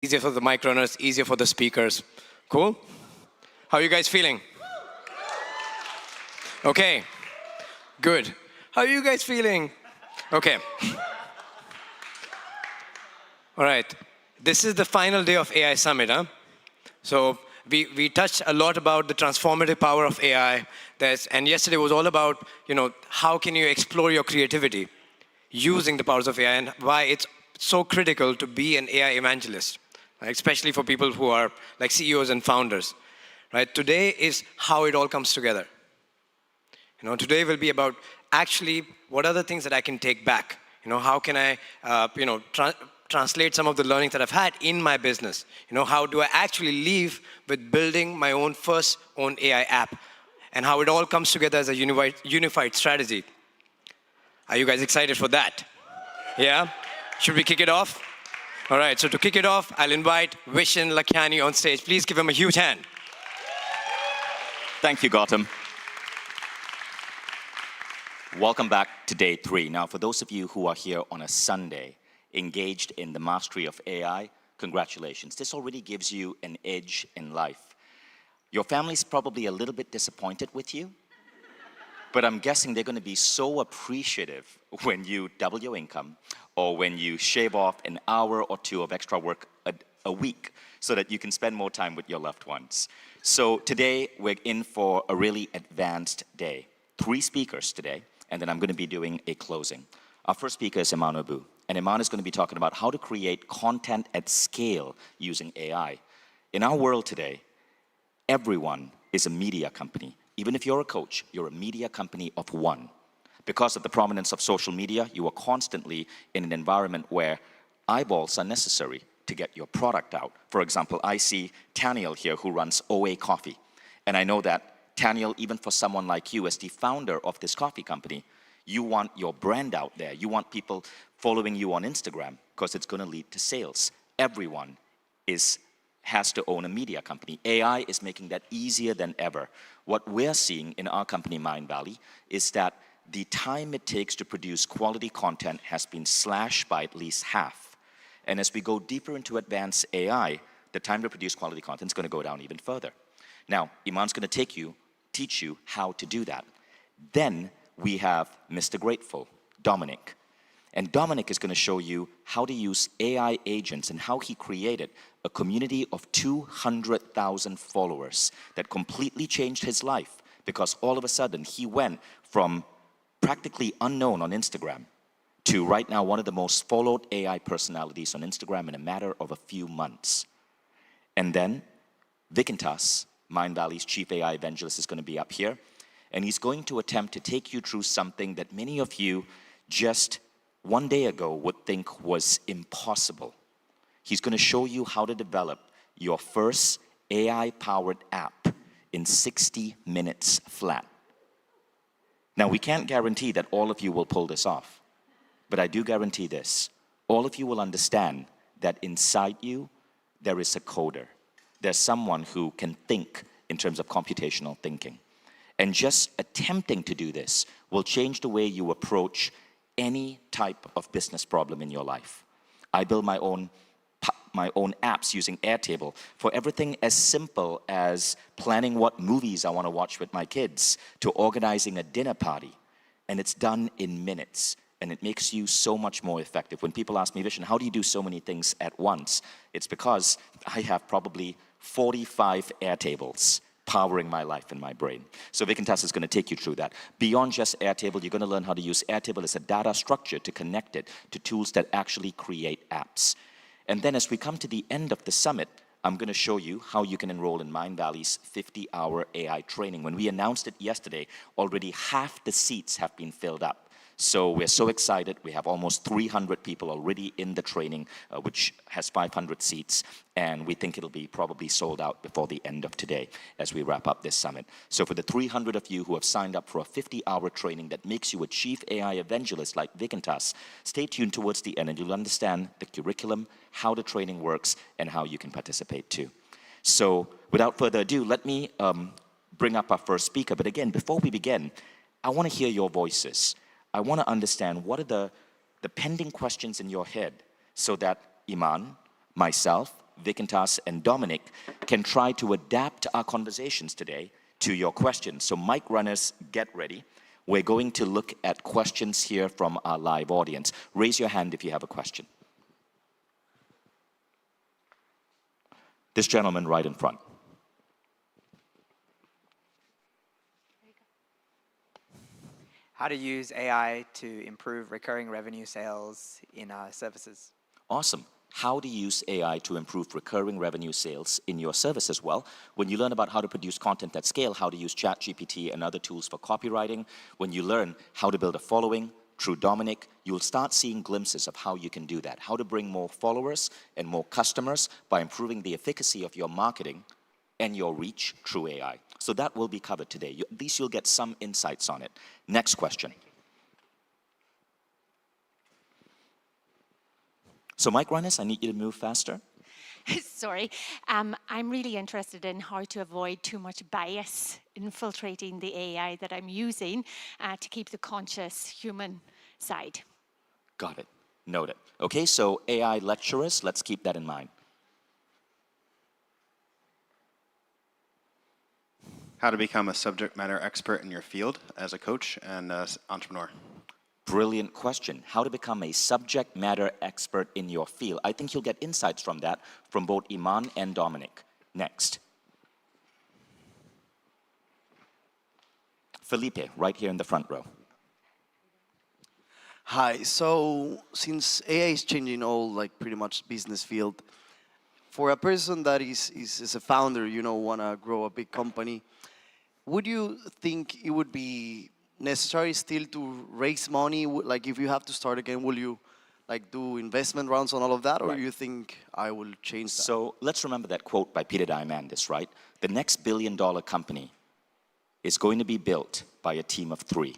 Easier for the mic runners, easier for the speakers. Cool? How are you guys feeling? Okay, good. How are you guys feeling? Okay. All right, this is the final day of AI Summit, huh? So we touched a lot about the transformative power of AI. And yesterday was all about, how can you explore your creativity using the powers of AI and why it's so critical to be an AI evangelist, right? Especially for people who are like CEOs and founders, right? Today is how it all comes together. Today will be about actually what are the things that I can take back? How can I, translate some of the learnings that I've had in my business? How do I actually leave with building my own AI app? And how it all comes together as a unified strategy. Are you guys excited for that? Yeah? Should we kick it off? All right, so to kick it off, I'll invite Vishen Lakhiani on stage. Please give him a huge hand. Thank you, Gautam. Welcome back to day 3. Now, for those of you who are here on a Sunday, engaged in the mastery of AI, congratulations. This already gives you an edge in life. Your family's probably a little bit disappointed with you, but I'm guessing they're going to be so appreciative when you double your income or when you shave off an hour or 2 of extra work a week so that you can spend more time with your loved ones. So today, we're in for a really advanced day. 3 speakers today, and then I'm going to be doing a closing. Our first speaker is Iman Abu, and Iman is going to be talking about how to create content at scale using AI. In our world today, everyone is a media company. Even if you're a coach, you're a media company of one. Because of the prominence of social media, you are constantly in an environment where eyeballs are necessary to get your product out. For example, I see Taniel here who runs OA Coffee, and I know that Taniel, even for someone like you as the founder of this coffee company, you want your brand out there. You want people following you on Instagram because it's going to lead to sales. Everyone has to own a media company. AI is making that easier than ever. What we're seeing in our company, Mindvalley, is that the time it takes to produce quality content has been slashed by at least half. And as we go deeper into advanced AI, the time to produce quality content is going to go down even further. Now, Iman's going to teach you how to do that. Then we have Mr. Grateful, Dominic. And Dominic is going to show you how to use AI agents and how he created a community of 200,000 followers that completely changed his life because all of a sudden he went from practically unknown on Instagram to right now one of the most followed AI personalities on Instagram in a matter of a few months. And then Vikintas, Mindvalley's Chief AI Evangelist, is going to be up here. And he's going to attempt to take you through something that many of you just one day ago would think was impossible. He's going to show you how to develop your first AI-powered app in 60 minutes flat. Now, we can't guarantee that all of you will pull this off, but I do guarantee this. All of you will understand that inside you, there is a coder. There's someone who can think in terms of computational thinking. And just attempting to do this will change the way you approach any type of business problem in your life. I build my own apps using Airtable for everything as simple as planning what movies I want to watch with my kids to organizing a dinner party. And it's done in minutes. And it makes you so much more effective. When people ask me, Vishen, how do you do so many things at once? It's because I have probably 45 Airtables powering my life and my brain. So Vikintas is going to take you through that. Beyond just Airtable, you're going to learn how to use Airtable as a data structure to connect it to tools that actually create apps. And then as we come to the end of the summit, I'm going to show you how you can enroll in Mindvalley's 50-hour AI training. When we announced it yesterday, already half the seats have been filled up. So we're so excited. We have almost 300 people already in the training, which has 500 seats. And we think it'll be probably sold out before the end of today as we wrap up this summit. So for the 300 of you who have signed up for a 50-hour training that makes you a chief AI evangelist like Vikintas, stay tuned towards the end and you'll understand the curriculum, how the training works, and how you can participate too. So without further ado, let me bring up our first speaker. But again, before we begin, I want to hear your voices. I want to understand what are the pending questions in your head so that Iman, myself, Vikintas, and Dominic can try to adapt our conversations today to your questions. So mic runners, get ready. We're going to look at questions here from our live audience. Raise your hand if you have a question. This gentleman right in front. How to use AI to improve recurring revenue sales in services. Awesome. How to use AI to improve recurring revenue sales in your service as well. When you learn about how to produce content at scale, how to use ChatGPT and other tools for copywriting, when you learn how to build a following through Dominic, you'll start seeing glimpses of how you can do that, how to bring more followers and more customers by improving the efficacy of your marketing and your reach through AI. So that will be covered today. At least you'll get some insights on it. Next question. So Mike Runners, I need you to move faster. Sorry. I'm really interested in how to avoid too much bias infiltrating the AI that I'm using to keep the conscious human side. Got it. Noted. Okay, so AI lecturers, let's keep that in mind. How to become a subject matter expert in your field as a coach and entrepreneur. Brilliant question. How to become a subject matter expert in your field. I think you'll get insights from that from both Iman and Dominic. Next. Felipe, right here in the front row. Hi, so since AI is changing all, like pretty much business field, for a person that is a founder, you know, wanna grow a big company, would you think it would be necessary still to raise money? Like if you have to start again, will you like do investment rounds on all of that, or Right. you think I will change that? So let's remember that quote by Peter Diamandis, right? The next billion-dollar company is going to be built by a team of 3.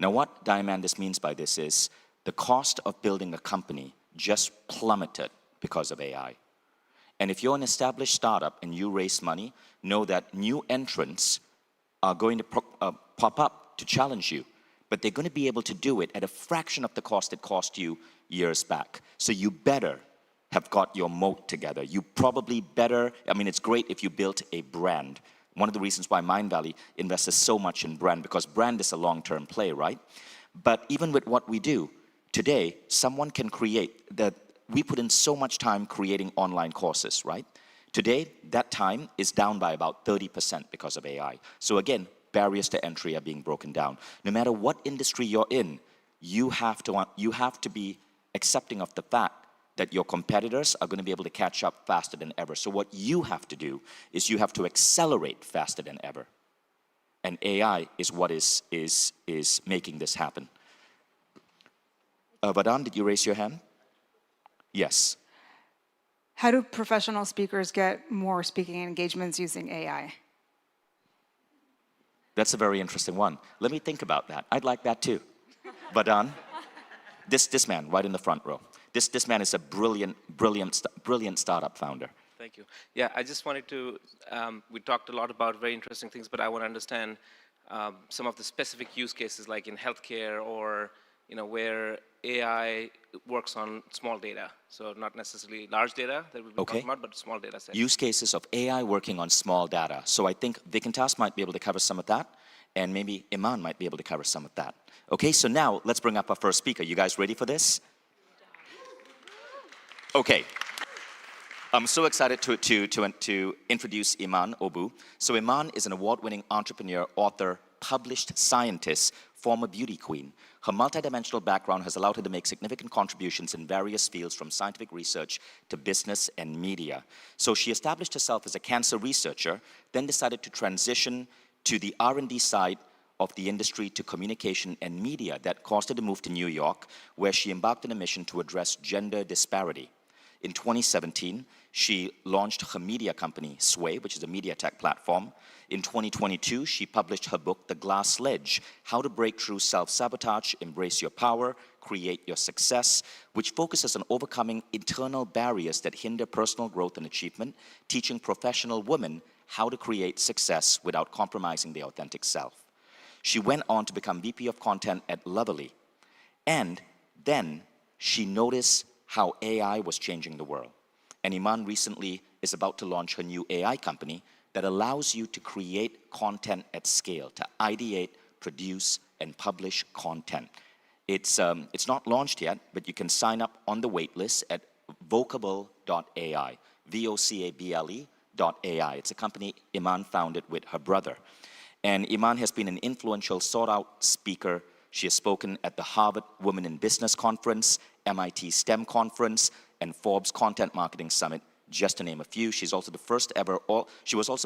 Now what Diamandis means by this is the cost of building a company just plummeted because of AI. And if you're an established startup and you raise money, know that new entrants are going to pop up to challenge you, but they're going to be able to do it at a fraction of the cost it cost you years back. So you better have got your moat together. You probably better, I mean, it's great if you built a brand. One of the reasons why Mindvalley invests so much in brand, because brand is a long-term play, right? But even with what we do, today, someone can create that. We put in so much time creating online courses, right? Today, that time is down by about 30% because of AI. So again, barriers to entry are being broken down. No matter what industry you're in, you have to be accepting of the fact that your competitors are going to be able to catch up faster than ever. So what you have to do is you have to accelerate faster than ever. And AI is what is making this happen. Vadan, did you raise your hand? Yes. How do professional speakers get more speaking engagements using AI? That's a very interesting one. Let me think about that. I'd like that too. Vadan, this man right in the front row. This man is a brilliant startup founder. Thank you. Yeah, I just wanted to, we talked a lot about very interesting things, but I want to understand some of the specific use cases like in healthcare or where AI works on small data. So not necessarily large data that we've been talking about, but small data sets. Use cases of AI working on small data. So I think Vikintas might be able to cover some of that, and maybe Iman might be able to cover some of that. Okay, so now let's bring up our first speaker. You guys ready for this? Okay. I'm so excited to introduce Iman Obu. So Iman is an award-winning entrepreneur, author, published scientist, former beauty queen. Her multidimensional background has allowed her to make significant contributions in various fields from scientific research to business and media. So she established herself as a cancer researcher, then decided to transition to the R&D side of the industry to communication and media that caused her to move to New York, where she embarked on a mission to address gender disparity. In 2017, she launched her media company, Sway, which is a media tech platform. In 2022, she published her book, The Glass Sledge, How to Break Through Self-Sabotage, Embrace Your Power, Create Your Success, which focuses on overcoming internal barriers that hinder personal growth and achievement, teaching professional women how to create success without compromising their authentic self. She went on to become VP of Content at Lovely. And then she noticed how AI was changing the world. And Iman recently is about to launch her new AI company that allows you to create content at scale, to ideate, produce, and publish content. It's not launched yet, but you can sign up on the waitlist at vocable.ai, VOCABLE.ai. It's a company Iman founded with her brother. And Iman has been an influential, sought-out speaker. She has spoken at the Harvard Women in Business Conference, MIT STEM Conference, and Forbes Content Marketing Summit, just to name a few. She was also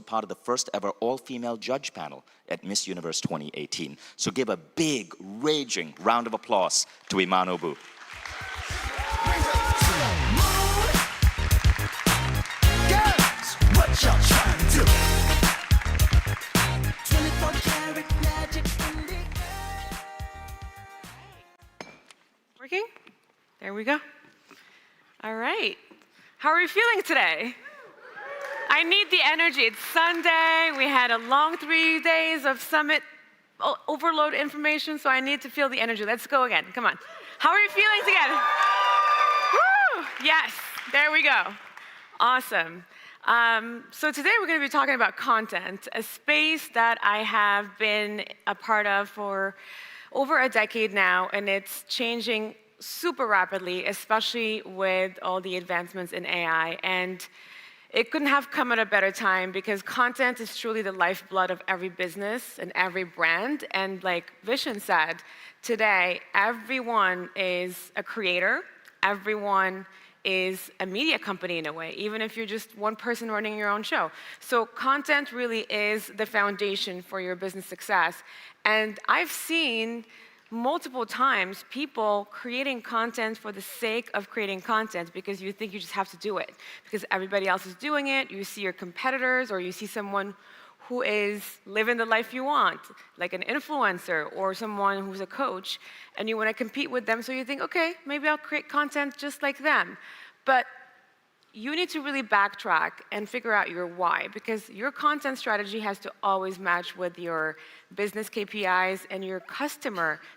part of the first ever all-female judge panel at Miss Universe 2018. So give a big, raging round of applause to Iman Obu. Working? There we go. All right. How are we feeling today? I need the energy. It's Sunday. We had a long 3 days of summit overload information, so I need to feel the energy. Let's go again. Come on. How are you feeling together? Woo! Yes. There we go. Awesome. So today we're going to be talking about content, a space that I have been a part of for over a decade now, and it's changing super rapidly, especially with all the advancements in AI. And it couldn't have come at a better time because content is truly the lifeblood of every business and every brand. And like Vishen said, today everyone is a creator, everyone is a media company in a way, even if you're just one person running your own show. So content really is the foundation for your business success. And I've seen multiple times people creating content for the sake of creating content because you think you just have to do it because everybody else is doing it. You see your competitors or you see someone who is living the life you want, like an influencer or someone who's a coach, and you want to compete with them, so you think, okay, maybe I'll create content just like them. But you need to really backtrack and figure out your why, because your content strategy has to always match with your business KPIs and your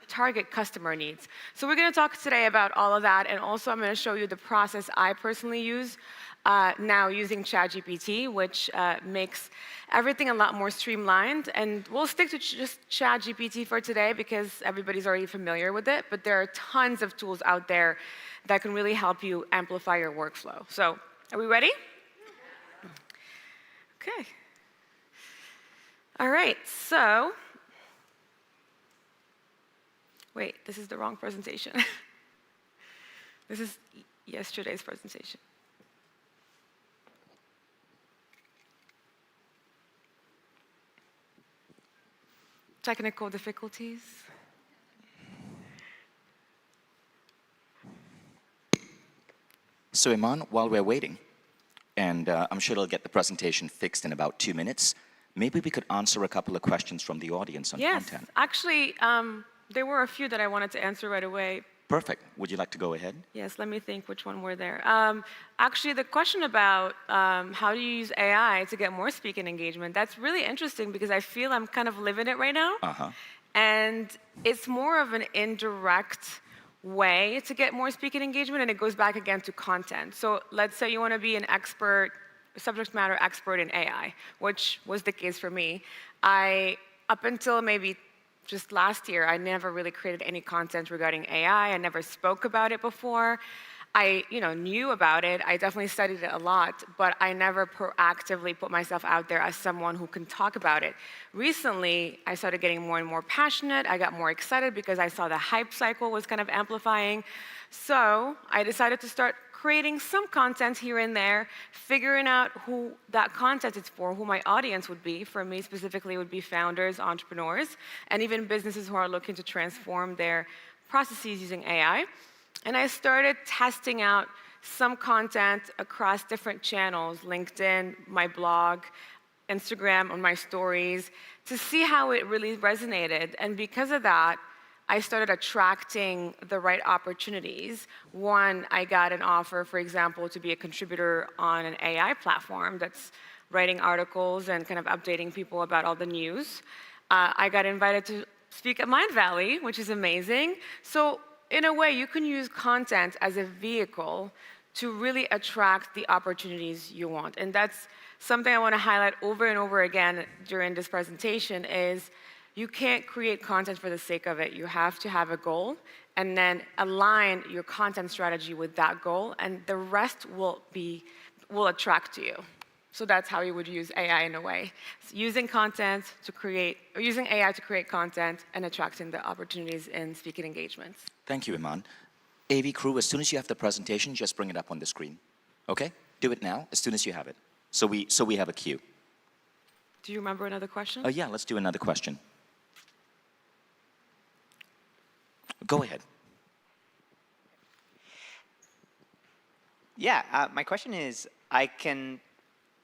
target customer needs. So we're going to talk today about all of that, and also I'm going to show you the process I personally use now using ChatGPT, which makes everything a lot more streamlined. And we'll stick to just ChatGPT for today because everybody's already familiar with it, but there are tons of tools out there that can really help you amplify your workflow. So, are we ready? Okay. All right, so, wait, this is the wrong presentation. This is yesterday's presentation. Technical difficulties. So Iman, while we're waiting, and I'm sure it'll get the presentation fixed in about 2 minutes, maybe we could answer a couple of questions from the audience on content. Yes, actually, there were a few that I wanted to answer right away. Perfect. Would you like to go ahead? Yes, let me think which one were there. Actually, the question about how do you use AI to get more speaking engagement, that's really interesting because I feel I'm kind of living it right now. And it's more of an indirect way to get more speaking engagement, and it goes back again to content. So let's say you want to be an expert, subject matter expert in AI, which was the case for me. Up until maybe just last year, I never really created any content regarding AI. I never spoke about it before. I knew about it. I definitely studied it a lot, but I never proactively put myself out there as someone who can talk about it. Recently, I started getting more and more passionate. I got more excited because I saw the hype cycle was kind of amplifying. So I decided to start creating some content here and there, figuring out who that content is for, who my audience would be. For me specifically, it would be founders, entrepreneurs, and even businesses who are looking to transform their processes using AI. And I started testing out some content across different channels, LinkedIn, my blog, Instagram, on my stories, to see how it really resonated. And because of that, I started attracting the right opportunities. One, I got an offer, for example, to be a contributor on an AI platform that's writing articles and kind of updating people about all the news. I got invited to speak at Mindvalley, which is amazing. So in a way, you can use content as a vehicle to really attract the opportunities you want. And that's something I want to highlight over and over again during this presentation is you can't create content for the sake of it. You have to have a goal and then align your content strategy with that goal, and the rest will attract to you. So that's how you would use AI in a way. So using content to create, or using AI to create content and attracting the opportunities in speaking engagements. Thank you, Iman. AV crew, as soon as you have the presentation, just bring it up on the screen. Okay? Do it now, as soon as you have it. So we have a cue. Do you remember another question? Yeah, let's do another question. Go ahead. Yeah, my question is,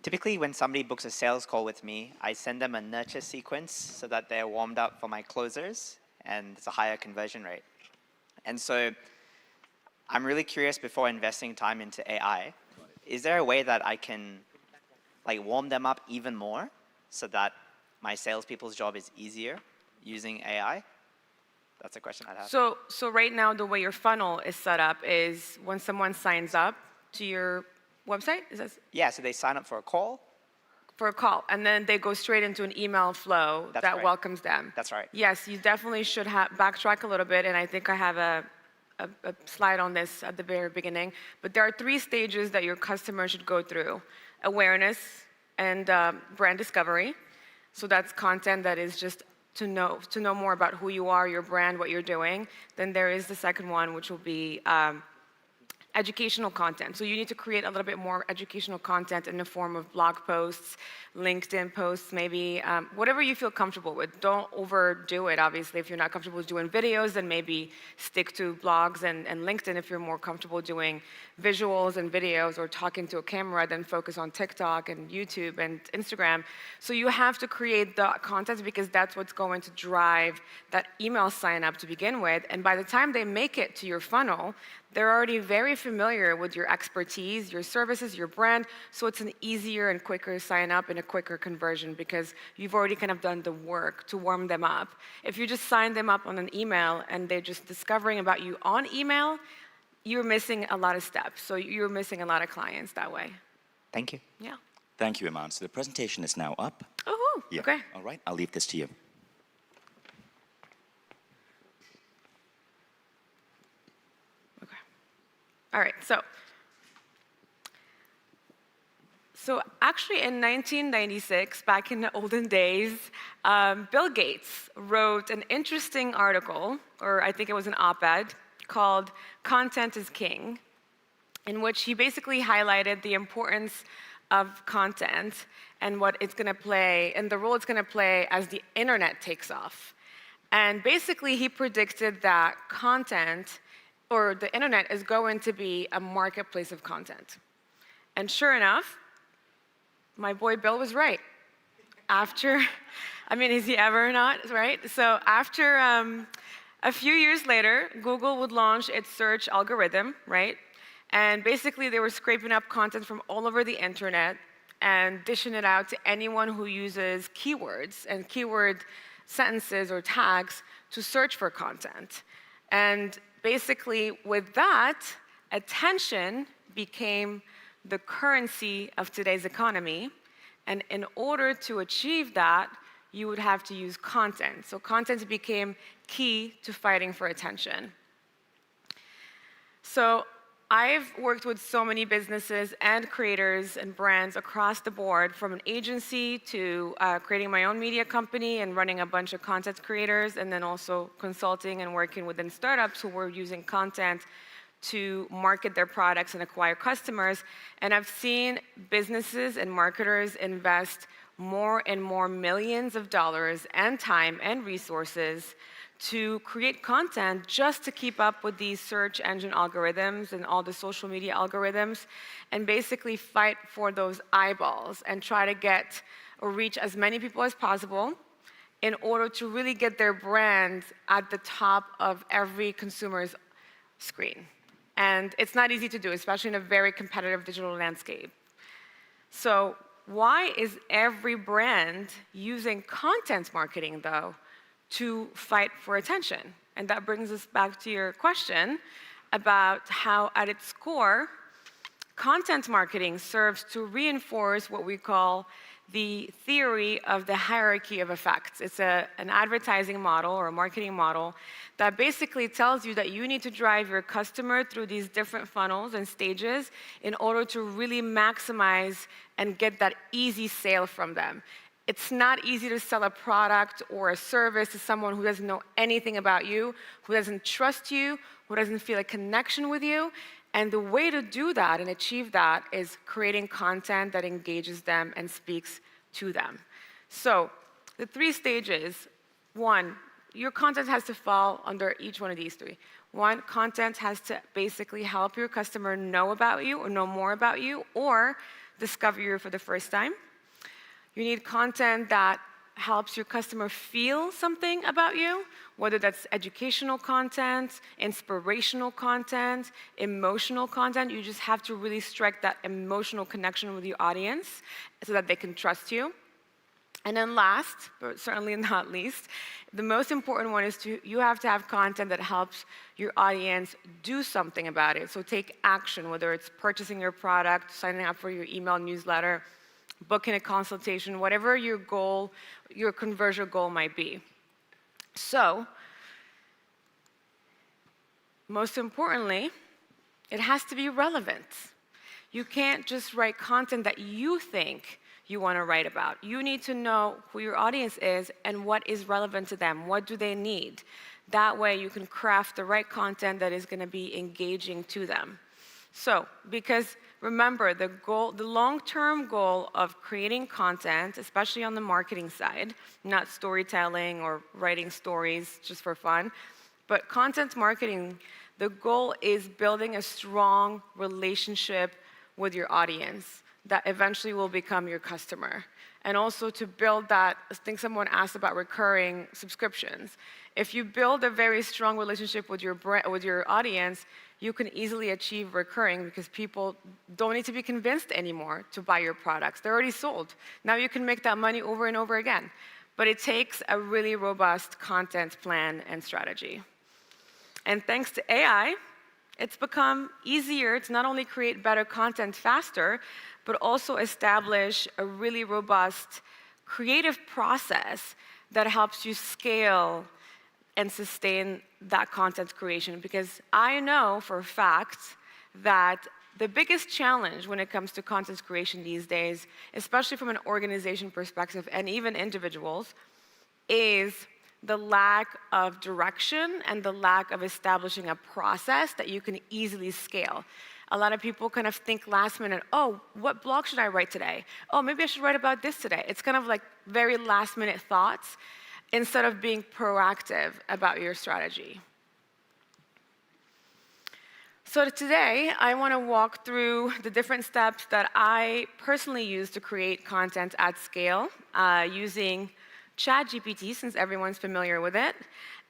typically when somebody books a sales call with me, I send them a nurture sequence so that they're warmed up for my closers, and it's a higher conversion rate. And so I'm really curious, before investing time into AI, is there a way that I can warm them up even more so that my salespeople's job is easier using AI? That's a question I'd have. So right now, the way your funnel is set up is when someone signs up to your website, Yeah, so they sign up for a call. For a call, and then they go straight into an email flow that welcomes them. That's right. Yes, you definitely should backtrack a little bit, and I think I have a slide on this at the very beginning. But there are 3 stages that your customer should go through: awareness and brand discovery. So that's content that is just to know more about who you are, your brand, what you're doing. Then there is the second one, which will be educational content. So you need to create a little bit more educational content in the form of blog posts, LinkedIn posts, maybe, whatever you feel comfortable with. Don't overdo it, obviously. If you're not comfortable doing videos, then maybe stick to blogs and LinkedIn. If you're more comfortable doing visuals and videos or talking to a camera, then focus on TikTok and YouTube and Instagram. So you have to create the content because that's what's going to drive that email sign up to begin with. And by the time they make it to your funnel, they're already very familiar with your expertise, your services, your brand, so it's an easier and quicker sign up and a quicker conversion because you've already kind of done the work to warm them up. If you just sign them up on an email and they're just discovering about you on email, you're missing a lot of steps. So you're missing a lot of clients that way. Thank you. Yeah. Thank you, Iman. So the presentation is now up. Oh, Yeah. okay. All right, I'll leave this to you. All right, so actually in 1996, back in the olden days, Bill Gates wrote an interesting article, or I think it was an op-ed, called "Content is King," in which he basically highlighted the importance of content and what it's going to play, and the role it's going to play as the internet takes off. And basically, he predicted that content, or the internet, is going to be a marketplace of content. And sure enough, my boy Bill was right. Is he ever not, right? So after a few years later, Google would launch its search algorithm, right? And basically, they were scraping up content from all over the internet and dishing it out to anyone who uses keywords and keyword sentences or tags to search for content. And basically, with that, attention became the currency of today's economy. And in order to achieve that, you would have to use content. So content became key to fighting for attention. So I've worked with so many businesses and creators and brands across the board, from an agency to creating my own media company and running a bunch of content creators, and then also consulting and working within startups who were using content to market their products and acquire customers. And I've seen businesses and marketers invest more and more millions of dollars and time and resources to create content just to keep up with these search engine algorithms and all the social media algorithms, and basically fight for those eyeballs and try to get or reach as many people as possible in order to really get their brand at the top of every consumer's screen. And it's not easy to do, especially in a very competitive digital landscape. So why is every brand using content marketing, though, to fight for attention? And that brings us back to your question about how, at its core, content marketing serves to reinforce what we call the theory of the hierarchy of effects. It's an advertising model or a marketing model that basically tells you that you need to drive your customer through these different funnels and stages in order to really maximize and get that easy sale from them. It's not easy to sell a product or a service to someone who doesn't know anything about you, who doesn't trust you, who doesn't feel a connection with you. And the way to do that and achieve that is creating content that engages them and speaks to them. So the 3 stages: 1, your content has to fall under each one of these 3. 1, content has to basically help your customer know about you or know more about you or discover you for the first time. You need content that helps your customer feel something about you, whether that's educational content, inspirational content, emotional content. You just have to really strike that emotional connection with your audience so that they can trust you. And then last, but certainly not least, the most important one is you have to have content that helps your audience do something about it. So take action, whether it's purchasing your product, signing up for your email newsletter, booking a consultation, whatever your goal, your conversion goal might be. So, most importantly, it has to be relevant. You can't just write content that you think you want to write about. You need to know who your audience is and what is relevant to them. What do they need? That way you can craft the right content that is going to be engaging to them. So, because remember, the long-term goal of creating content, especially on the marketing side, not storytelling or writing stories just for fun, but content marketing, the goal is building a strong relationship with your audience that eventually will become your customer. And also to build that, I think someone asked about recurring subscriptions. If you build a very strong relationship with your audience, you can easily achieve recurring because people don't need to be convinced anymore to buy your products. They're already sold. Now you can make that money over and over again. But it takes a really robust content plan and strategy. And thanks to AI, it's become easier to not only create better content faster, but also establish a really robust creative process that helps you scale and sustain that content creation. Because I know for a fact that the biggest challenge when it comes to content creation these days, especially from an organization perspective and even individuals, is the lack of direction and the lack of establishing a process that you can easily scale. A lot of people kind of think last minute, oh, what blog should I write today? Oh, maybe I should write about this today. It's kind of like very last minute thoughts instead of being proactive about your strategy. So today, I want to walk through the different steps that I personally use to create content at scale using ChatGPT, since everyone's familiar with it.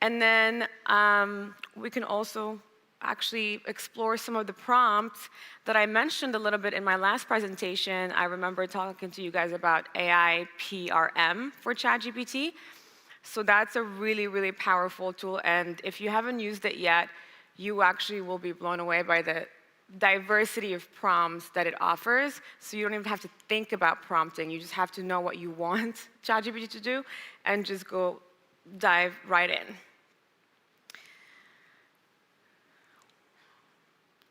And then we can also actually explore some of the prompts that I mentioned a little bit in my last presentation. I remember talking to you guys about AI PRM for ChatGPT. So that's a really, really powerful tool. And if you haven't used it yet, you actually will be blown away by the diversity of prompts that it offers. So you don't even have to think about prompting. You just have to know what you want ChatGPT to do and just go dive right in.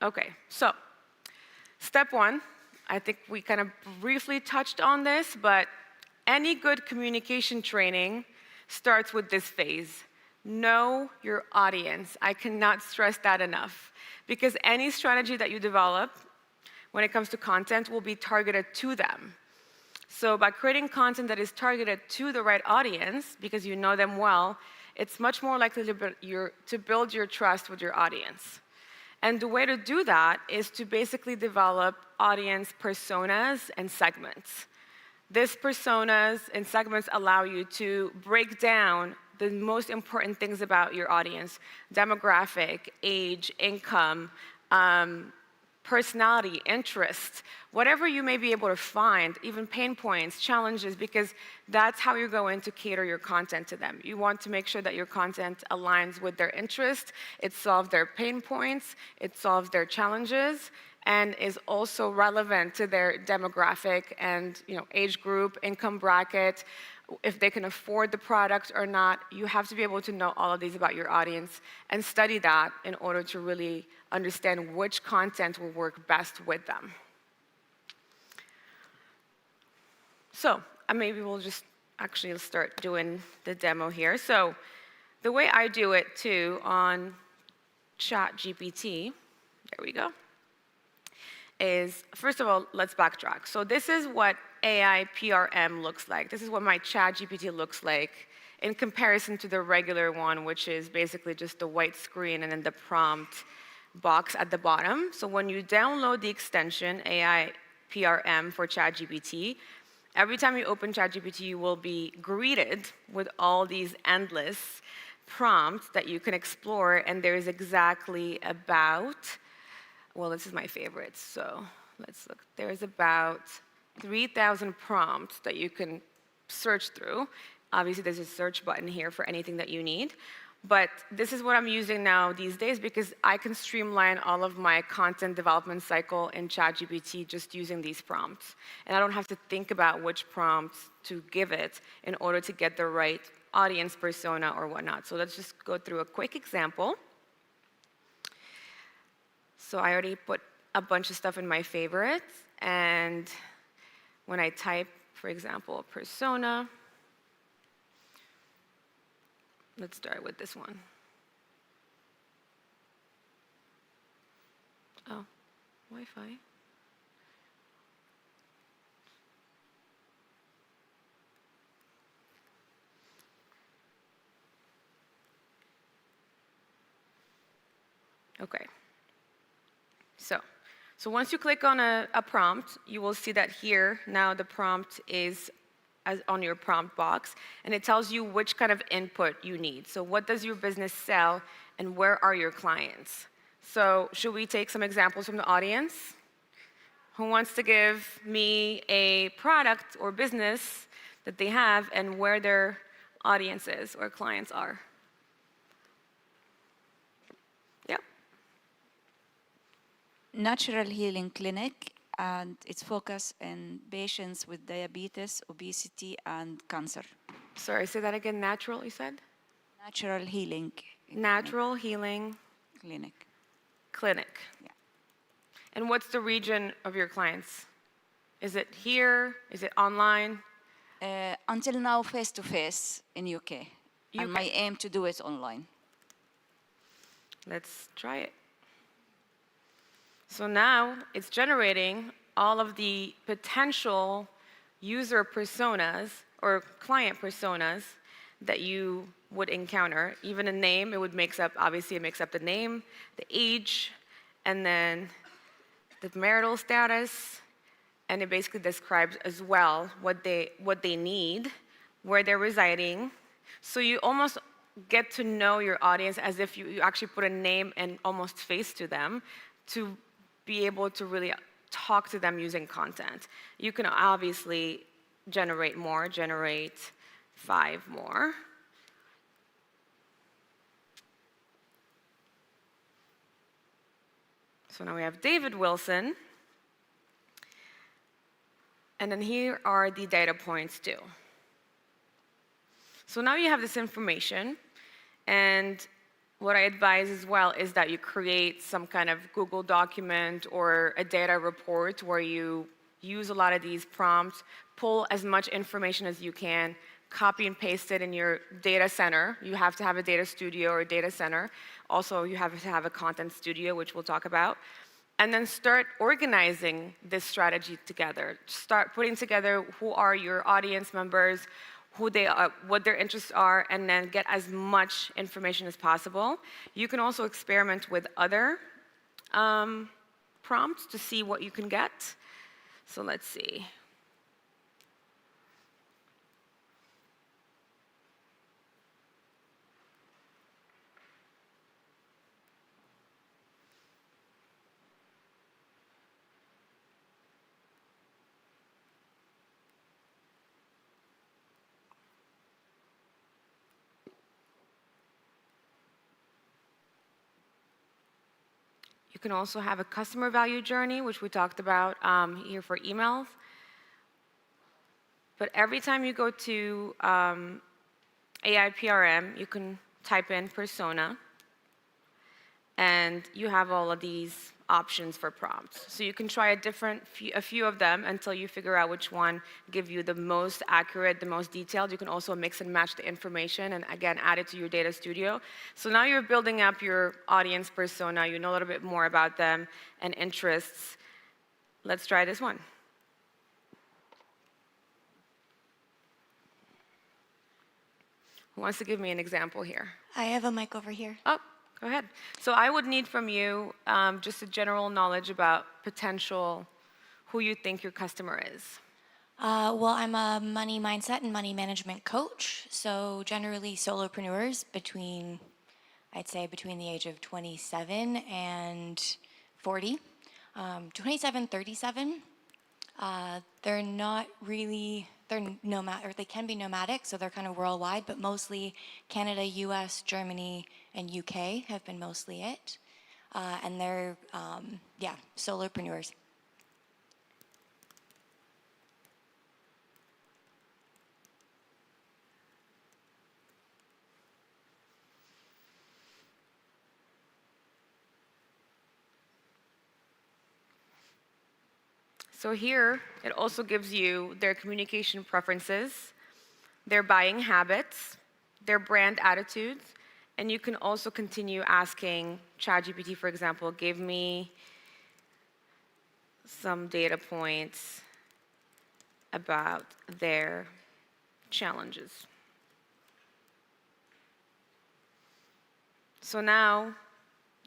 Okay, so step 1, I think we kind of briefly touched on this, but any good communication training starts with this phase. Know your audience. I cannot stress that enough. Because any strategy that you develop when it comes to content will be targeted to them. So by creating content that is targeted to the right audience, because you know them well, it's much more likely to build your trust with your audience. And the way to do that is to basically develop audience personas and segments. These personas and segments allow you to break down the most important things about your audience: demographic, age, income, personality, interest, whatever you may be able to find, even pain points, challenges, because that's how you're going to cater your content to them. You want to make sure that your content aligns with their interest, it solves their pain points, it solves their challenges, and is also relevant to their demographic and age group, income bracket, if they can afford the product or not. You have to be able to know all of these about your audience and study that in order to really understand which content will work best with them. So maybe we'll just actually start doing the demo here. So the way I do it too on ChatGPT, there we go, is first of all, let's backtrack. So this is what AI PRM looks like. This is what my ChatGPT looks like in comparison to the regular one, which is basically just the white screen and then the prompt box at the bottom. So when you download the extension AI PRM for ChatGPT, every time you open ChatGPT, you will be greeted with all these endless prompts that you can explore, and there's exactly about, well, this is my favorite, so let's look. There's about 3,000 prompts that you can search through. Obviously, there's a search button here for anything that you need. But this is what I'm using now these days because I can streamline all of my content development cycle in ChatGPT just using these prompts. And I don't have to think about which prompts to give it in order to get the right audience persona or whatnot. So let's just go through a quick example. So I already put a bunch of stuff in my favorites. And when I type, for example, persona, let's start with this one. Oh, Wi-Fi. Okay. So once you click on a prompt, you will see that here, now the prompt is on your prompt box, and it tells you which kind of input you need. So what does your business sell, and where are your clients? So should we take some examples from the audience? Who wants to give me a product or business that they have and where their audiences or clients are? Yep. Natural Healing Clinic, and it's focused on patients with diabetes, obesity, and cancer. Sorry, say that again. Natural, you said? Natural Healing. Natural Healing Clinic. Clinic. Yeah. And what's the region of your clients? Is it here? Is it online? Until now, face-to-face in UK. And my aim to do it online. Let's try it. So now it's generating all of the potential user personas or client personas that you would encounter. Even a name, it makes up the name, the age, and then the marital status, and it basically describes as well what they need, where they're residing. So you almost get to know your audience as if you actually put a name and almost face to them to be able to really talk to them using content. You can obviously generate 5 more. So now we have David Wilson. And then here are the data points too. So now you have this information, and what I advise as well is that you create some kind of Google document or a data report where you use a lot of these prompts, pull as much information as you can, copy and paste it in your data center. You have to have a data studio or a data center. Also, you have to have a content studio, which we'll talk about. And then start organizing this strategy together. Start putting together who are your audience members, who they are, what their interests are, and then get as much information as possible. You can also experiment with other prompts to see what you can get. So let's see. You You can also have a customer value journey, which we talked about here for emails. But every time you go to AI PRM, you can type in persona, and you have all of these options for prompts. So you can try a few of them until you figure out which one give you the most accurate, the most detailed. You can also mix and match the information and again add it to your data studio. So now you're building up your audience persona, you know a little bit more about them and interests. Let's try this one. Who wants to give me an example here? I have a mic over here. Oh, go ahead. So I would need from you just a general knowledge about potential, who you think your customer is. Well, I'm a money mindset and money management coach. So generally solopreneurs I'd say between the age of 27 and 40. 27, 37. They're not really, they're nomad, or they can be nomadic, so they're kind of worldwide, but mostly Canada, US, Germany, and UK have been mostly it. And they're, yeah, solopreneurs. So here, it also gives you their communication preferences, their buying habits, their brand attitudes, and you can also continue asking ChatGPT, for example, give me some data points about their challenges. So now,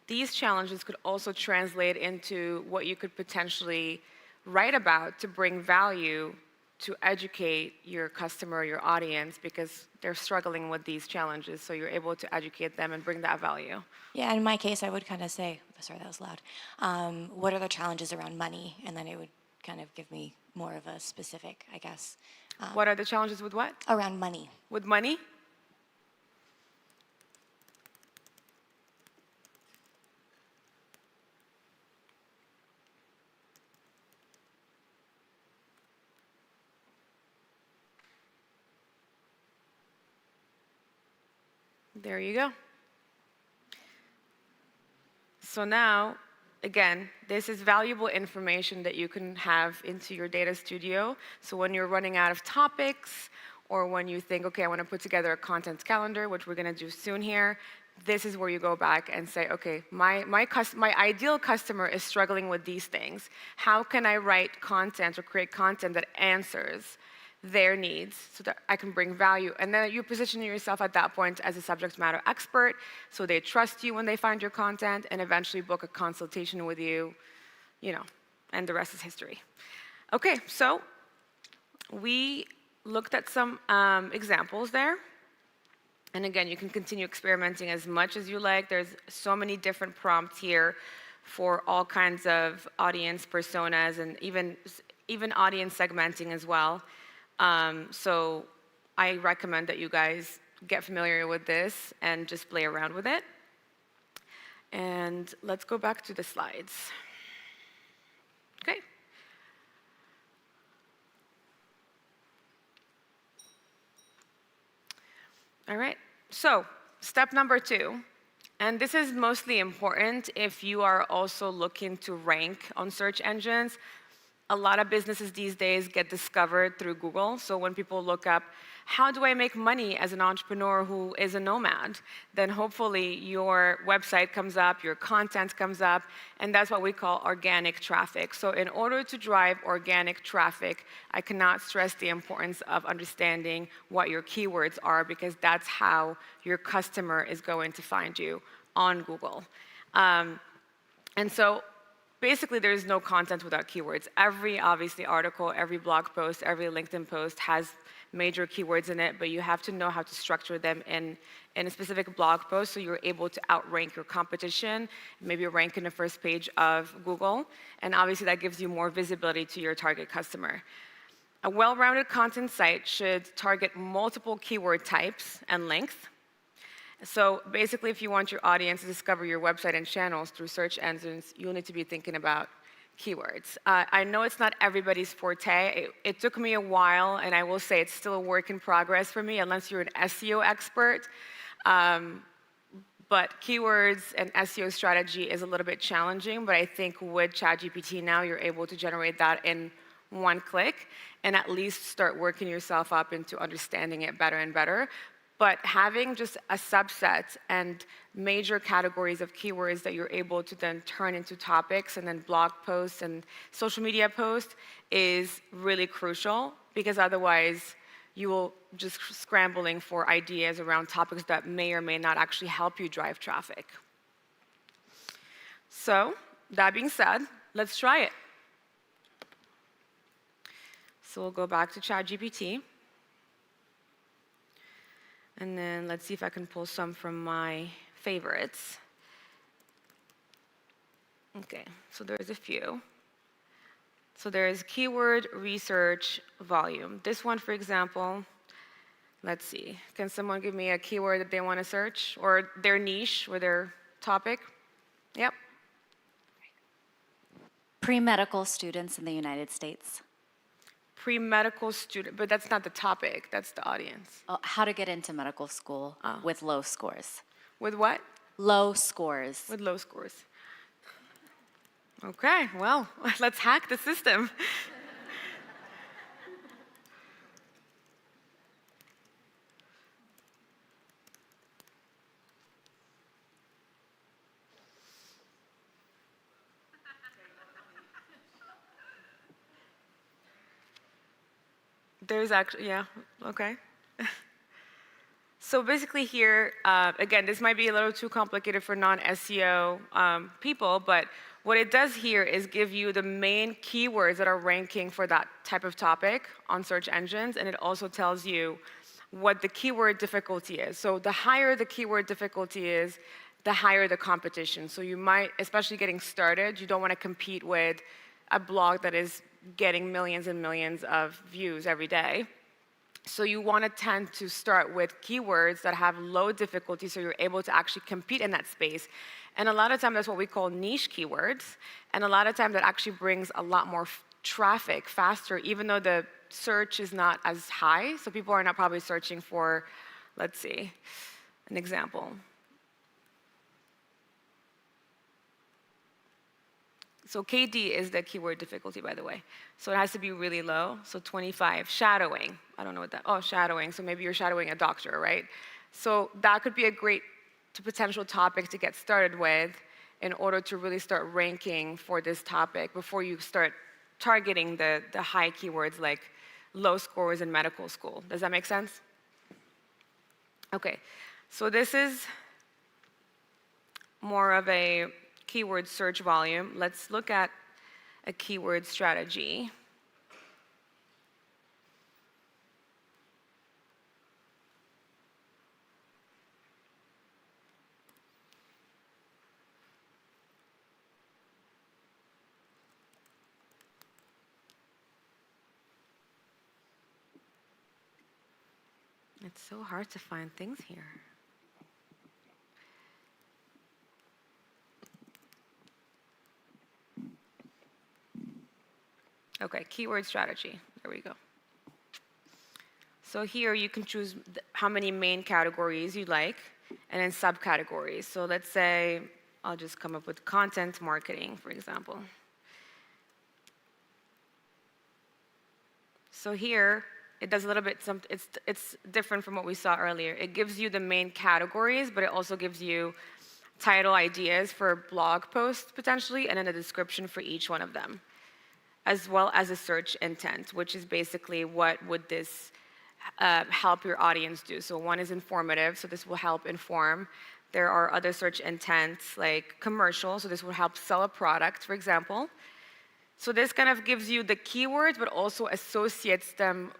these challenges could also translate into what you could potentially write about to bring value to educate your customer, your audience, because they're struggling with these challenges, so you're able to educate them and bring that value. Yeah, in my case, I would kind of say, sorry, that was loud. What are the challenges around money? And then it would kind of give me more of a specific, I guess. What are the challenges with what? Around money. With money? There you go. So now, again, this is valuable information that you can have into your data studio. So when you're running out of topics, or when you think, okay, I want to put together a content calendar, which we're going to do soon here, this is where you go back and say, okay, my ideal customer is struggling with these things. How can I write content or create content that answers their needs so that I can bring value? And then you position yourself at that point as a subject matter expert, so they trust you when they find your content and eventually book a consultation with you, and the rest is history. Okay, so we looked at some examples there. And again, you can continue experimenting as much as you like. There's so many different prompts here for all kinds of audience personas and even audience segmenting as well. So I recommend that you guys get familiar with this and just play around with it. And let's go back to the slides. Okay. All right, so step number 2, and this is mostly important if you are also looking to rank on search engines. A lot of businesses these days get discovered through Google. So when people look up, how do I make money as an entrepreneur who is a nomad? Then hopefully your website comes up, your content comes up, and that's what we call organic traffic. So in order to drive organic traffic, I cannot stress the importance of understanding what your keywords are, because that's how your customer is going to find you on Google. And so basically, there's no content without keywords. Every, obviously, article, every blog post, every LinkedIn post has major keywords in it, but you have to know how to structure them in a specific blog post so you're able to outrank your competition, maybe rank in the first page of Google, and obviously that gives you more visibility to your target customer. A well-rounded content site should target multiple keyword types and length. So basically, if you want your audience to discover your website and channels through search engines, you'll need to be thinking about keywords. I know it's not everybody's forte. It took me a while, and I will say it's still a work in progress for me, unless you're an SEO expert. But keywords and SEO strategy is a little bit challenging, but I think with ChatGPT now, you're able to generate that in one click and at least start working yourself up into understanding it better and better. But having just a subset and major categories of keywords that you're able to then turn into topics and then blog posts and social media posts is really crucial, because otherwise you will just scrambling for ideas around topics that may or may not actually help you drive traffic. So that being said, let's try it. So we'll go back to ChatGPT. And then let's see if I can pull some from my favorites. Okay, so there's a few. So there's keyword research volume. This one, for example, let's see. Can someone give me a keyword that they want to search, or their niche, or their topic? Yep. Pre-medical students in the United States. Pre-medical student, but that's not the topic, that's the audience. Oh, how to get into medical school with low scores. With what? Low scores. With low scores. Okay, well, let's hack the system. There's actually, yeah, okay. So basically here, again, this might be a little too complicated for non-SEO people, but what it does here is give you the main keywords that are ranking for that type of topic on search engines, and it also tells you what the keyword difficulty is. So the higher the keyword difficulty is, the higher the competition. So you might, especially getting started, you don't want to compete with a blog that is getting millions and millions of views every day. So you want to tend to start with keywords that have low difficulty, so you're able to actually compete in that space. And a lot of times that's what we call niche keywords. And a lot of times that actually brings a lot more traffic faster, even though the search is not as high. So people are not probably searching for, let's see, an example. So KD is the keyword difficulty, by the way. So it has to be really low. So 25, shadowing. I don't know what that, oh, shadowing. So maybe you're shadowing a doctor, right? So that could be a great potential topic to get started with in order to really start ranking for this topic before you start targeting the high keywords like low scores in medical school. Does that make sense? Okay, so this is more of a keyword search volume. Let's look at a keyword strategy. It's so hard to find things here. Okay, keyword strategy. There we go. So here you can choose how many main categories you like and then subcategories. So let's say I'll just come up with content marketing, for example. So here it does a little bit, it's different from what we saw earlier. It gives you the main categories, but it also gives you title ideas for blog posts potentially, and then a description for each one of them, as well as a search intent, which is basically what would this help your audience do. So one is informative, so this will help inform. There are other search intents like commercial, so this will help sell a product, for example. So this kind of gives you the keywords, but also associates them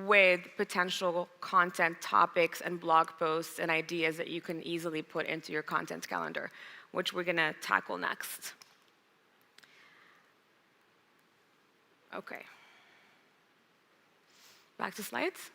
with potential content topics and blog posts and ideas that you can easily put into your content calendar, which we're gonna tackle next. Okay. Back to slides.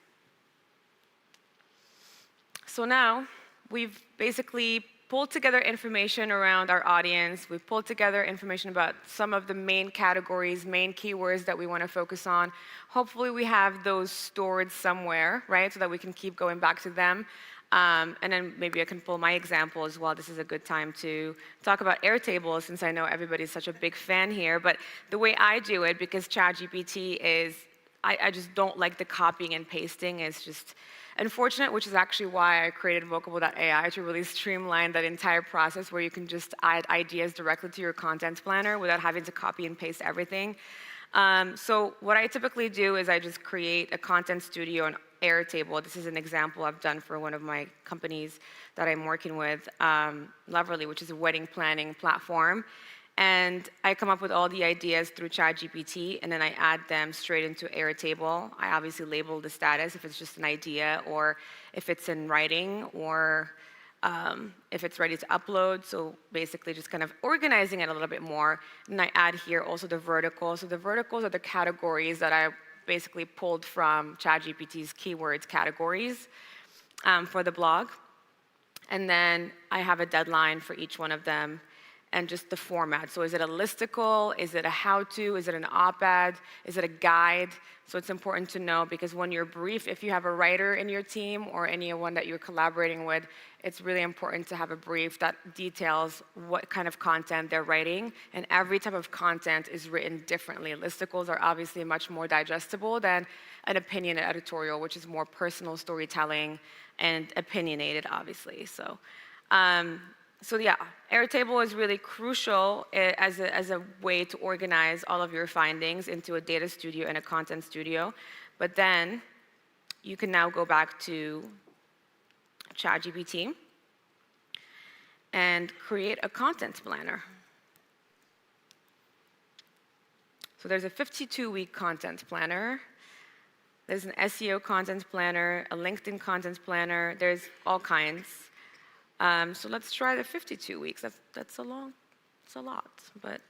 So now we've basically pulled together information around our audience. We've pulled together information about some of the main categories, main keywords that we want to focus on. Hopefully we have those stored somewhere, right, so that we can keep going back to them. And then maybe I can pull my example as well. This is a good time to talk about Airtable, since I know everybody's such a big fan here. But the way I do it, because ChatGPT is, I just don't like the copying and pasting. It's just unfortunate, which is actually why I created Vocable.ai, to really streamline that entire process where you can just add ideas directly to your content planner without having to copy and paste everything. So what I typically do is I just create a content studio on Airtable. This is an example I've done for one of my companies that I'm working with, Loverly, which is a wedding planning platform. And I come up with all the ideas through ChatGPT, and then I add them straight into Airtable. I obviously label the status if it's just an idea, or if it's in writing, or if it's ready to upload. So basically just kind of organizing it a little bit more. And I add here also the verticals. So the verticals are the categories that I basically pulled from ChatGPT's keywords categories for the blog. And then I have a deadline for each one of them, and just the format. So is it a listicle? Is it a how-to? Is it an op-ed? Is it a guide? So it's important to know, because when you're brief, if you have a writer in your team or anyone that you're collaborating with, it's really important to have a brief that details what kind of content they're writing. And every type of content is written differently. Listicles are obviously much more digestible than an opinion editorial, which is more personal storytelling and opinionated, obviously. So yeah, Airtable is really crucial as a way to organize all of your findings into a data studio and a content studio. But then you can now go back to ChatGPT and create a content planner. So there's a 52-week content planner. There's an SEO content planner, a LinkedIn content planner. There's all kinds. So let's try the 52 weeks. That's a lot, but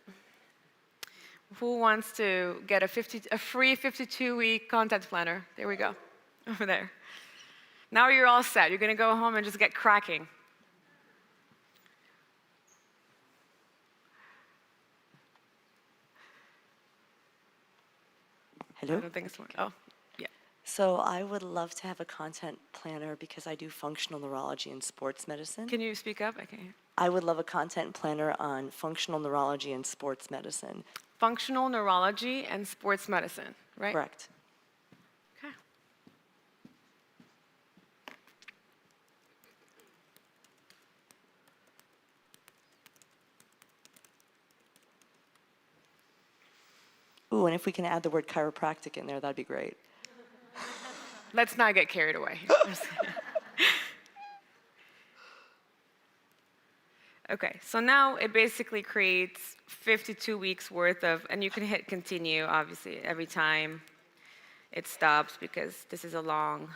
who wants to get a free 52-week content planner? There we go, over there. Now you're all set. You're gonna go home and just get cracking. Hello? I don't think it's one. Oh, yeah. So I would love to have a content planner because I do functional neurology and sports medicine. Can you speak up? I can't hear. I would love a content planner on functional neurology and sports medicine. Functional neurology and sports medicine, right? Correct. Okay. Ooh, and if we can add the word chiropractic in there, that'd be great. Let's not get carried away. Okay, so now it basically creates 52 weeks worth of, and you can hit continue, obviously, every time it stops, because this is a long.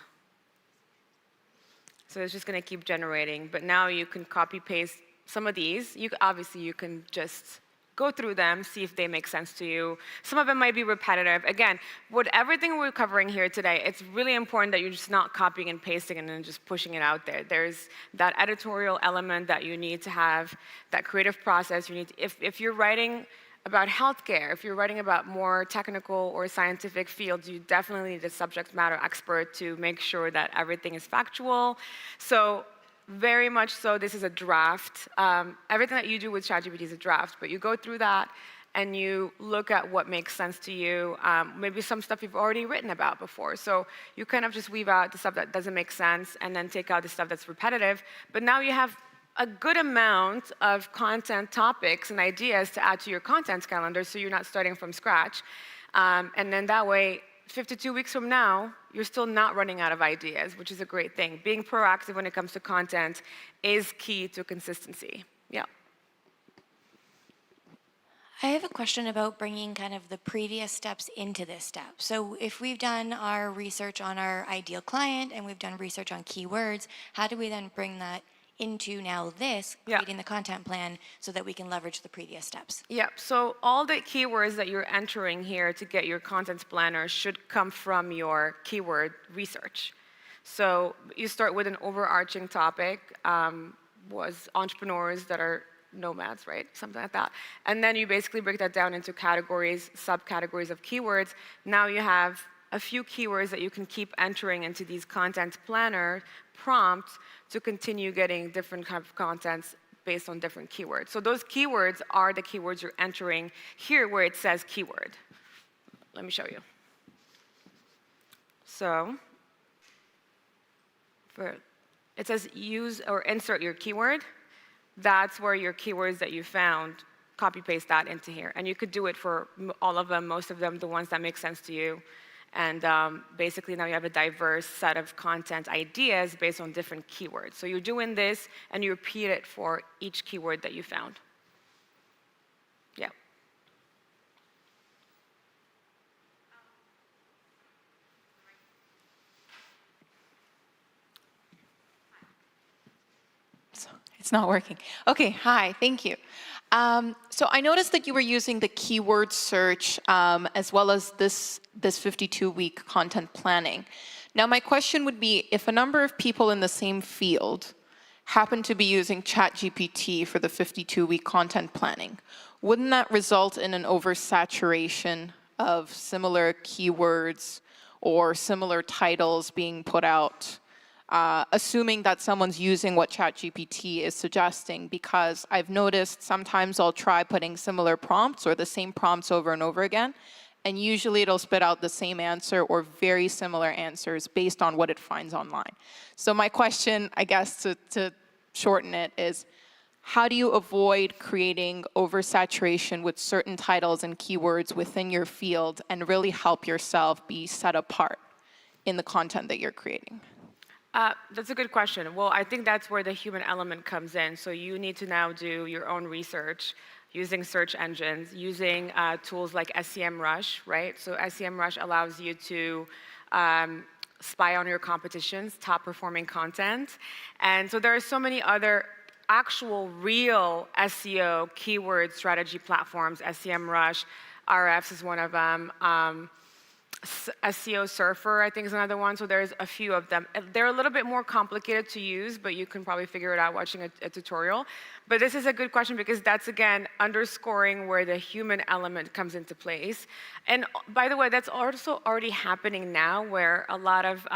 So it's just gonna keep generating, but now you can copy paste some of these. Obviously you can just go through them, see if they make sense to you. Some of them might be repetitive. Again, with everything we're covering here today, it's really important that you're just not copying and pasting and then just pushing it out there. There's that editorial element that you need to have, that creative process. You need to, if you're writing about healthcare, if you're writing about more technical or scientific fields, you definitely need a subject matter expert to make sure that everything is factual. So very much so, this is a draft. Everything that you do with ChatGPT is a draft, but you go through that and you look at what makes sense to you, maybe some stuff you've already written about before. So you kind of just weave out the stuff that doesn't make sense and then take out the stuff that's repetitive. But now you have a good amount of content topics and ideas to add to your content calendar, so you're not starting from scratch. And then that way, 52 weeks from now, you're still not running out of ideas, which is a great thing. Being proactive when it comes to content is key to consistency. Yeah. I have a question about bringing kind of the previous steps into this step. So if we've done our research on our ideal client and we've done research on keywords, how do we then bring that into now this, creating the content plan, so that we can leverage the previous steps? Yeah, so all the keywords that you're entering here to get your content planner should come from your keyword research. So you start with an overarching topic, was entrepreneurs that are nomads, right? Something like that. And then you basically break that down into categories, subcategories of keywords. Now you have a few keywords that you can keep entering into these content planner prompts to continue getting different kind of contents based on different keywords. So those keywords are the keywords you're entering here where it says keyword. Let me show you. So it says use or insert your keyword. That's where your keywords that you found, copy paste that into here. And you could do it for all of them, most of them, the ones that make sense to you. And basically now you have a diverse set of content ideas based on different keywords. So you're doing this and you repeat it for each keyword that you found. Yeah. It's not working. Okay, hi, thank you. So I noticed that you were using the keyword search as well as this 52-week content planning. Now my question would be, if a number of people in the same field happen to be using ChatGPT for the 52-week content planning, wouldn't that result in an oversaturation of similar keywords or similar titles being put out? Assuming that someone's using what ChatGPT is suggesting, because I've noticed sometimes I'll try putting similar prompts or the same prompts over and over again, and usually it'll spit out the same answer or very similar answers based on what it finds online. So my question, I guess, to shorten it is, how do you avoid creating oversaturation with certain titles and keywords within your field and really help yourself be set apart in the content that you're creating? That's a good question. Well, I think that's where the human element comes in. So you need to now do your own research using search engines, using tools like SEMrush, right? So SEMrush allows you to spy on your competition's top performing content. And so there are so many other actual real SEO keyword strategy platforms. SEMrush, RFs is one of them. SEO Surfer, I think, is another one. So there's a few of them. They're a little bit more complicated to use, but you can probably figure it out watching a tutorial. But this is a good question because that's, again, underscoring where the human element comes into place. And by the way, that's also already happening now where a lot of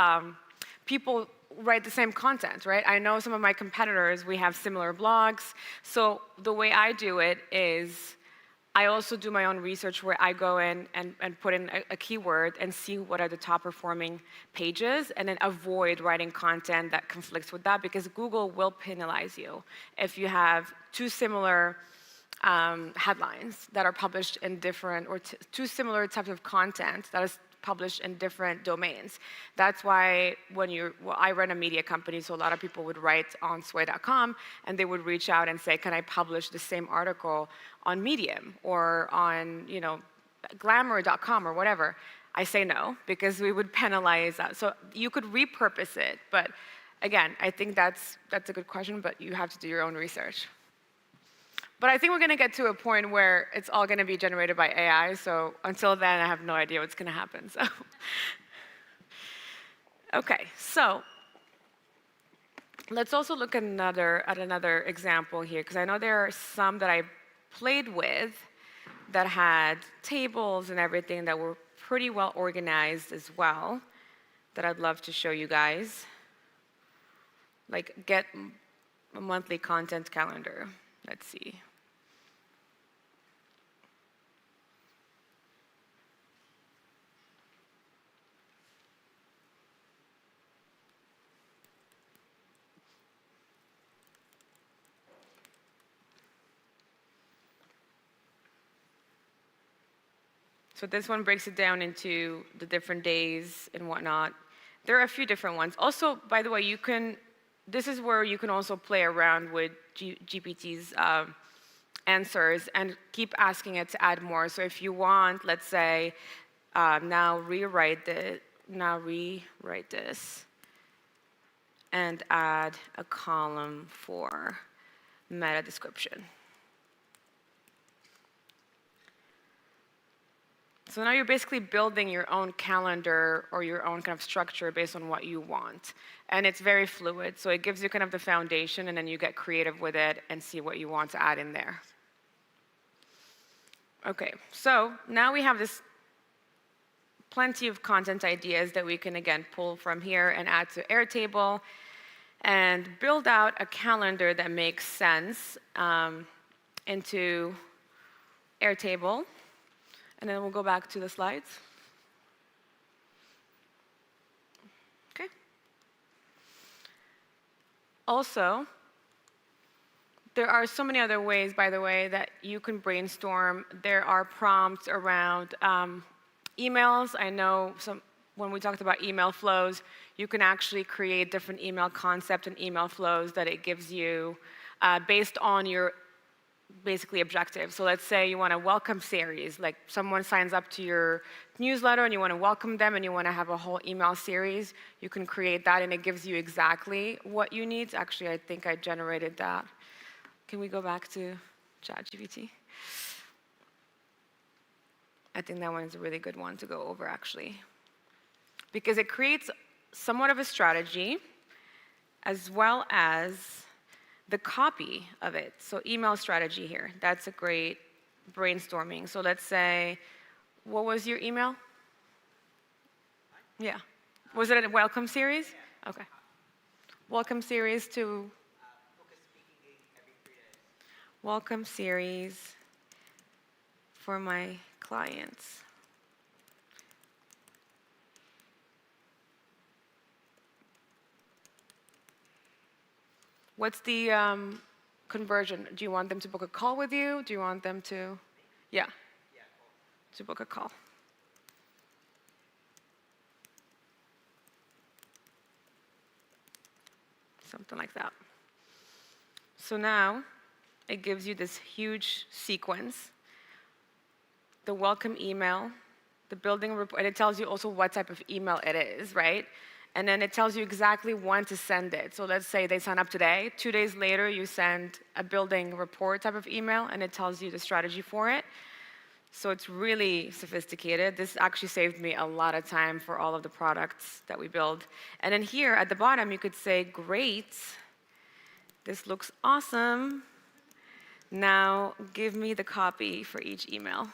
people write the same content, right? I know some of my competitors, we have similar blogs. So the way I do it is I also do my own research where I go in and put in a keyword and see what are the top performing pages and then avoid writing content that conflicts with that because Google will penalize you if you have two similar headlines that are published in different or two similar types of content that is published in different domains. That's why when I run a media company, so a lot of people would write on sway.com and they would reach out and say, can I publish the same article on Medium or on, glamour.com or whatever? I say no, because we would penalize that. So you could repurpose it, but again, I think that's a good question, but you have to do your own research. But I think we're going to get to a point where it's all going to be generated by AI. So until then, I have no idea what's going to happen. So, okay. So let's also look at another example here, because I know there are some that I played with that had tables and everything that were pretty well organized as well, that I'd love to show you guys. Like get a monthly content calendar. Let's see. So this one breaks it down into the different days and whatnot. There are a few different ones. Also, by the way, this is where you can also play around with GPT's answers and keep asking it to add more. So if you want, let's say, now rewrite this and add a column for meta description. So now you're basically building your own calendar or your own kind of structure based on what you want. And it's very fluid, so it gives you kind of the foundation, and then you get creative with it and see what you want to add in there. Okay, so now we have this plenty of content ideas that we can, again, pull from here and add to Airtable and build out a calendar that makes sense into Airtable. And then we'll go back to the slides. Okay. Also, there are so many other ways, by the way, that you can brainstorm. There are prompts around emails. I know when we talked about email flows, you can actually create different email concepts and email flows that it gives you based on your basically objective. So let's say you want a welcome series, like someone signs up to your newsletter and you want to welcome them and you want to have a whole email series, you can create that and it gives you exactly what you need. Actually, I think I generated that. Can we go back to ChatGPT? I think that one is a really good one to go over, actually, because it creates somewhat of a strategy as well as the copy of it. So email strategy here, that's a great brainstorming. So let's say, what was your email? Yeah. Was it a welcome series? Okay. Welcome series to? Welcome series for my clients. What's the conversion? Do you want them to book a call with you? Do you want them to, yeah, to book a call? Something like that. So now it gives you this huge sequence, the welcome email, the building report, and it tells you also what type of email it is, right? And then it tells you exactly when to send it. So let's say they sign up today. 2 days later, you send a building report type of email, and it tells you the strategy for it. So it's really sophisticated. This actually saved me a lot of time for all of the products that we build. And then here at the bottom, you could say, great, this looks awesome. Now give me the copy for each email.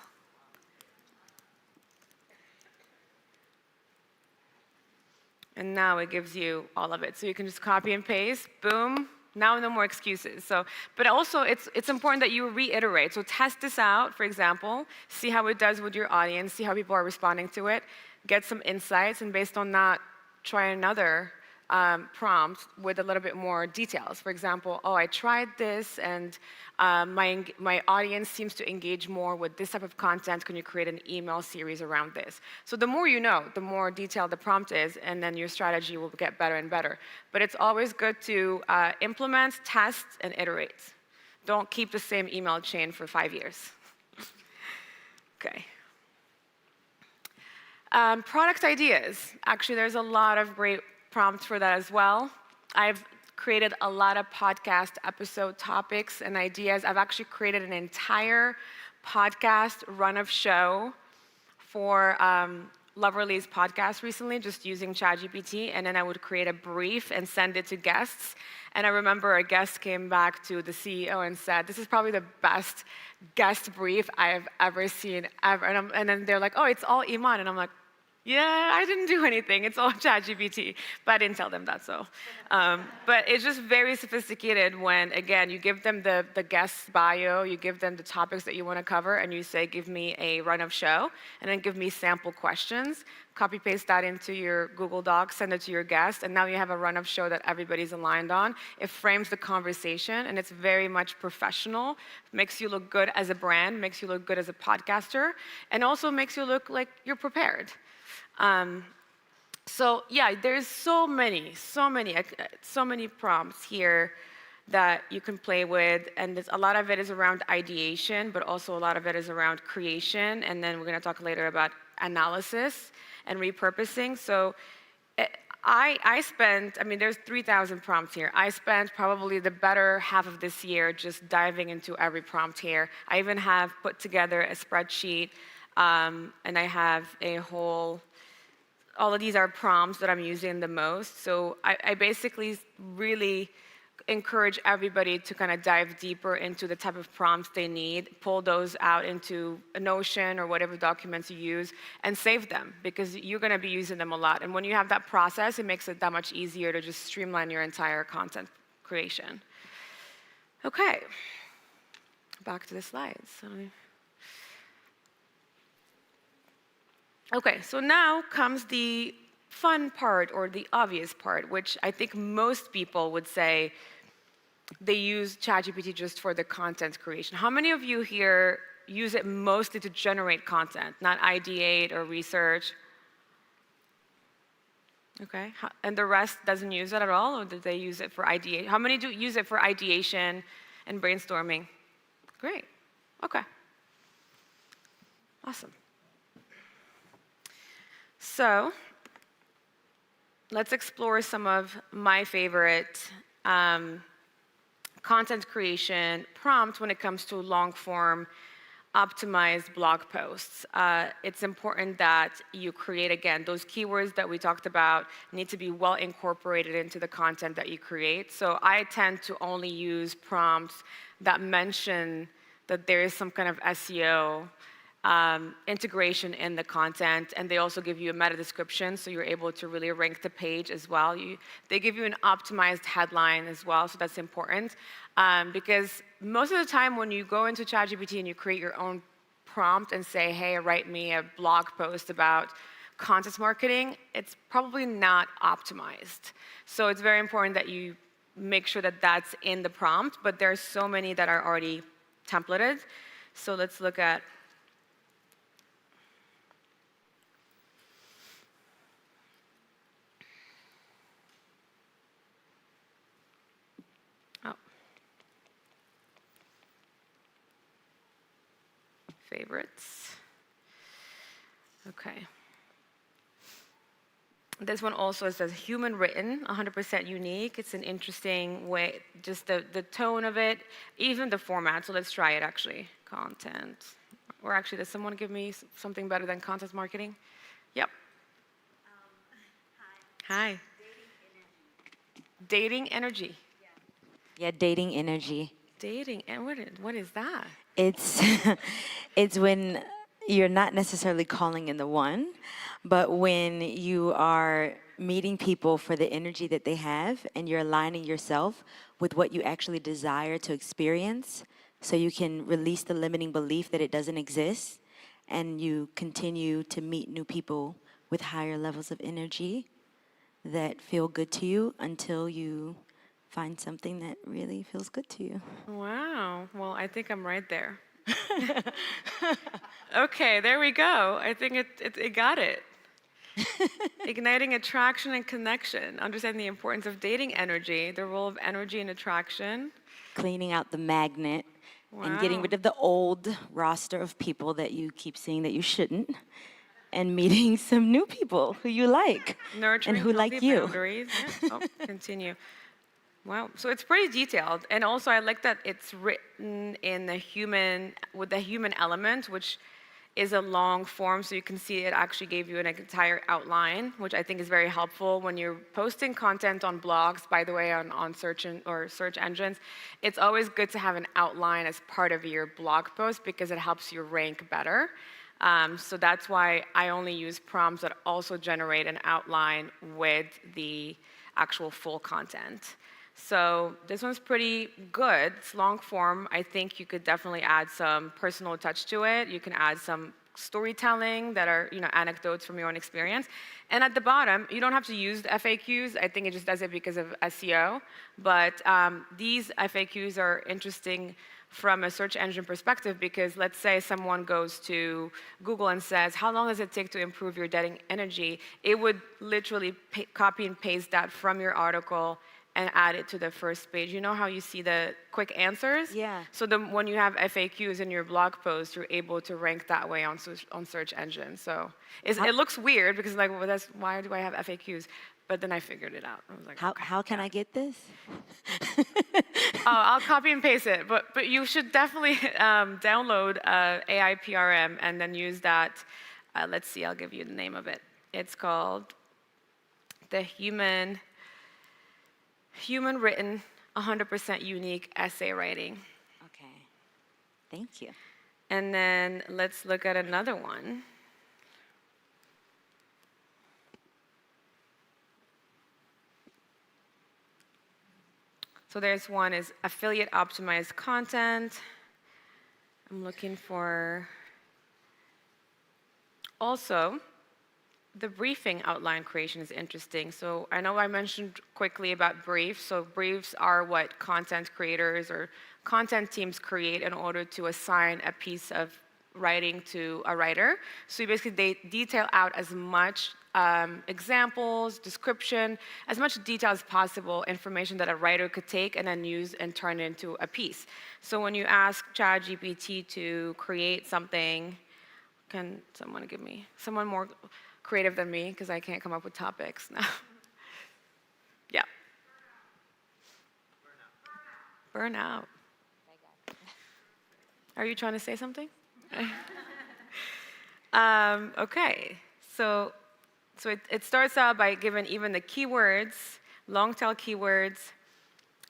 And now it gives you all of it. So you can just copy and paste, boom, now no more excuses. So, but also it's important that you reiterate. So test this out, for example, see how it does with your audience, see how people are responding to it, get some insights, and based on that, try another prompt with a little bit more details. For example, oh, I tried this and my audience seems to engage more with this type of content. Can you create an email series around this? So the more you know, the more detailed the prompt is, and then your strategy will get better and better. But it's always good to implement, test, and iterate. Don't keep the same email chain for 5 years. Okay. Product ideas. Actually, there's a lot of great prompts for that as well. I've created a lot of podcast episode topics and ideas. I've actually created an entire podcast run of show for Loverly's podcast recently, just using ChatGPT, and then I would create a brief and send it to guests. And I remember a guest came back to the CEO and said, this is probably the best guest brief I've ever seen, ever. And then they're like, oh, it's all Iman. And I'm like, yeah, I didn't do anything. It's all ChatGPT. But I didn't tell them that, so. But it's just very sophisticated when, again, you give them the guest bio, you give them the topics that you want to cover, and you say, give me a run of show, and then give me sample questions. Copy paste that into your Google Docs, send it to your guest, and now you have a run of show that everybody's aligned on. It frames the conversation, and it's very much professional. Makes you look good as a brand, makes you look good as a podcaster, and also makes you look like you're prepared. So yeah, there's so many prompts here that you can play with, and a lot of it is around ideation, but also a lot of it is around creation, and then we're going to talk later about analysis and repurposing. So there's 3,000 prompts here. I spent probably the better half of this year just diving into every prompt here. I even have put together a spreadsheet And I have all of these are prompts that I'm using the most. So I basically really encourage everybody to kind of dive deeper into the type of prompts they need, pull those out into a Notion or whatever documents you use, and save them, because you're going to be using them a lot. And when you have that process, it makes it that much easier to just streamline your entire content creation. Okay, back to the slides. Okay, so now comes the fun part, or the obvious part, which I think most people would say they use ChatGPT just for the content creation. How many of you here use it mostly to generate content, not ideate or research? Okay, and the rest doesn't use it at all, or do they use it for ideation? How many do use it for ideation and brainstorming? Great, okay, awesome. So let's explore some of my favorite content creation prompts when it comes to long-form optimized blog posts. It's important that you create, again, those keywords that we talked about need to be well incorporated into the content that you create. So I tend to only use prompts that mention that there is some kind of SEO integration in the content, and they also give you a meta description, so you're able to really rank the page as well. They give you an optimized headline as well, so that's important. Because most of the time when you go into ChatGPT and you create your own prompt and say, hey, write me a blog post about content marketing, it's probably not optimized. So it's very important that you make sure that that's in the prompt, but there's so many that are already templated. So let's look at favorites. Okay. This one also says human written, 100% unique. It's an interesting way, just the tone of it, even the format. So let's try it actually. Content. Or actually, does someone give me something better than content marketing? Yep. Hi. Dating energy. Yeah, dating energy. Dating, and what is that? It's it's when you're not necessarily calling in the one, but when you are meeting people for the energy that they have, and you're aligning yourself with what you actually desire to experience, so you can release the limiting belief that it doesn't exist, and you continue to meet new people with higher levels of energy that feel good to you until you find something that really feels good to you. Wow. Well, I think I'm right there. Okay, there we go. I think it got it. Igniting attraction and connection. Understanding the importance of dating energy, the role of energy in attraction. Cleaning out the magnet and getting rid of the old roster of people that you keep seeing that you shouldn't, and meeting some new people who you like Nurturing and who like healthy you. boundaries. Yeah. Oh, continue. Wow, so it's pretty detailed, and also I like that it's written in with the human element, which is a long form, so you can see it actually gave you an entire outline, which I think is very helpful when you're posting content on blogs. By the way, on search engines, it's always good to have an outline as part of your blog post because it helps you rank better. So that's why I only use prompts that also generate an outline with the actual full content. So this one's pretty good. It's long form. I think you could definitely add some personal touch to it. You can add some storytelling that are, anecdotes from your own experience. And at the bottom, you don't have to use the FAQs. I think it just does it because of SEO. But these FAQs are interesting from a search engine perspective, because let's say someone goes to Google and says, how long does it take to improve your dating energy? It would literally copy and paste that from your article and add it to the first page. You know how you see the quick answers? Yeah. So when you have FAQs in your blog post, you're able to rank that way on search engines. So it looks weird because like, well, why do I have FAQs? But then I figured it out. I was like, How can I get this? I'll copy and paste it. But you should definitely download AI PRM and then use that. Let's see, I'll give you the name of it. It's called the Human Written 100% Unique Essay Writing. Okay. Thank you. And then let's look at another one. So there's one is affiliate optimized content. I'm looking for also the briefing outline creation is interesting. So I know I mentioned quickly about briefs. So briefs are what content creators or content teams create in order to assign a piece of writing to a writer. So basically they detail out as much examples, description, as much detail as possible, information that a writer could take and then use and turn into a piece. So when you ask ChatGPT to create something, can someone give me, someone more creative than me, because I can't come up with topics now. Yeah. Burnout. Are you trying to say something? Okay, so it starts out by giving even the keywords, long tail keywords.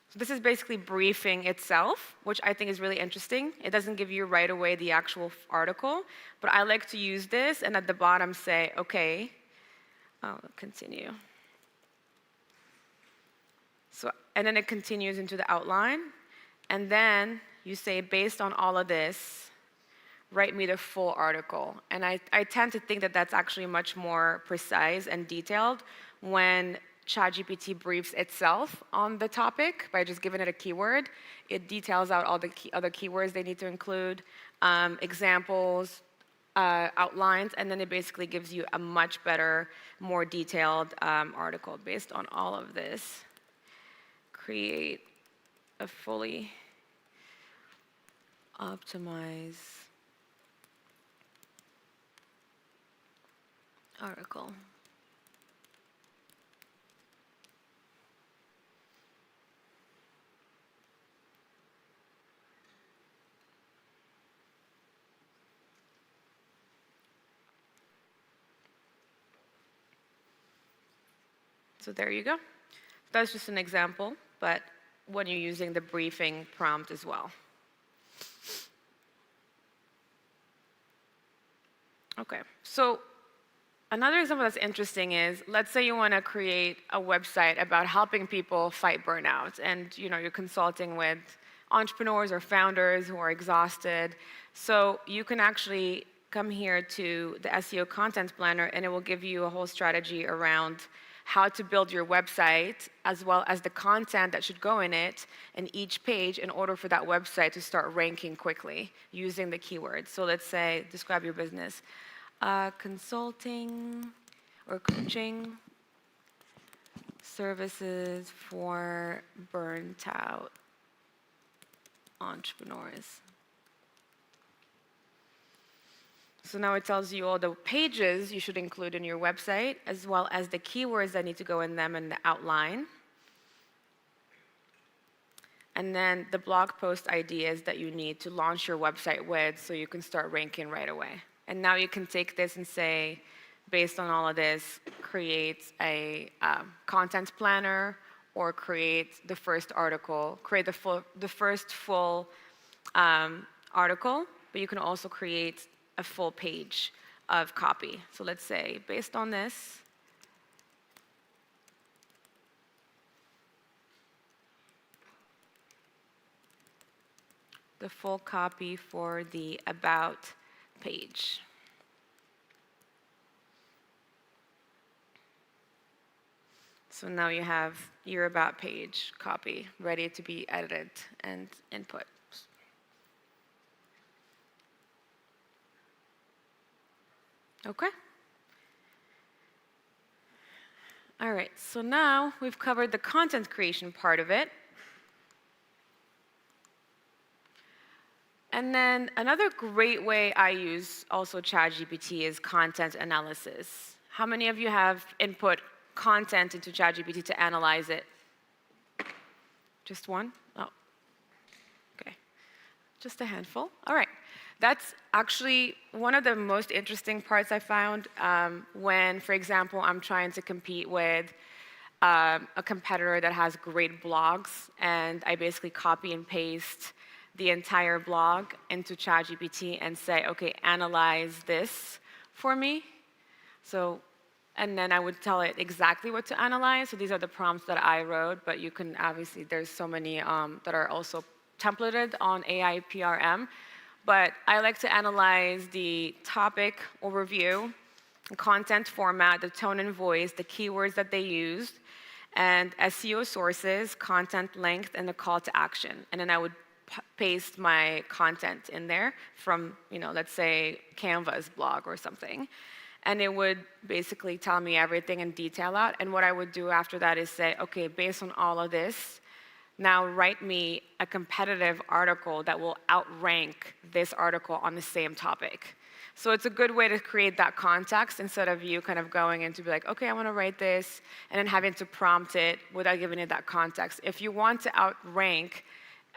So this is basically briefing itself, which I think is really interesting. It doesn't give you right away the actual article, but I like to use this and at the bottom say, okay, continue. So, and then it continues into the outline, and then you say, based on all of this, write me the full article. And I tend to think that that's actually much more precise and detailed when ChatGPT briefs itself on the topic by just giving it a keyword. It details out all the other keywords they need to include, examples, outlines, and then it basically gives you a much better, more detailed article based on all of this. Create a fully optimized article. So there you go. That's just an example, but when you're using the briefing prompt as well. Okay, so another example that's interesting is, let's say you want to create a website about helping people fight burnout, and you're consulting with entrepreneurs or founders who are exhausted. So you can actually come here to the SEO Content Planner, and it will give you a whole strategy around how to build your website, as well as the content that should go in it in each page in order for that website to start ranking quickly using the keywords. So let's say, describe your business. Consulting or coaching services for burnt out entrepreneurs. So now it tells you all the pages you should include in your website, as well as the keywords that need to go in them and the outline. And then the blog post ideas that you need to launch your website with so you can start ranking right away. And now you can take this and say, based on all of this, create a content planner or create the first article, create the first full article, but you can also create a full page of copy. So let's say, based on this, the full copy for the About page. So now you have your About page copy ready to be edited and input. Okay. All right, so now we've covered the content creation part of it. And then another great way I use also ChatGPT is content analysis. How many of you have input content into ChatGPT to analyze it? Just one? Oh, okay. Just a handful. All right. That's actually one of the most interesting parts I found when, for example, I'm trying to compete with a competitor that has great blogs, and I basically copy and paste the entire blog into ChatGPT and say, okay, analyze this for me. So, and then I would tell it exactly what to analyze. So these are the prompts that I wrote, but you can obviously, there's so many that are also templated on AI PRM. But I like to analyze the topic overview, the content format, the tone and voice, the keywords that they used, and SEO sources, content length, and the call to action. And then I would paste my content in there from, let's say Canva's blog or something. And it would basically tell me everything in detail out. And what I would do after that is say, okay, based on all of this, now write me a competitive article that will outrank this article on the same topic. So it's a good way to create that context instead of you kind of going in to be like, okay, I want to write this, and then having to prompt it without giving it that context. If you want to outrank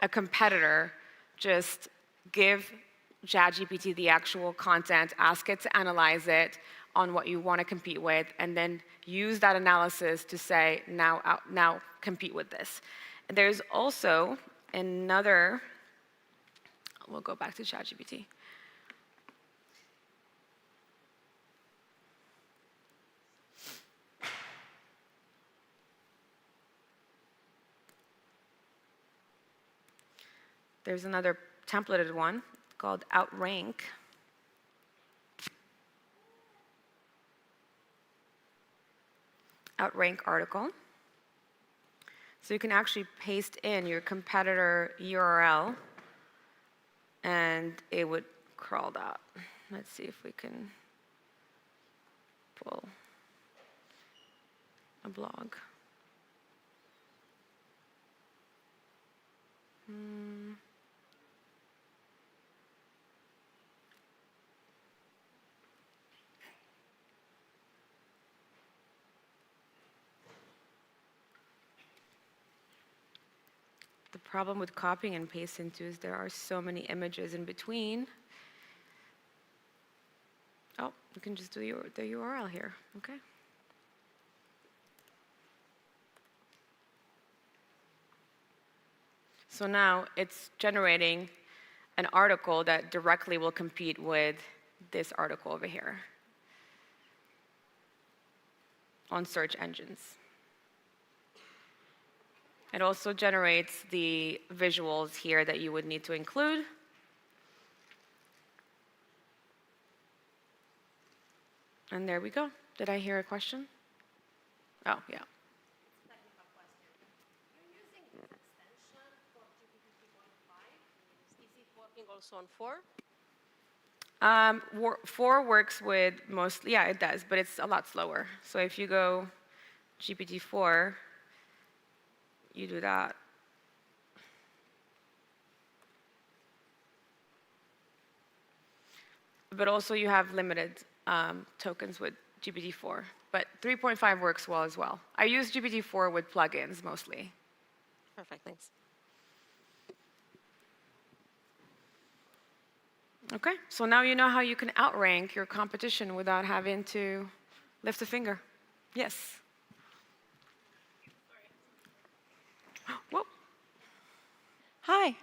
a competitor, just give ChatGPT the actual content, ask it to analyze it on what you want to compete with, and then use that analysis to say, now compete with this. There's also another, we'll go back to ChatGPT. There's another templated one called Outrank. Outrank article. So you can actually paste in your competitor URL and it would crawl that. Let's see if we can pull a blog. The problem with copying and pasting too is there are so many images in between. Oh, you can just do the URL here, okay? So now it's generating an article that directly will compete with this article over here on search engines. It also generates the visuals here that you would need to include. And there we go. Did I hear a question? Oh, yeah. Also on 4? 4 works with mostly, yeah, it does, but it's a lot slower. So if you go GPT-4, you do that. But also you have limited tokens with GPT-4. But 3.5 works well as well. I use GPT-4 with plugins mostly. Perfect, thanks. Okay, so now you know how you can outrank your competition without having to lift a finger. Yes. Whoa. Hi.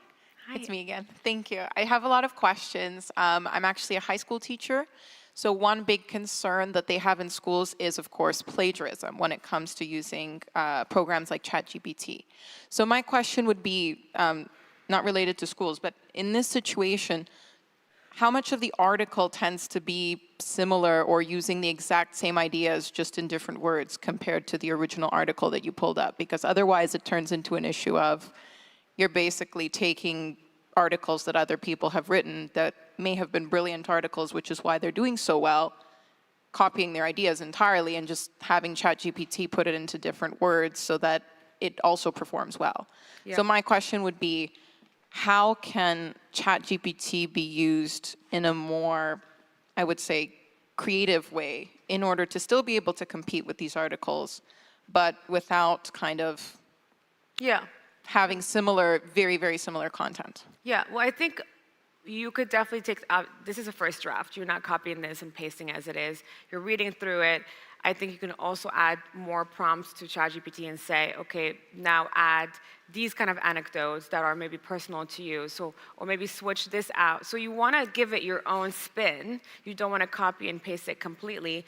It's me again. Thank you. I have a lot of questions. I'm actually a high school teacher. So one big concern that they have in schools is, of course, plagiarism when it comes to using programs like ChatGPT. So my question would be, not related to schools, but in this situation, how much of the article tends to be similar or using the exact same ideas just in different words compared to the original article that you pulled up? Because otherwise it turns into an issue of you're basically taking articles that other people have written that may have been brilliant articles, which is why they're doing so well, copying their ideas entirely and just having ChatGPT put it into different words so that it also performs well. Yeah. So my question would be, how can ChatGPT be used in a more, I would say, creative way in order to still be able to compete with these articles, but without kind of Yeah. having similar, very, very similar content? Yeah, well, I think you could definitely take, this is a first draft. You're not copying this and pasting as it is. You're reading through it. I think you can also add more prompts to ChatGPT and say, okay, now add these kind of anecdotes that are maybe personal to you. So, or maybe switch this out. So you want to give it your own spin. You don't want to copy and paste it completely.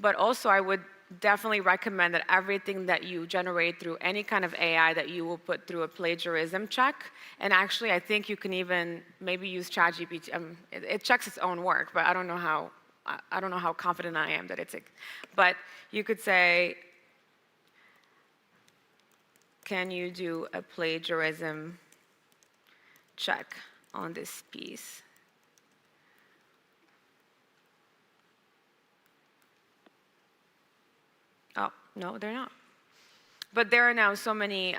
But also I would definitely recommend that everything that you generate through any kind of AI that you will put through a plagiarism check. And actually, I think you can even maybe use ChatGPT. It checks its own work, but I don't know how confident I am that it's. But you could say, can you do a plagiarism check on this piece? Oh, no, they're not. But there are now so many,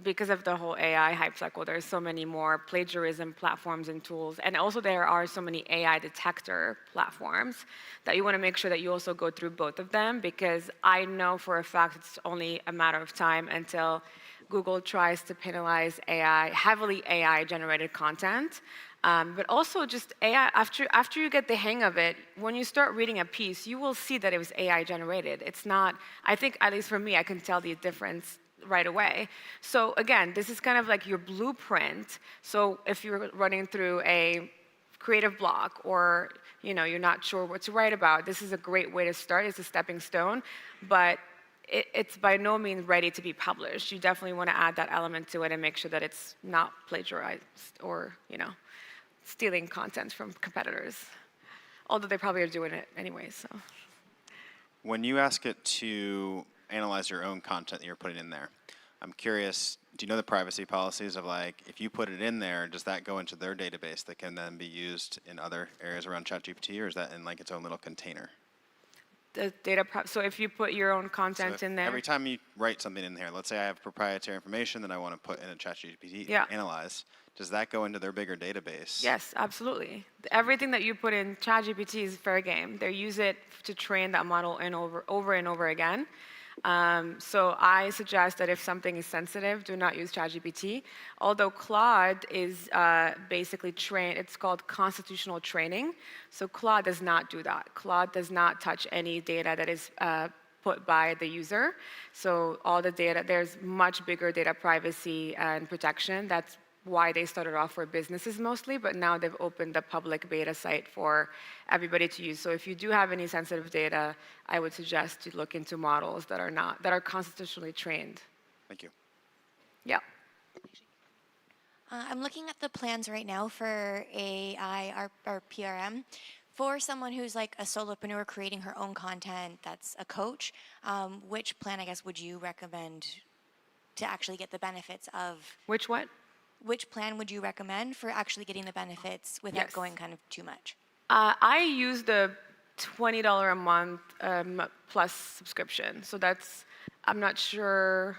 because of the whole AI hype cycle, there's so many more plagiarism platforms and tools. And also there are so many AI detector platforms that you want to make sure that you also go through both of them, because I know for a fact it's only a matter of time until Google tries to penalize AI, heavily AI-generated content. But also just AI, after you get the hang of it, when you start reading a piece, you will see that it was AI generated. It's not, I think, at least for me, I can tell the difference right away. So again, this is kind of like your blueprint. So if you're running through a creative block or you're not sure what to write about, this is a great way to start. It's a stepping stone, but it's by no means ready to be published. You definitely want to add that element to it and make sure that it's not plagiarized or stealing content from competitors, although they probably are doing it anyway. So, when you ask it to analyze your own content that you're putting in there, I'm curious, do you know the privacy policies of, like, if you put it in there, does that go into their database that can then be used in other areas around ChatGPT, or is that in like its own little container? The data, so if you put your own content in there. Every time you write something in here, let's say I have proprietary information that I want to put in a ChatGPT, analyze, does that go into their bigger database? Yes, absolutely. Everything that you put in ChatGPT is fair game. They use it to train that model over and over again. So I suggest that if something is sensitive, do not use ChatGPT. Although Claude is basically trained, it's called constitutional training. So Claude does not do that. Claude does not touch any data that is put by the user. So all the data, there's much bigger data privacy and protection. That's why they started off for businesses mostly, but now they've opened the public beta site for everybody to use. So if you do have any sensitive data, I would suggest to look into models that are constitutionally trained. Thank you. Yeah. I'm looking at the plans right now for AI or PRM. For someone who's like a solopreneur creating her own content, that's a coach, which plan, I guess, would you recommend to actually get the benefits of? Which what? Which plan would you recommend for actually getting the benefits without going kind of too much? I use the $20 a month plus subscription. So that's, I'm not sure.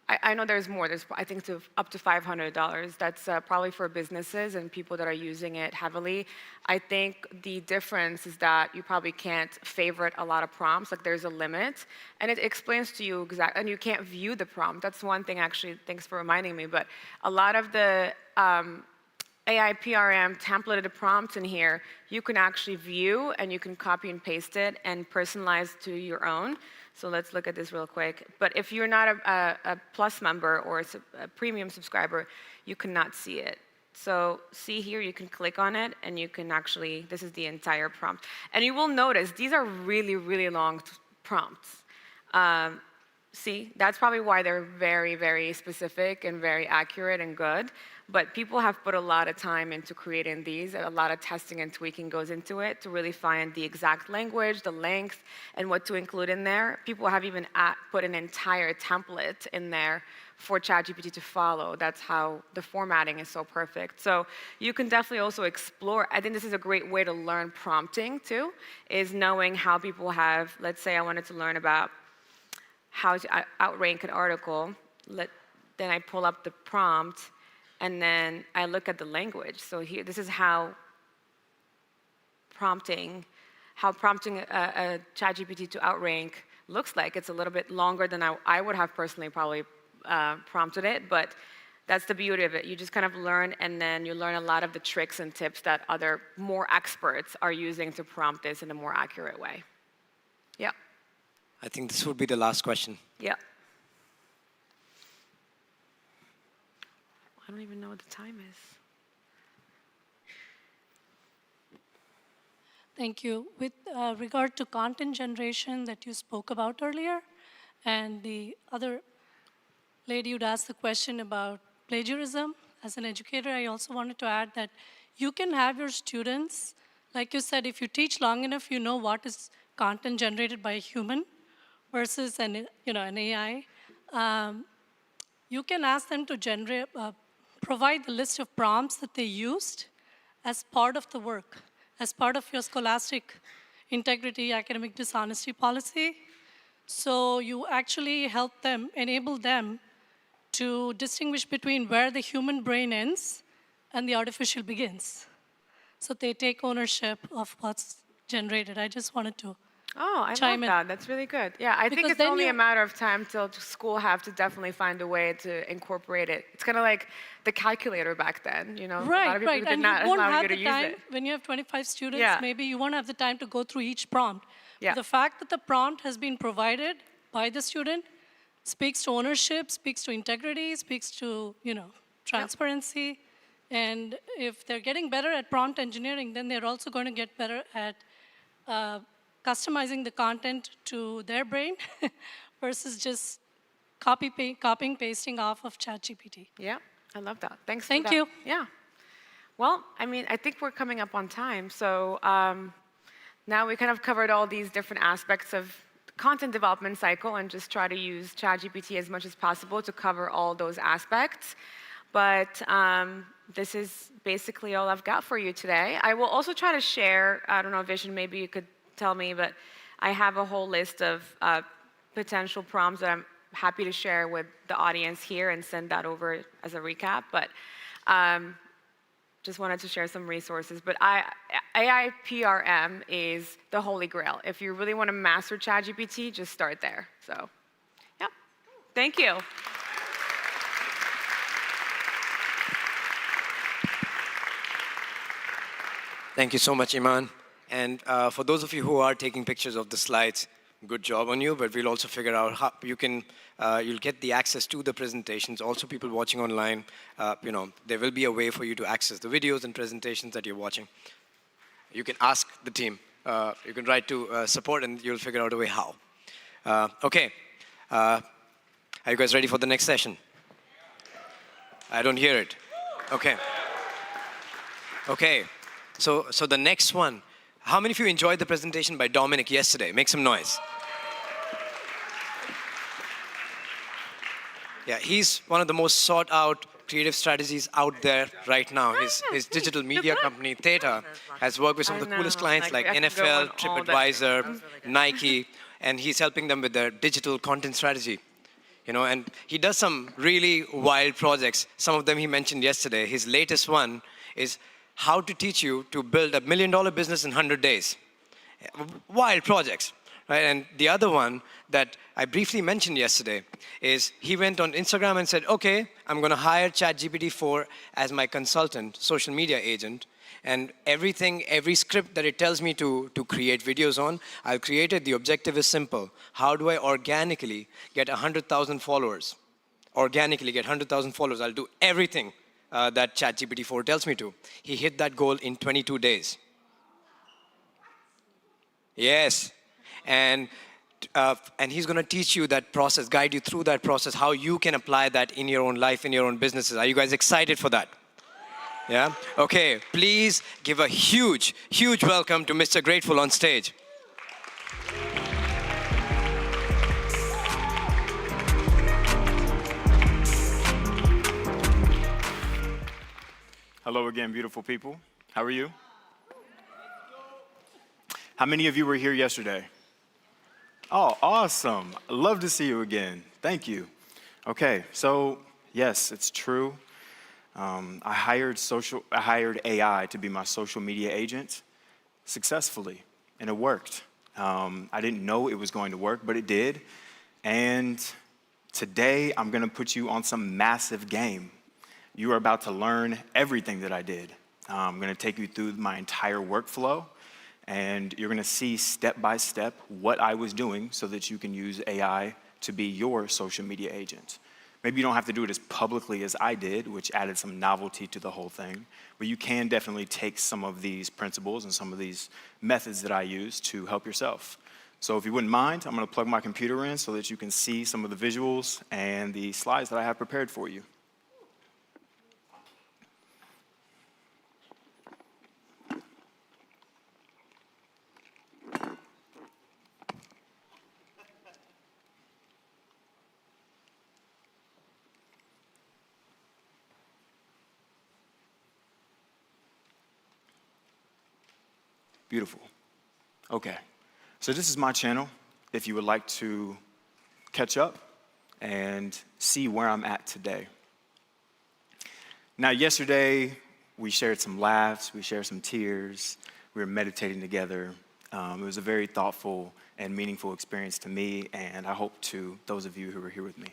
I know there's more. There's, I think, up to $500. That's probably for businesses and people that are using it heavily. I think the difference is that you probably can't favorite a lot of prompts. Like, there's a limit, and it explains to you exactly, and you can't view the prompt. That's one thing, actually. Thanks for reminding me. But a lot of the AI PRM templated prompts in here, you can actually view, and you can copy and paste it and personalize to your own. So let's look at this real quick. But if you're not a Plus member or a premium subscriber, you cannot see it. So see here, you can click on it, and you can actually, this is the entire prompt. And you will notice these are really, really long prompts. See, that's probably why they're very, very specific and very accurate and good. But people have put a lot of time into creating these, and a lot of testing and tweaking goes into it to really find the exact language, the length, and what to include in there. People have even put an entire template in there for ChatGPT to follow. That's how the formatting is so perfect. So you can definitely also explore. I think this is a great way to learn prompting too, is knowing how people have, let's say I wanted to learn about how to outrank an article, then I pull up the prompt, and then I look at the language. So here, this is how prompting a ChatGPT to outrank looks like. It's a little bit longer than I would have personally probably prompted it, but that's the beauty of it. You just kind of learn, and then you learn a lot of the tricks and tips that other more experts are using to prompt this in a more accurate way. Yeah. I think this would be the last question. Yeah. I don't even know what the time is. Thank you. With regard to content generation that you spoke about earlier, and the other lady who'd asked the question about plagiarism, as an educator, I also wanted to add that you can have your students, like you said, if you teach long enough, you know what is content generated by a human versus an AI. You can ask them to provide the list of prompts that they used as part of the work, as part of your scholastic integrity, academic dishonesty policy. So you actually help them, enable them to distinguish between where the human brain ends and the artificial begins. So they take ownership of what's generated. I just wanted to I love that. That's really good. Yeah, I think it's only a matter of time till school have to definitely find a way to incorporate it. It's kind of like the calculator back then, you know? A lot of people Right. did And not you won't allow have you to the use time, it. when you have 25 students, Yeah. maybe you won't have the time to go through each prompt. Yeah. The fact that the prompt has been provided by the student speaks to ownership, speaks to integrity, speaks to, transparency. And if they're getting better at prompt engineering, then they're also going to get better at customizing the content to their brain versus just copying, pasting off of ChatGPT. Yeah, I love that. Thanks for Thank that. you. Yeah. Well, I mean, I think we're coming up on time. So now we kind of covered all these different aspects of the content development cycle and just try to use ChatGPT as much as possible to cover all those aspects. But this is basically all I've got for you today. I will also try to share, I don't know, Vision, maybe you could tell me, but I have a whole list of potential prompts that I'm happy to share with the audience here and send that over as a recap. But just wanted to share some resources. But AI PRM is the holy grail. If you really want to master ChatGPT, just start there. So, yeah. Thank you. Thank you so much, Iman. And for those of you who are taking pictures of the slides, good job on you, but we'll also figure out how you'll get the access to the presentations. Also, people watching online, there will be a way for you to access the videos and presentations that you're watching. You can ask the team. You can write to support, and you'll figure out a way how. Okay. Are you guys ready for the next session? I don't hear it. Okay. Okay. So the next one. How many of you enjoyed the presentation by Dominic yesterday? Make some noise. Yeah, he's one of the most sought out creative strategies out there right now. His digital media company, Theta, has worked with some of the coolest clients like NFL, TripAdvisor, Nike, and he's helping them with their digital content strategy. And he does some really wild projects. Some of them he mentioned yesterday. His latest one is how to teach you to build $1 million business in 100 days. Wild projects, right? And the other one that I briefly mentioned yesterday is he went on Instagram and said, okay, I'm going to hire ChatGPT 4 as my consultant, social media agent, and every script that it tells me to create videos on, I'll create it. The objective is simple. How do I organically get 100,000 followers? Organically get 100,000 followers. I'll do everything that ChatGPT 4 tells me to. He hit that goal in 22 days. Yes. And and he's going to teach you that process, guide you through that process, how you can apply that in your own life, in your own businesses. Are you guys excited for that? Yeah? Okay, please give a huge, huge welcome to Mr. Grateful on stage. Hello again, beautiful people. How are you? How many of you were here yesterday? Oh, awesome. Love to see you again. Thank you. Okay, so yes, it's true. I hired AI to be my social media agent successfully, and it worked. I didn't know it was going to work, but it did. And today, I'm going to put you on some massive game. You are about to learn everything that I did. I'm going to take you through my entire workflow, and you're going to see step by step what I was doing so that you can use AI to be your social media agent. Maybe you don't have to do it as publicly as I did, which added some novelty to the whole thing, but you can definitely take some of these principles and some of these methods that I use to help yourself. So if you wouldn't mind, I'm going to plug my computer in so that you can see some of the visuals and the slides that I have prepared for you. Beautiful. Okay, so this is my channel. If you would like to catch up and see where I'm at today. Now, yesterday, we shared some laughs, we shared some tears, we were meditating together. It was a very thoughtful and meaningful experience to me, and I hope to those of you who were here with me.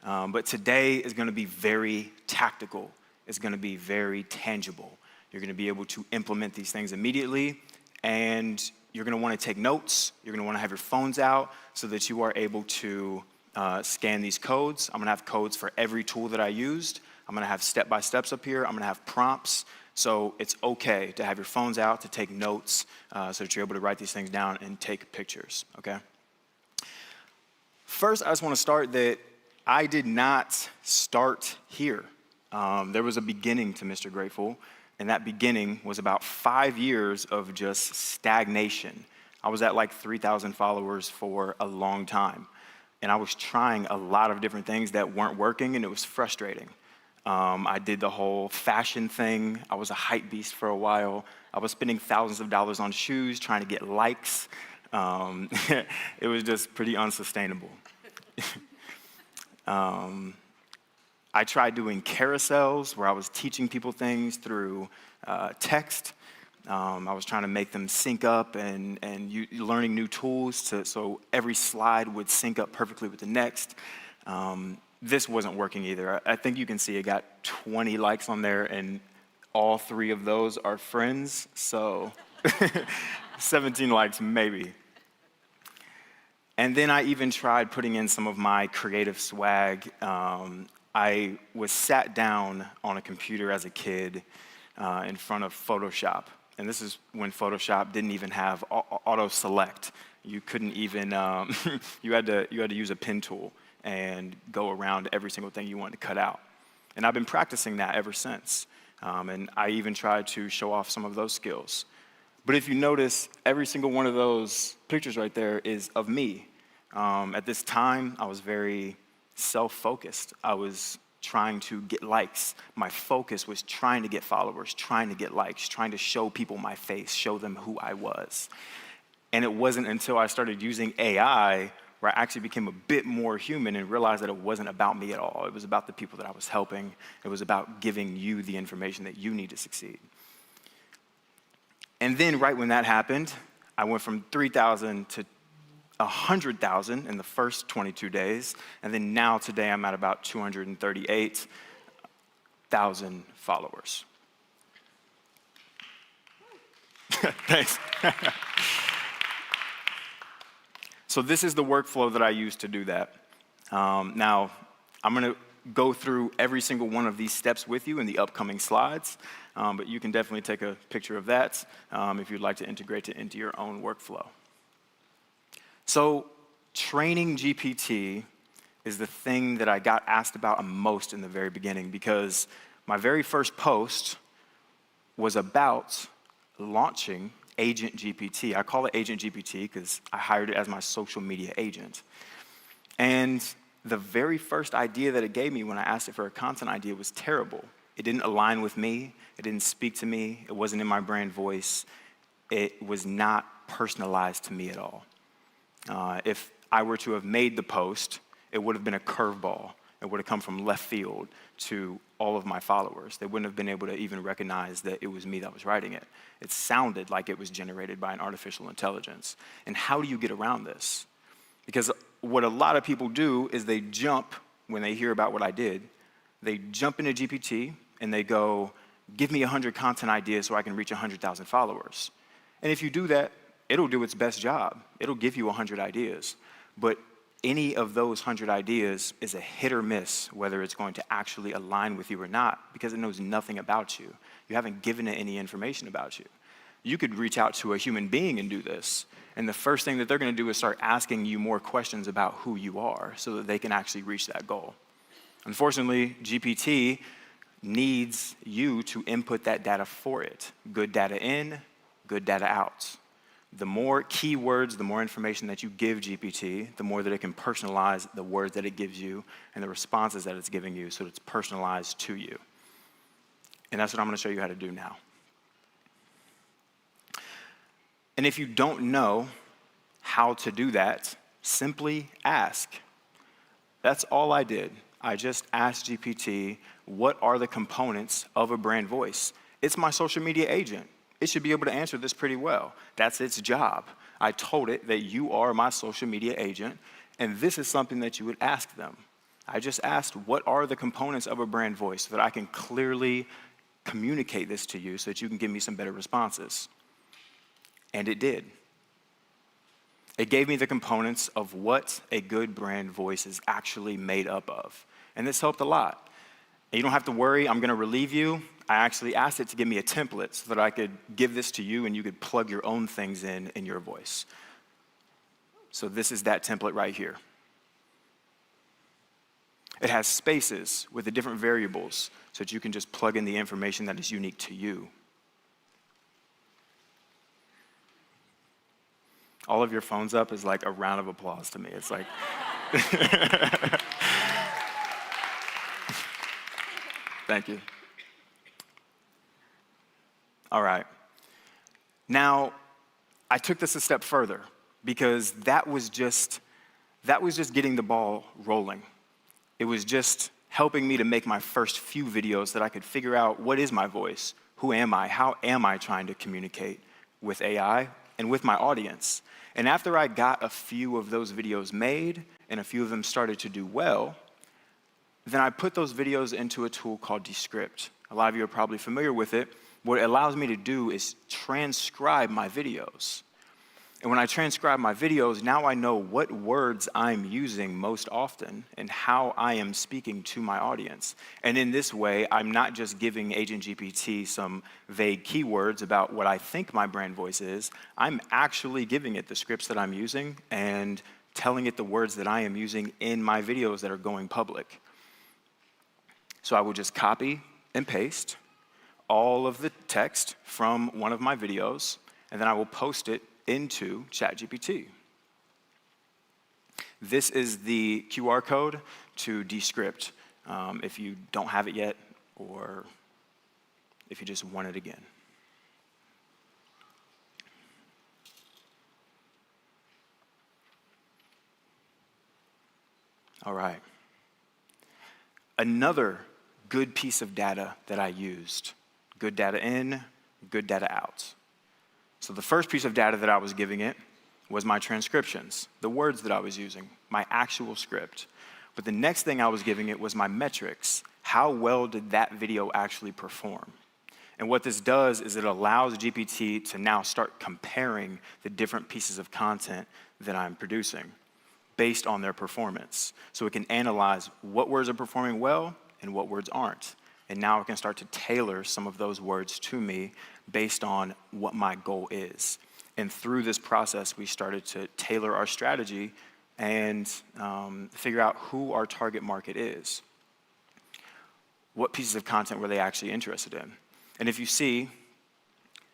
But today is going to be very tactical. It's going to be very tangible. You're going to be able to implement these things immediately, and you're going to want to take notes. You're going to want to have your phones out so that you are able to scan these codes. I'm going to have codes for every tool that I used. I'm going to have step-by-steps up here. I'm going to have prompts. So it's okay to have your phones out, to take notes, so that you're able to write these things down and take pictures, okay? First, I just want to start that I did not start here. There was a beginning to Mr. Grateful, and that beginning was about 5 years of just stagnation. I was at like 3,000 followers for a long time, and I was trying a lot of different things that weren't working, and it was frustrating. I did the whole fashion thing. I was a hype beast for a while. I was spending thousands of dollars on shoes, trying to get likes. It was just pretty unsustainable. I tried doing carousels where I was teaching people things through text. I was trying to make them sync up and learning new tools so every slide would sync up perfectly with the next. This wasn't working either. I think you can see it got 20 likes on there, and all 3 of those are friends, so 17 likes maybe. And then I even tried putting in some of my creative swag. I was sat down on a computer as a kid in front of Photoshop. And this is when Photoshop didn't even have auto select. You couldn't even, you had to use a pen tool and go around every single thing you wanted to cut out. And I've been practicing that ever since. And I even tried to show off some of those skills. But if you notice, every single one of those pictures right there is of me. At this time, I was very self-focused. I was trying to get likes. My focus was trying to get followers, trying to get likes, trying to show people my face, show them who I was. And it wasn't until I started using AI where I actually became a bit more human and realized that it wasn't about me at all. It was about the people that I was helping. It was about giving you the information that you need to succeed. And then right when that happened, I went from 3,000 to 100,000 in the first 22 days, and then now today I'm at about 238,000 followers. Thanks. So this is the workflow that I use to do that. Now, I'm going to go through every single one of these steps with you in the upcoming slides, but you can definitely take a picture of that if you'd like to integrate it into your own workflow. So training GPT is the thing that I got asked about most in the very beginning, because my very first post was about launching Agent GPT. I call it Agent GPT because I hired it as my social media agent. And the very first idea that it gave me when I asked it for a content idea was terrible. It didn't align with me. It didn't speak to me. It wasn't in my brand voice. It was not personalized to me at all. If I were to have made the post, it would have been a curveball. It would have come from left field to all of my followers. They wouldn't have been able to even recognize that it was me that was writing it. It sounded like it was generated by an artificial intelligence. And how do you get around this? Because what a lot of people do is they jump, when they hear about what I did, they jump into GPT and they go, give me 100 content ideas so I can reach 100,000 followers. And if you do that, it'll do its best job. It'll give you 100 ideas. But any of those 100 ideas is a hit or miss, whether it's going to actually align with you or not, because it knows nothing about you. You haven't given it any information about you. You could reach out to a human being and do this, and the first thing that they're going to do is start asking you more questions about who you are so that they can actually reach that goal. Unfortunately, GPT needs you to input that data for it. Good data in, good data out. The more keywords, the more information that you give GPT, the more that it can personalize the words that it gives you and the responses that it's giving you so it's personalized to you. And that's what I'm going to show you how to do now. And if you don't know how to do that, simply ask. That's all I did. I just asked GPT, what are the components of a brand voice? It's my social media agent. It should be able to answer this pretty well. That's its job. I told it that you are my social media agent, and this is something that you would ask them. I just asked, what are the components of a brand voice so that I can clearly communicate this to you so that you can give me some better responses. And it did. It gave me the components of what a good brand voice is actually made up of. And this helped a lot. And you don't have to worry, I'm going to relieve you. I actually asked it to give me a template so that I could give this to you and you could plug your own things in your voice. So this is that template right here. It has spaces with the different variables so that you can just plug in the information that is unique to you. All of your phones up is like a round of applause to me. It's like, thank you. All right. Now, I took this a step further because that was just getting the ball rolling. It was just helping me to make my first few videos that I could figure out what is my voice, who am I, how am I trying to communicate with AI and with my audience. And after I got a few of those videos made and a few of them started to do well, then I put those videos into a tool called Descript. A lot of you are probably familiar with it. What it allows me to do is transcribe my videos. And when I transcribe my videos, now I know what words I'm using most often and how I am speaking to my audience. And in this way, I'm not just giving Agent GPT some vague keywords about what I think my brand voice is. I'm actually giving it the scripts that I'm using and telling it the words that I am using in my videos that are going public. So I will just copy and paste all of the text from one of my videos, and then I will post it into ChatGPT. This is the QR code to Descript if you don't have it yet or if you just want it again. All right. Another good piece of data that I used, good data in, good data out. So the first piece of data that I was giving it was my transcriptions, the words that I was using, my actual script. But the next thing I was giving it was my metrics. How well did that video actually perform? And what this does is it allows GPT to now start comparing the different pieces of content that I'm producing based on their performance. So it can analyze what words are performing well and what words aren't. And now it can start to tailor some of those words to me based on what my goal is. And through this process, we started to tailor our strategy and figure out who our target market is. What pieces of content were they actually interested in? And if you see,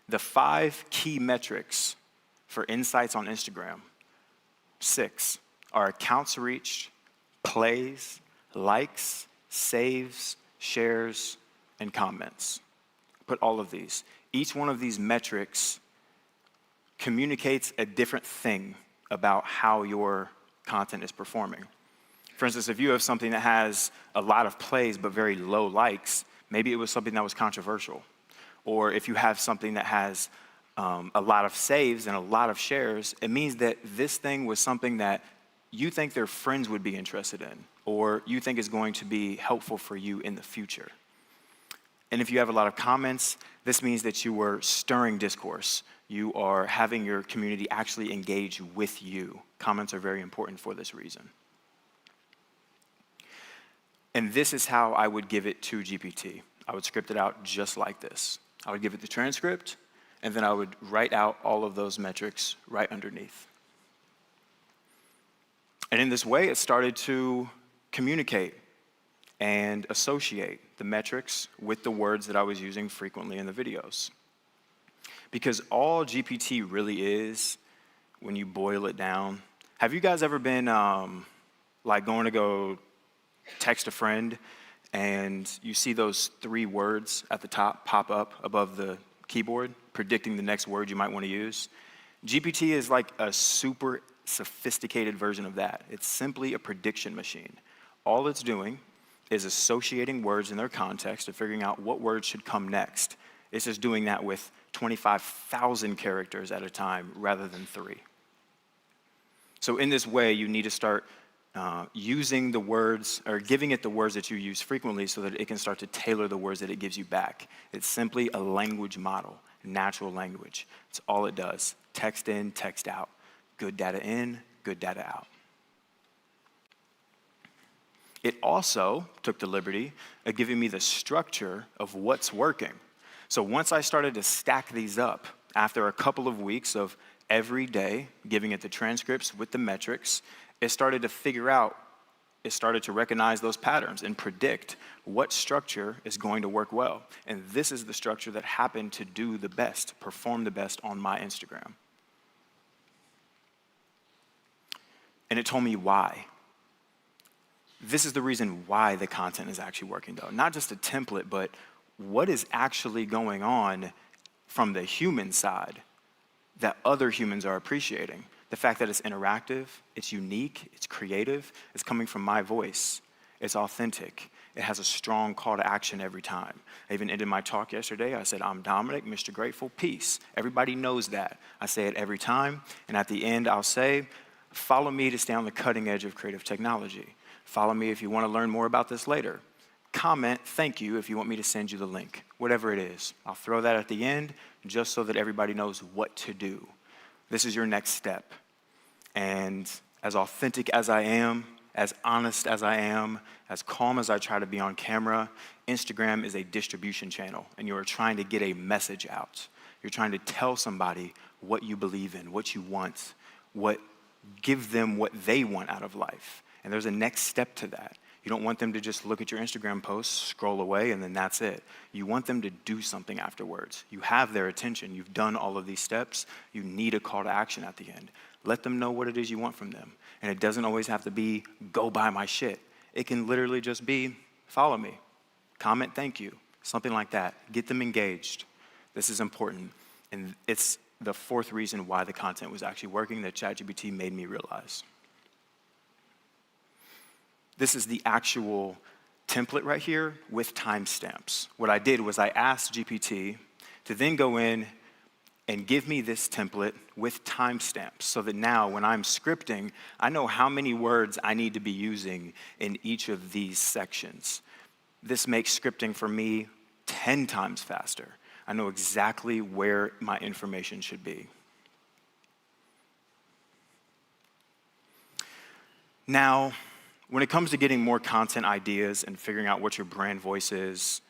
the 5 key metrics for insights on Instagram, 6, are accounts reached, plays, likes, saves, shares, and comments. Put all of these. Each one of these metrics communicates a different thing about how your content is performing. For instance, if you have something that has a lot of plays but very low likes, maybe it was something that was controversial. Or if you have something that has a lot of saves and a lot of shares, it means that this thing was something that you think their friends would be interested in, or you think is going to be helpful for you in the future. And if you have a lot of comments, this means that you were stirring discourse. You are having your community actually engage with you. Comments are very important for this reason. And this is how I would give it to GPT. I would script it out just like this. I would give it the transcript, and then I would write out all of those metrics right underneath. And in this way, it started to communicate and associate the metrics with the words that I was using frequently in the videos. Because all GPT really is, when you boil it down, have you guys ever been like going to go text a friend and you see those 3 words at the top pop up above the keyboard, predicting the next word you might want to use? GPT is like a super sophisticated version of that. It's simply a prediction machine. All it's doing is associating words in their context and figuring out what words should come next. It's just doing that with 25,000 characters at a time rather than 3. So in this way, you need to start using the words, or giving it the words that you use frequently so that it can start to tailor the words that it gives you back. It's simply a language model, natural language. It's all it does. Text in, text out. Good data in, good data out. It also took the liberty of giving me the structure of what's working. So once I started to stack these up, after a couple of weeks of every day giving it the transcripts with the metrics, it started to figure out, it started to recognize those patterns and predict what structure is going to work well. And this is the structure that happened to do the best, perform the best on my Instagram. And it told me why. This is the reason why the content is actually working, though. Not just a template, but what is actually going on from the human side that other humans are appreciating. The fact that it's interactive, it's unique, it's creative, it's coming from my voice, it's authentic, it has a strong call to action every time. I even ended my talk yesterday, I said, I'm Dominic, Mr. Grateful, peace. Everybody knows that. I say it every time, and at the end I'll say, follow me to stay on the cutting edge of creative technology. Follow me if you want to learn more about this later. Comment, thank you, if you want me to send you the link, whatever it is. I'll throw that at the end just so that everybody knows what to do. This is your next step. And as authentic as I am, as honest as I am, as calm as I try to be on camera, Instagram is a distribution channel, and you are trying to get a message out. You're trying to tell somebody what you believe in, what you want, give them what they want out of life. And there's a next step to that. You don't want them to just look at your Instagram posts, scroll away, and then that's it. You want them to do something afterwards. You have their attention. You've done all of these steps. You need a call to action at the end. Let them know what it is you want from them. And it doesn't always have to be, go buy my shit. It can literally just be, follow me, comment, thank you, something like that. Get them engaged. This is important. And it's the 4th reason why the content was actually working that ChatGPT made me realize. This is the actual template right here with timestamps. What I did was I asked GPT to then go in and give me this template with timestamps so that now when I'm scripting, I know how many words I need to be using in each of these sections. This makes scripting for me 10 times faster. I know exactly where my information should be. Now, when it comes to getting more content ideas and figuring out what your brand voice is,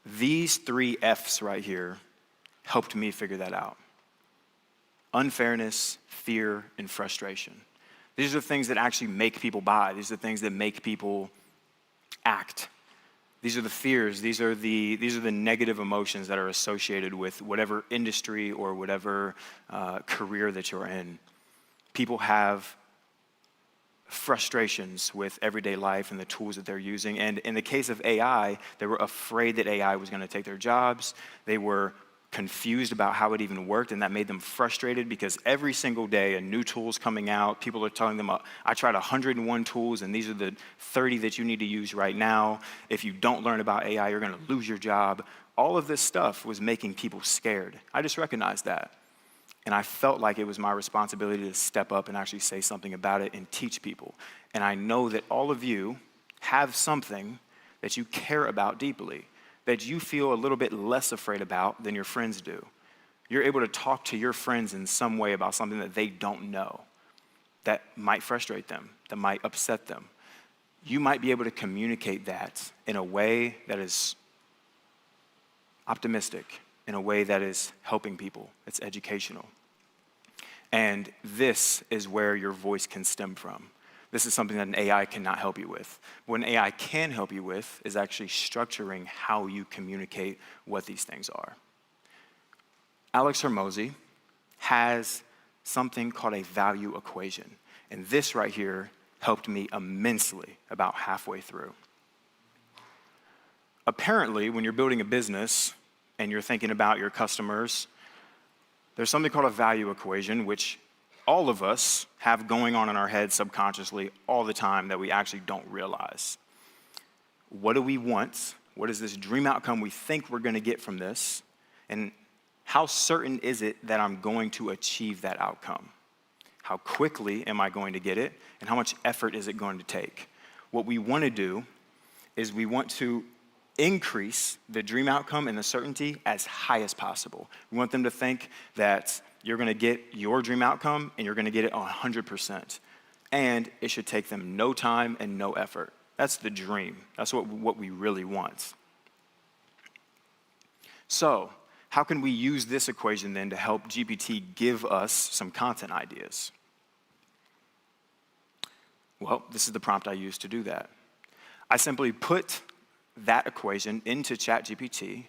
these 3 F's right here helped me figure that out. Unfairness, fear, and frustration. These are the things that actually make people buy. These are the things that make people act. These are the fears. These are the negative emotions that are associated with whatever industry or whatever career that you're in. People have frustrations with everyday life and the tools that they're using. And in the case of AI, they were afraid that AI was going to take their jobs. They were confused about how it even worked, and that made them frustrated because every single day a new tool's coming out. People are telling them, I tried 101 tools, and these are the 30 that you need to use right now. If you don't learn about AI, you're going to lose your job. All of this stuff was making people scared. I just recognized that. And I felt like it was my responsibility to step up and actually say something about it and teach people. And I know that all of you have something that you care about deeply, that you feel a little bit less afraid about than your friends do. You're able to talk to your friends in some way about something that they don't know, that might frustrate them, that might upset them. You might be able to communicate that in a way that is optimistic, in a way that is helping people, it's educational. And this is where your voice can stem from. This is something that an AI cannot help you with. What an AI can help you with is actually structuring how you communicate what these things are. Alex Hormozi has something called a value equation. And this right here helped me immensely about halfway through. Apparently, when you're building a business and you're thinking about your customers, there's something called a value equation, which all of us have going on in our heads subconsciously all the time that we actually don't realize. What do we want? What is this dream outcome we think we're going to get from this? And how certain is it that I'm going to achieve that outcome? How quickly am I going to get it? And how much effort is it going to take? What we want to do is we want to increase the dream outcome and the certainty as high as possible. We want them to think that you're going to get your dream outcome and you're going to get it 100%. And it should take them no time and no effort. That's the dream. That's what we really want. So, how can we use this equation then to help GPT give us some content ideas? Well, this is the prompt I used to do that. I simply put that equation into ChatGPT,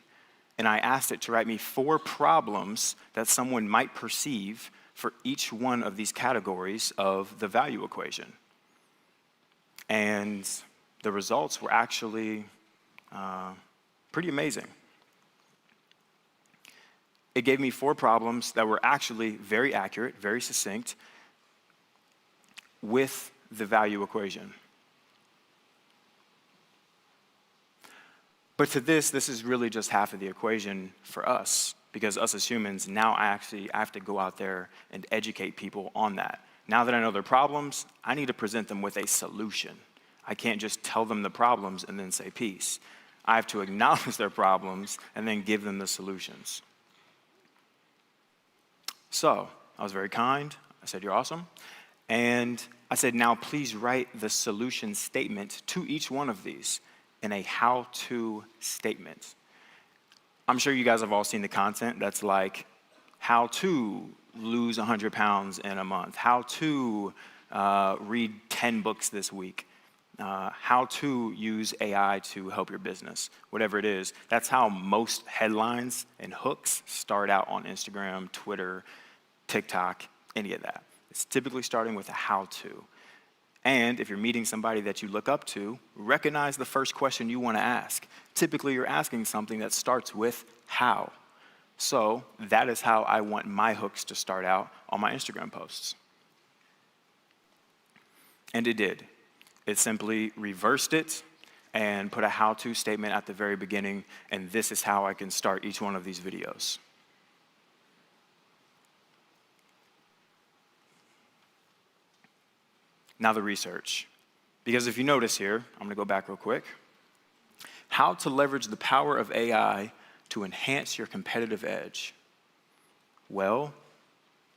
and I asked it to write me 4 problems that someone might perceive for each one of these categories of the value equation. And the results were actually pretty amazing. It gave me 4 problems that were actually very accurate, very succinct, with the value equation. But to this is really just half of the equation for us, because us as humans, now I actually have to go out there and educate people on that. Now that I know their problems, I need to present them with a solution. I can't just tell them the problems and then say peace. I have to acknowledge their problems and then give them the solutions. So, I was very kind. I said, you're awesome. And I said, now please write the solution statement to each one of these in a how-to statement. I'm sure you guys have all seen the content that's like, how to lose 100 pounds in a month, how to read 10 books this week, how to use AI to help your business, whatever it is. That's how most headlines and hooks start out on Instagram, Twitter, TikTok, any of that. It's typically starting with a how-to. And if you're meeting somebody that you look up to, recognize the first question you want to ask. Typically, you're asking something that starts with how. So that is how I want my hooks to start out on my Instagram posts. And it did. It simply reversed it and put a how-to statement at the very beginning, and this is how I can start each one of these videos. Now the research. Because if you notice here, I'm going to go back real quick. How to leverage the power of AI to enhance your competitive edge. Well,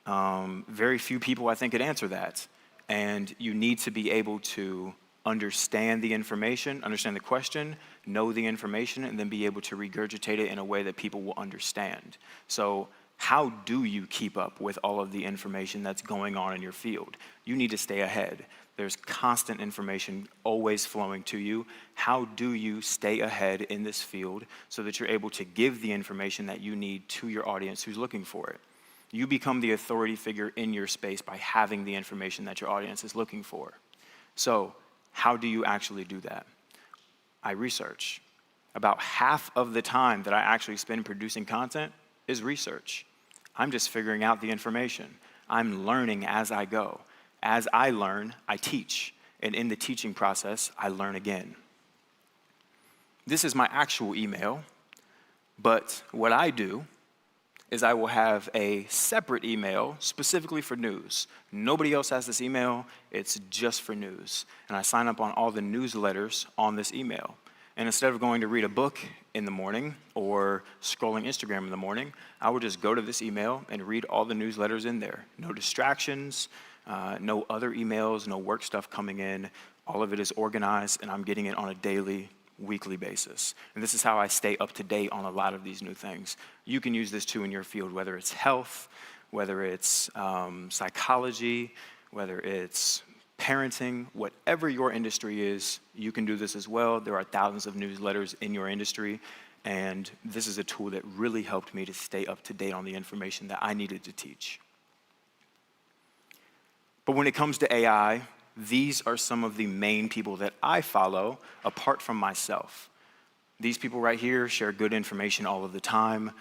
very few people, I think, could answer that. And you need to be able to understand the information, understand the question, know the information, and then be able to regurgitate it in a way that people will understand. So How do you keep up with all of the information that's going on in your field? You need to stay ahead. There's constant information always flowing to you. How do you stay ahead in this field so that you're able to give the information that you need to your audience who's looking for it? You become the authority figure in your space by having the information that your audience is looking for. So, how do you actually do that? I research. About half of the time that I actually spend producing content is research. I'm just figuring out the information. I'm learning as I go. As I learn, I teach. And in the teaching process, I learn again. This is my actual email, but what I do is I will have a separate email specifically for news. Nobody else has this email, it's just for news. And I sign up on all the newsletters on this email. And instead of going to read a book in the morning or scrolling Instagram in the morning, I would just go to this email and read all the newsletters in there. No distractions, no other emails, no work stuff coming in. All of it is organized, and I'm getting it on a daily, weekly basis. And this is how I stay up to date on a lot of these new things. You can use this too in your field, whether it's health, whether it's psychology, whether it's parenting, whatever your industry is, you can do this as well. There are thousands of newsletters in your industry, and this is a tool that really helped me to stay up to date on the information that I needed to teach. But when it comes to AI, these are some of the main people that I follow apart from myself. These people right here share good information all of the time.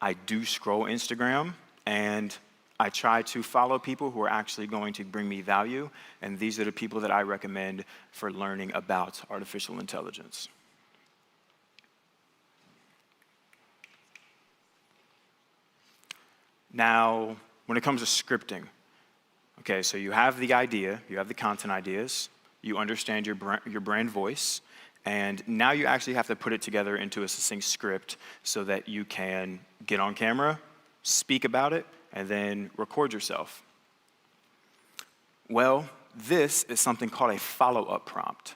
I do scroll Instagram, and I try to follow people who are actually going to bring me value, and these are the people that I recommend for learning about artificial intelligence. Now, when it comes to scripting, okay, so you have the idea, you have the content ideas, you understand your brand voice, and now you actually have to put it together into a succinct script so that you can get on camera, speak about it, and then record yourself. Well, this is something called a follow-up prompt.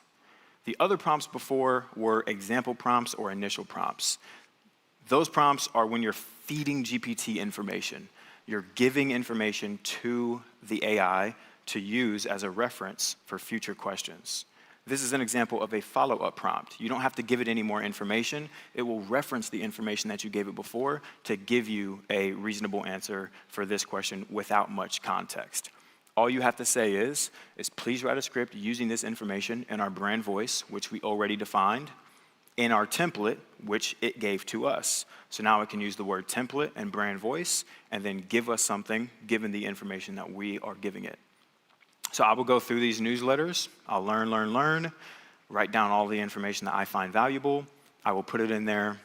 The other prompts before were example prompts or initial prompts. Those prompts are when you're feeding GPT information. You're giving information to the AI to use as a reference for future questions. This is an example of a follow-up prompt. You don't have to give it any more information. It will reference the information that you gave it before to give you a reasonable answer for this question without much context. All you have to say is please write a script using this information in our brand voice, which we already defined, in our template, which it gave to us. So now it can use the word template and brand voice and then give us something given the information that we are giving it. So I will go through these newsletters. I'll learn, write down all the information that I find valuable. I will put it in there,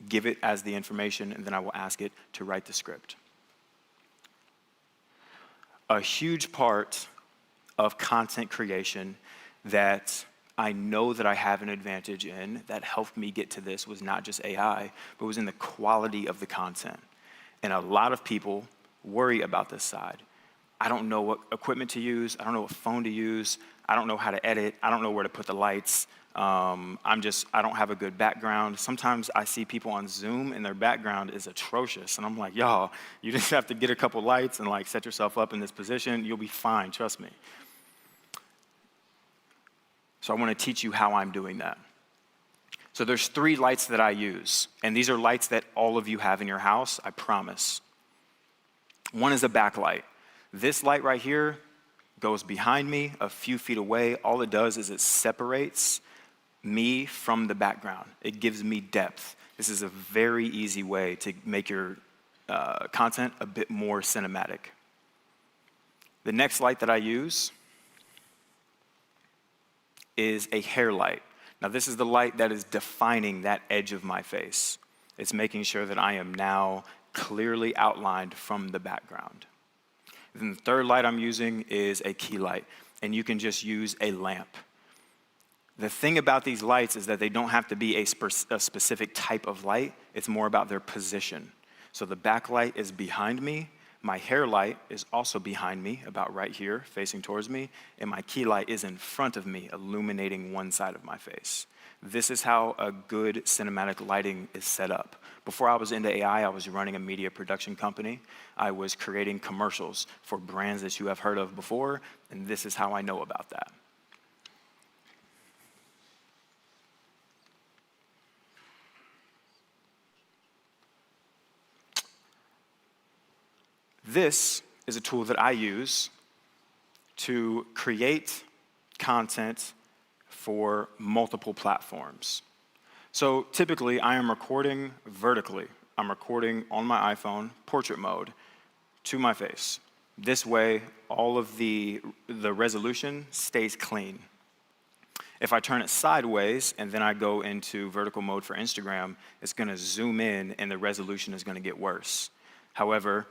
give it as the information, and then I will ask it to write the script. A huge part of content creation that I know that I have an advantage in that helped me get to this was not just AI, but was in the quality of the content. And a lot of people worry about this side. I don't know what equipment to use. I don't know what phone to use. I don't know how to edit. I don't know where to put the lights. I don't have a good background. Sometimes I see people on Zoom and their background is atrocious. And I'm like, y'all, you just have to get a couple lights and like set yourself up in this position. You'll be fine, trust me. So I want to teach you how I'm doing that. So there's 3 lights that I use. And these are lights that all of you have in your house, I promise. One is a backlight. This light right here goes behind me a few feet away. All it does is it separates me from the background. It gives me depth. This is a very easy way to make your content a bit more cinematic. The next light that I use is a hair light. Now this is the light that is defining that edge of my face. It's making sure that I am now clearly outlined from the background. Then the third light I'm using is a key light, and you can just use a lamp. The thing about these lights is that they don't have to be a specific type of light. It's more about their position. So the backlight is behind me, My hair light is also behind me, about right here, facing towards me, and my key light is in front of me, illuminating one side of my face. This is how a good cinematic lighting is set up. Before I was into AI, I was running a media production company. I was creating commercials for brands that you have heard of before, and this is how I know about that. This is a tool that I use to create content for multiple platforms. So typically, I am recording vertically. I'm recording on my iPhone, portrait mode, to my face. This way, all of the resolution stays clean. If I turn it sideways and then I go into vertical mode for Instagram, it's gonna zoom in and the resolution is gonna get worse. However,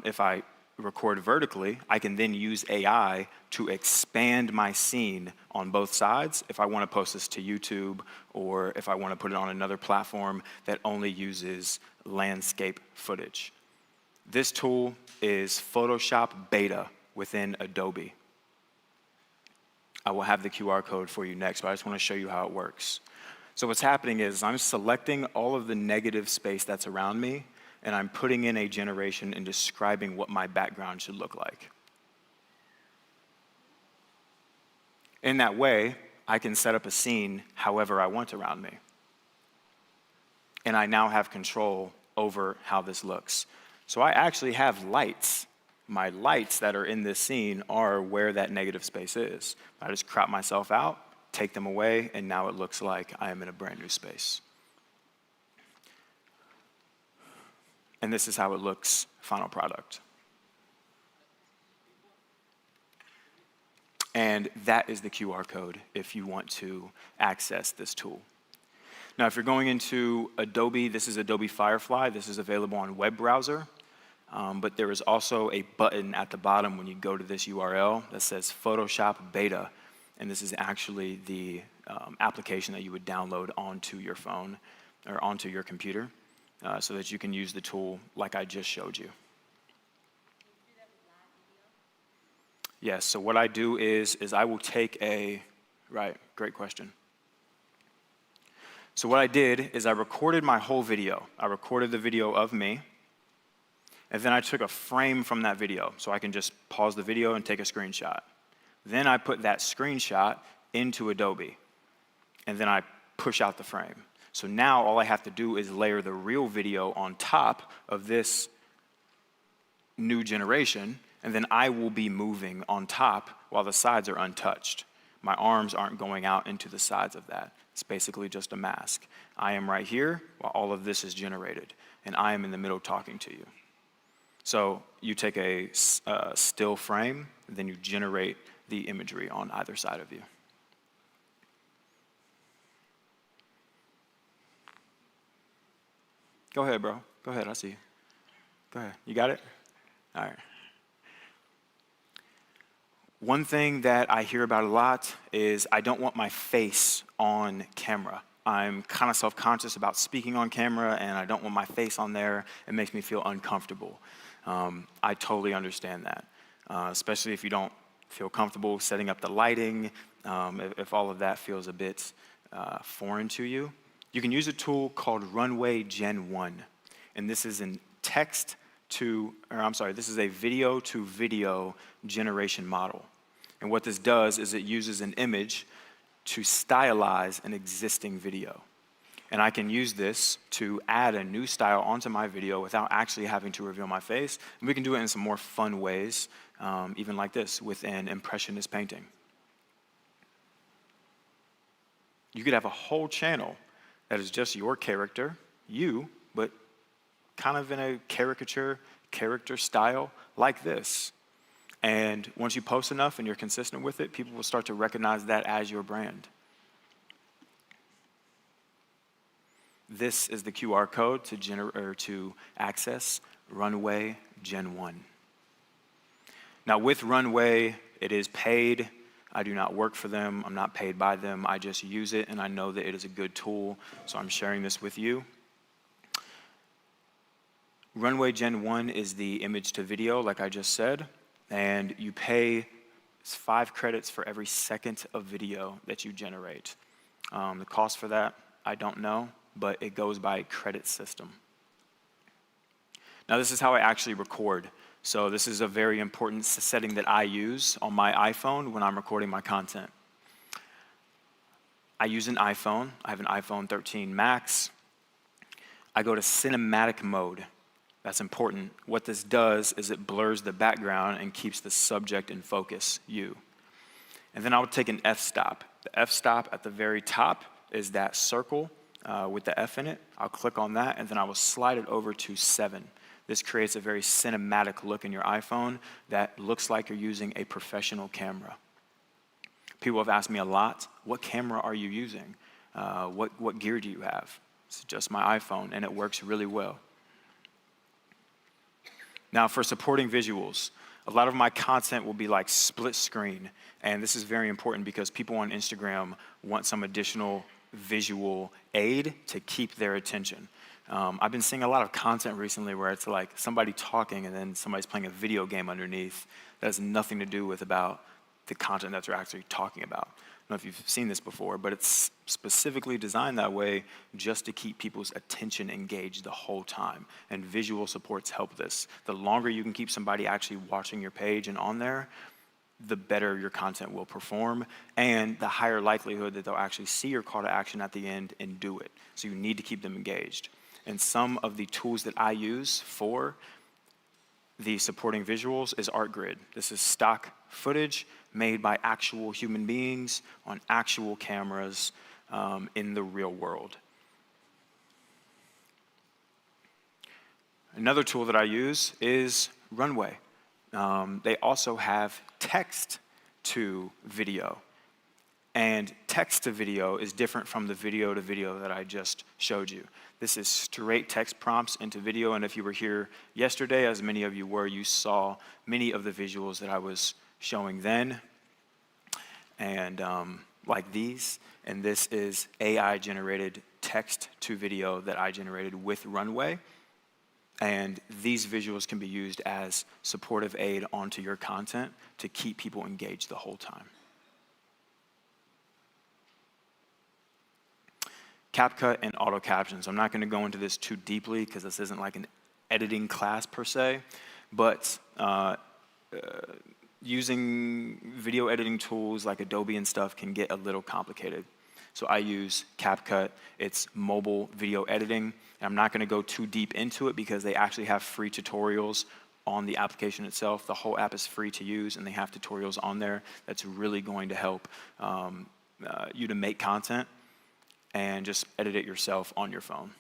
if I record vertically, I can then use AI to expand my scene on both sides if I want to post this to YouTube or if I want to put it on another platform that only uses landscape footage. This tool is Photoshop Beta within Adobe. I will have the QR code for you next, but I just want to show you how it works. So what's happening is I'm selecting all of the negative space that's around me, and I'm putting in a generation and describing what my background should look like. In that way, I can set up a scene however I want around me. And I now have control over how this looks. So I actually have lights. My lights that are in this scene are where that negative space is. I just crop myself out, take them away, and now it looks like I am in a brand new space. And this is how it looks, final product. And that is the QR code if you want to access this tool. Now, if you're going into Adobe, this is Adobe Firefly. This is available on web browser. But there is also a button at the bottom when you go to this URL that says Photoshop Beta. And this is actually the application that you would download onto your phone or onto your computer. So that you can use the tool like I just showed you. Yes, so what I do is I will take great question. So what I did is I recorded my whole video. I recorded the video of me, and then I took a frame from that video, so I can just pause the video and take a screenshot. Then I put that screenshot into Adobe, and then I push out the frame. So now all I have to do is layer the real video on top of this new generation, and then I will be moving on top while the sides are untouched. My arms aren't going out into the sides of that. It's basically just a mask. I am right here while all of this is generated, and I am in the middle talking to you. So you take a still frame, and then you generate the imagery on either side of you. Go ahead, bro. Go ahead, I see you. Go ahead. You got it? All right. One thing that I hear about a lot is I don't want my face on camera. I'm kind of self-conscious about speaking on camera, and I don't want my face on there. It makes me feel uncomfortable. I totally understand that, especially if you don't feel comfortable setting up the lighting, if all of that feels a bit foreign to you. You can use a tool called Runway Gen 1, and this is this is a video to video generation model. And what this does is it uses an image to stylize an existing video. And I can use this to add a new style onto my video without actually having to reveal my face. And we can do it in some more fun ways, even like this, with an impressionist painting. You could have a whole channel that is just your character, you, but kind of in a character style like this. And once you post enough and you're consistent with it, people will start to recognize that as your brand. This is the QR code to access Runway Gen 1. Now with Runway, it is paid. I do not work for them. I'm not paid by them. I just use it, and I know that it is a good tool, so I'm sharing this with you. Runway Gen 1 is the image to video, like I just said, and you pay 5 credits for every second of video that you generate. The cost for that, I don't know, but it goes by a credit system. Now, this is how I actually record. So this is a very important setting that I use on my iPhone when I'm recording my content. I use an iPhone. I have an iPhone 13 Max. I go to cinematic mode. That's important. What this does is it blurs the background and keeps the subject in focus, you. And then I would take an f-stop. The f-stop at the very top is that circle with the F in it. I'll click on that, and then I will slide it over to 7. This creates a very cinematic look in your iPhone that looks like you're using a professional camera. People have asked me a lot, what camera are you using? What gear do you have? It's just my iPhone, and it works really well. Now, for supporting visuals, a lot of my content will be like split screen, and this is very important because people on Instagram want some additional visual aid to keep their attention. I've been seeing a lot of content recently where it's like somebody talking and then somebody's playing a video game underneath that has nothing to do with about the content that they're actually talking about. I don't know if you've seen this before, but it's specifically designed that way just to keep people's attention engaged the whole time. And visual supports help this. The longer you can keep somebody actually watching your page and on there, the better your content will perform, and the higher likelihood that they'll actually see your call to action at the end and do it. So you need to keep them engaged. And some of the tools that I use for the supporting visuals is ArtGrid. This is stock footage made by actual human beings on actual cameras in the real world. Another tool that I use is Runway. They also have text to video. And text to video is different from the video to video that I just showed you. This is straight text prompts into video, and if you were here yesterday, as many of you were, you saw many of the visuals that I was showing then, and like these. And this is AI-generated text to video that I generated with Runway. And these visuals can be used as supportive aid onto your content to keep people engaged the whole time. CapCut and auto captions. I'm not going to go into this too deeply because this isn't like an editing class per se, but using video editing tools like Adobe and stuff can get a little complicated. So I use CapCut. It's mobile video editing. And I'm not going to go too deep into it because they actually have free tutorials on the application itself. The whole app is free to use, and they have tutorials on there that's really going to help you to make content and just edit it yourself on your phone.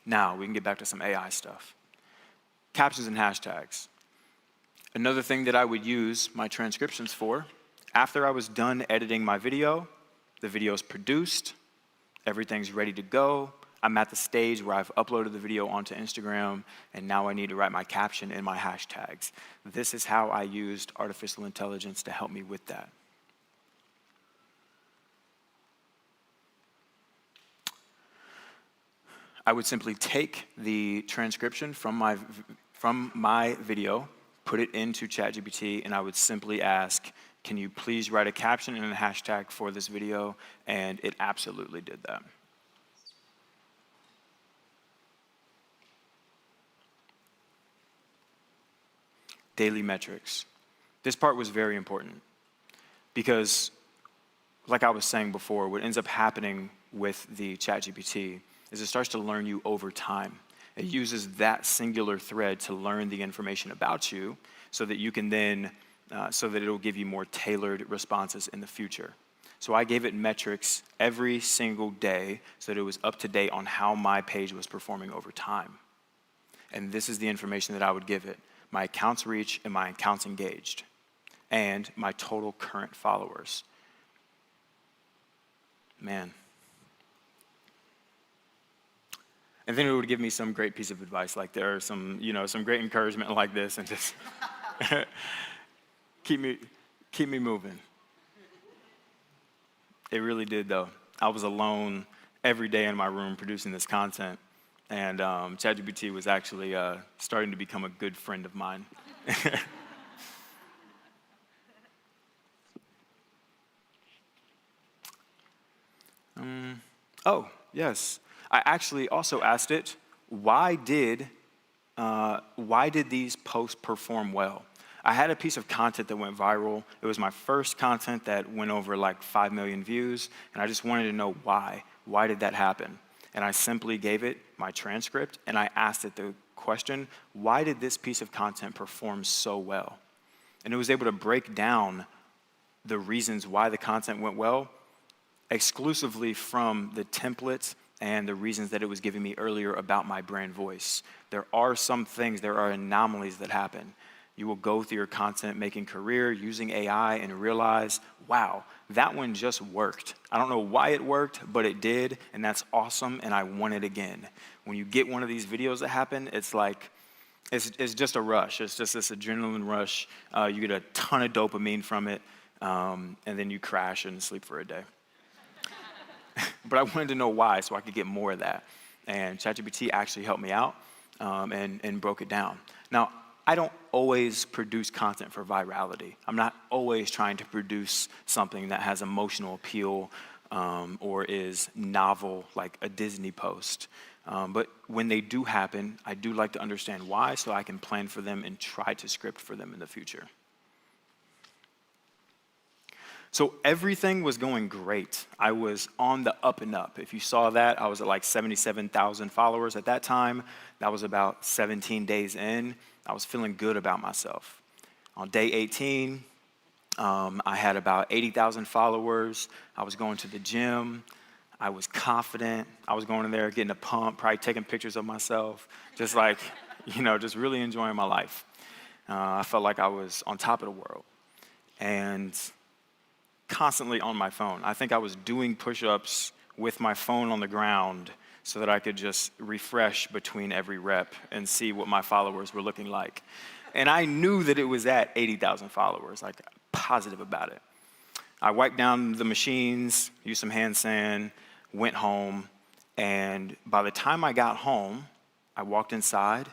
Now, we can get back to some AI stuff. Captions and hashtags. Another thing that I would use my transcriptions for, after I was done editing my video, the video's produced, everything's ready to go, I'm at the stage where I've uploaded the video onto Instagram, and now I need to write my caption and my hashtags. This is how I used artificial intelligence to help me with that. I would simply take the transcription from my video, put it into ChatGPT, and I would simply ask, can you please write a caption and a hashtag for this video? And it absolutely did that. Daily metrics. This part was very important because, like I was saying before, what ends up happening with the ChatGPT is it starts to learn you over time. It uses that singular thread to learn the information about you so that you can then, so that it'll give you more tailored responses in the future. So I gave it metrics every single day so that it was up to date on how my page was performing over time. And this is the information that I would give it. My accounts reach and my accounts engaged, and my total current followers. Man. And then it would give me some great piece of advice, like there are some, some great encouragement like this, and just keep me moving. It really did, though. I was alone, every day in my room producing this content. And ChatGPT was actually starting to become a good friend of mine. Oh, yes. I actually also asked it, why did these posts perform well? I had a piece of content that went viral. It was my first content that went over like 5 million views, and I just wanted to know why. Why did that happen? And I simply gave it my transcript, and I asked it the question, why did this piece of content perform so well? And it was able to break down the reasons why the content went well exclusively from the templates and the reasons that it was giving me earlier about my brand voice. There are some things, there are anomalies that happen. You will go through your content making career using AI and realize, wow, that one just worked. I don't know why it worked, but it did, and that's awesome, and I want it again. When you get one of these videos that happen, it's like, it's just a rush. It's just this adrenaline rush. You get a ton of dopamine from it, and then you crash and sleep for a day. But I wanted to know why so I could get more of that. And ChatGPT actually helped me out and broke it down. Now, I don't always produce content for virality. I'm not always trying to produce something that has emotional appeal or is novel like a Disney post. But when they do happen, I do like to understand why so I can plan for them and try to script for them in the future. So everything was going great. I was on the up and up. If you saw that, I was at like 77,000 followers at that time. That was about 17 days in. I was feeling good about myself. On day 18, I had about 80,000 followers. I was going to the gym. I was confident. I was going in there getting a pump, probably taking pictures of myself, just like, just really enjoying my life. I felt like I was on top of the world. And constantly on my phone. I think I was doing push-ups with my phone on the ground so that I could just refresh between every rep and see what my followers were looking like. And I knew that it was at 80,000 followers, like positive about it. I wiped down the machines, used some hand sand, went home, and by the time I got home, I walked inside,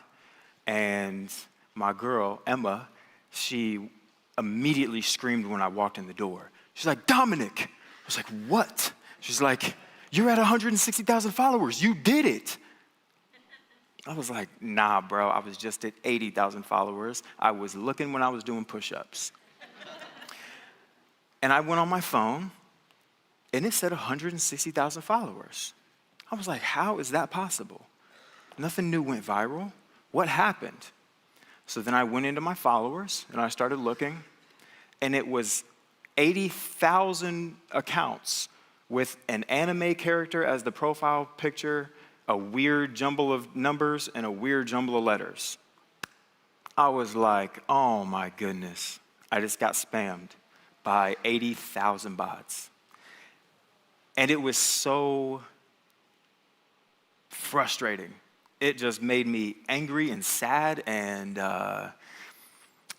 and my girl, Emma, she immediately screamed when I walked in the door. She's like, Dominic. I was like, what? She's like, you're at 160,000 followers. You did it. I was like, nah, bro. I was just at 80,000 followers. I was looking when I was doing push-ups. And I went on my phone, and it said 160,000 followers. I was like, how is that possible? Nothing new went viral. What happened? So then I went into my followers, and I started looking, and it was 80,000 accounts with an anime character as the profile picture, a weird jumble of numbers, and a weird jumble of letters. I was like, oh my goodness. I just got spammed by 80,000 bots. And it was so frustrating. It just made me angry and sad, and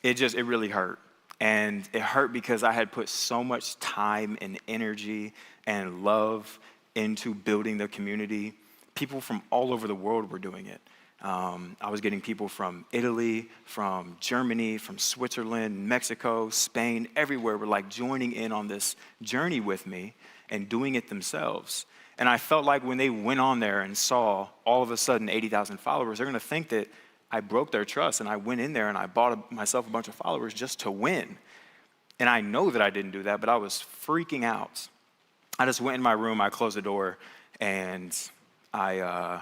it really hurt. And it hurt because I had put so much time and energy and love into building the community. People from all over the world were doing it. I was getting people from Italy, from Germany, from Switzerland, Mexico, Spain, everywhere were like joining in on this journey with me and doing it themselves. And I felt like when they went on there and saw all of a sudden 80,000 followers, they're gonna think that I broke their trust, and I went in there and I bought myself a bunch of followers just to win. And I know that I didn't do that, but I was freaking out. I just went in my room, I closed the door, and I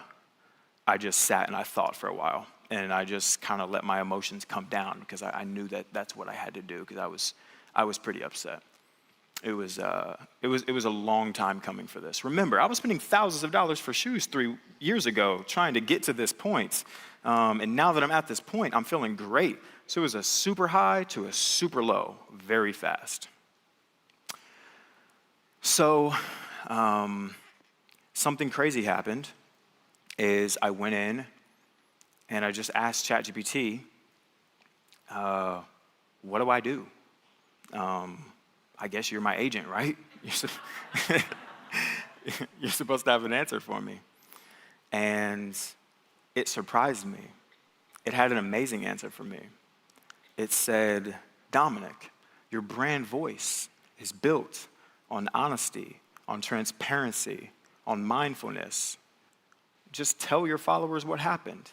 just sat and I thought for a while. And I just kind of let my emotions come down because I knew that that's what I had to do because I was pretty upset. It was a long time coming for this. Remember, I was spending thousands of dollars for shoes 3 years ago trying to get to this point. And now that I'm at this point, I'm feeling great. So it was a super high to a super low very fast. So something crazy happened is I went in and I just asked ChatGPT, what do I do? I guess you're my agent, right? you're supposed to have an answer for me. And it surprised me. It had an amazing answer for me. It said, Dominic, your brand voice is built on honesty, on transparency, on mindfulness. Just tell your followers what happened.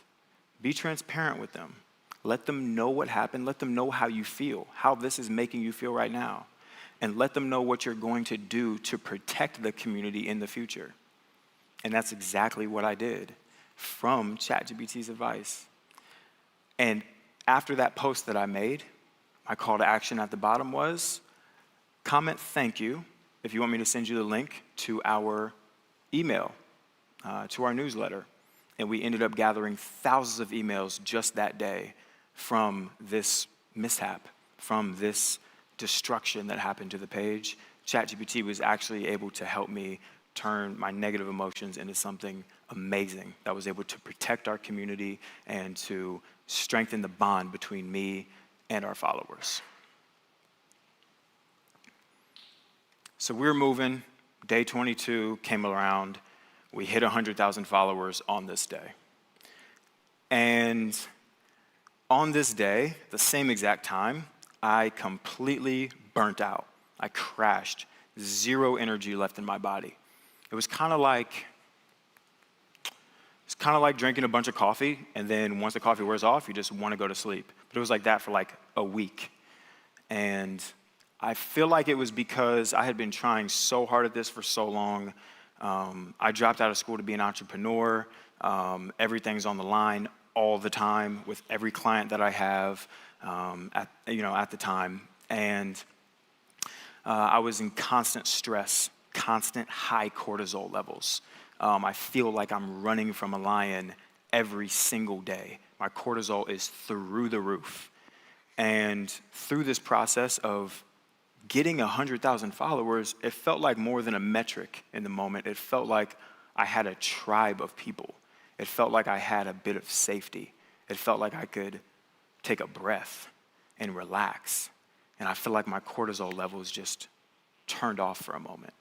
Be transparent with them. Let them know what happened. Let them know how you feel, how this is making you feel right now. And let them know what you're going to do to protect the community in the future. And that's exactly what I did from ChatGPT's advice. And after that post that I made, my call to action at the bottom was, comment thank you if you want me to send you the link to our email, to our newsletter. And we ended up gathering thousands of emails just that day from this mishap, from this destruction that happened to the page. ChatGPT was actually able to help me turn my negative emotions into something amazing that was able to protect our community and to strengthen the bond between me and our followers. So we're moving. Day 22 came around. We hit 100,000 followers on this day. And on this day, the same exact time, I completely burnt out. I crashed. Zero energy left in my body. It was kind of like drinking a bunch of coffee, and then once the coffee wears off, you just want to go to sleep. But it was like that for like a week. And I feel like it was because I had been trying so hard at this for so long. I dropped out of school to be an entrepreneur. Everything's on the line all the time with every client that I have at the time. And I was in constant stress, constant high cortisol levels. I feel like I'm running from a lion every single day. My cortisol is through the roof. And through this process of getting 100,000 followers, it felt like more than a metric in the moment. It felt like I had a tribe of people. It felt like I had a bit of safety. It felt like I could take a breath and relax. And I feel like my cortisol levels just turned off for a moment.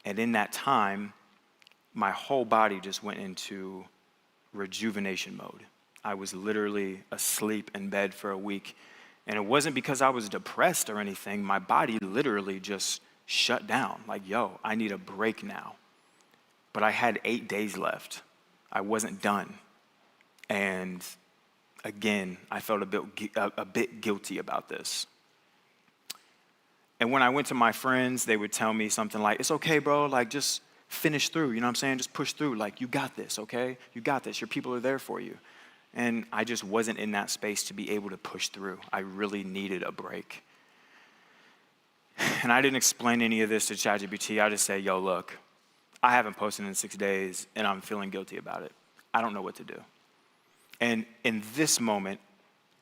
And in that time, my whole body just went into rejuvenation mode. I was literally asleep in bed for a week. And it wasn't because I was depressed or anything. My body literally just shut down. Like, yo, I need a break now. But I had 8 days left. I wasn't done. And again, I felt a bit guilty about this. And when I went to my friends, they would tell me something like, it's okay, bro, like just finish through, you know what I'm saying? Just push through, like you got this, okay? You got this, your people are there for you. And I just wasn't in that space to be able to push through. I really needed a break. And I didn't explain any of this to ChatGPT. I just said, yo, look, I haven't posted in 6 days and I'm feeling guilty about it. I don't know what to do. And in this moment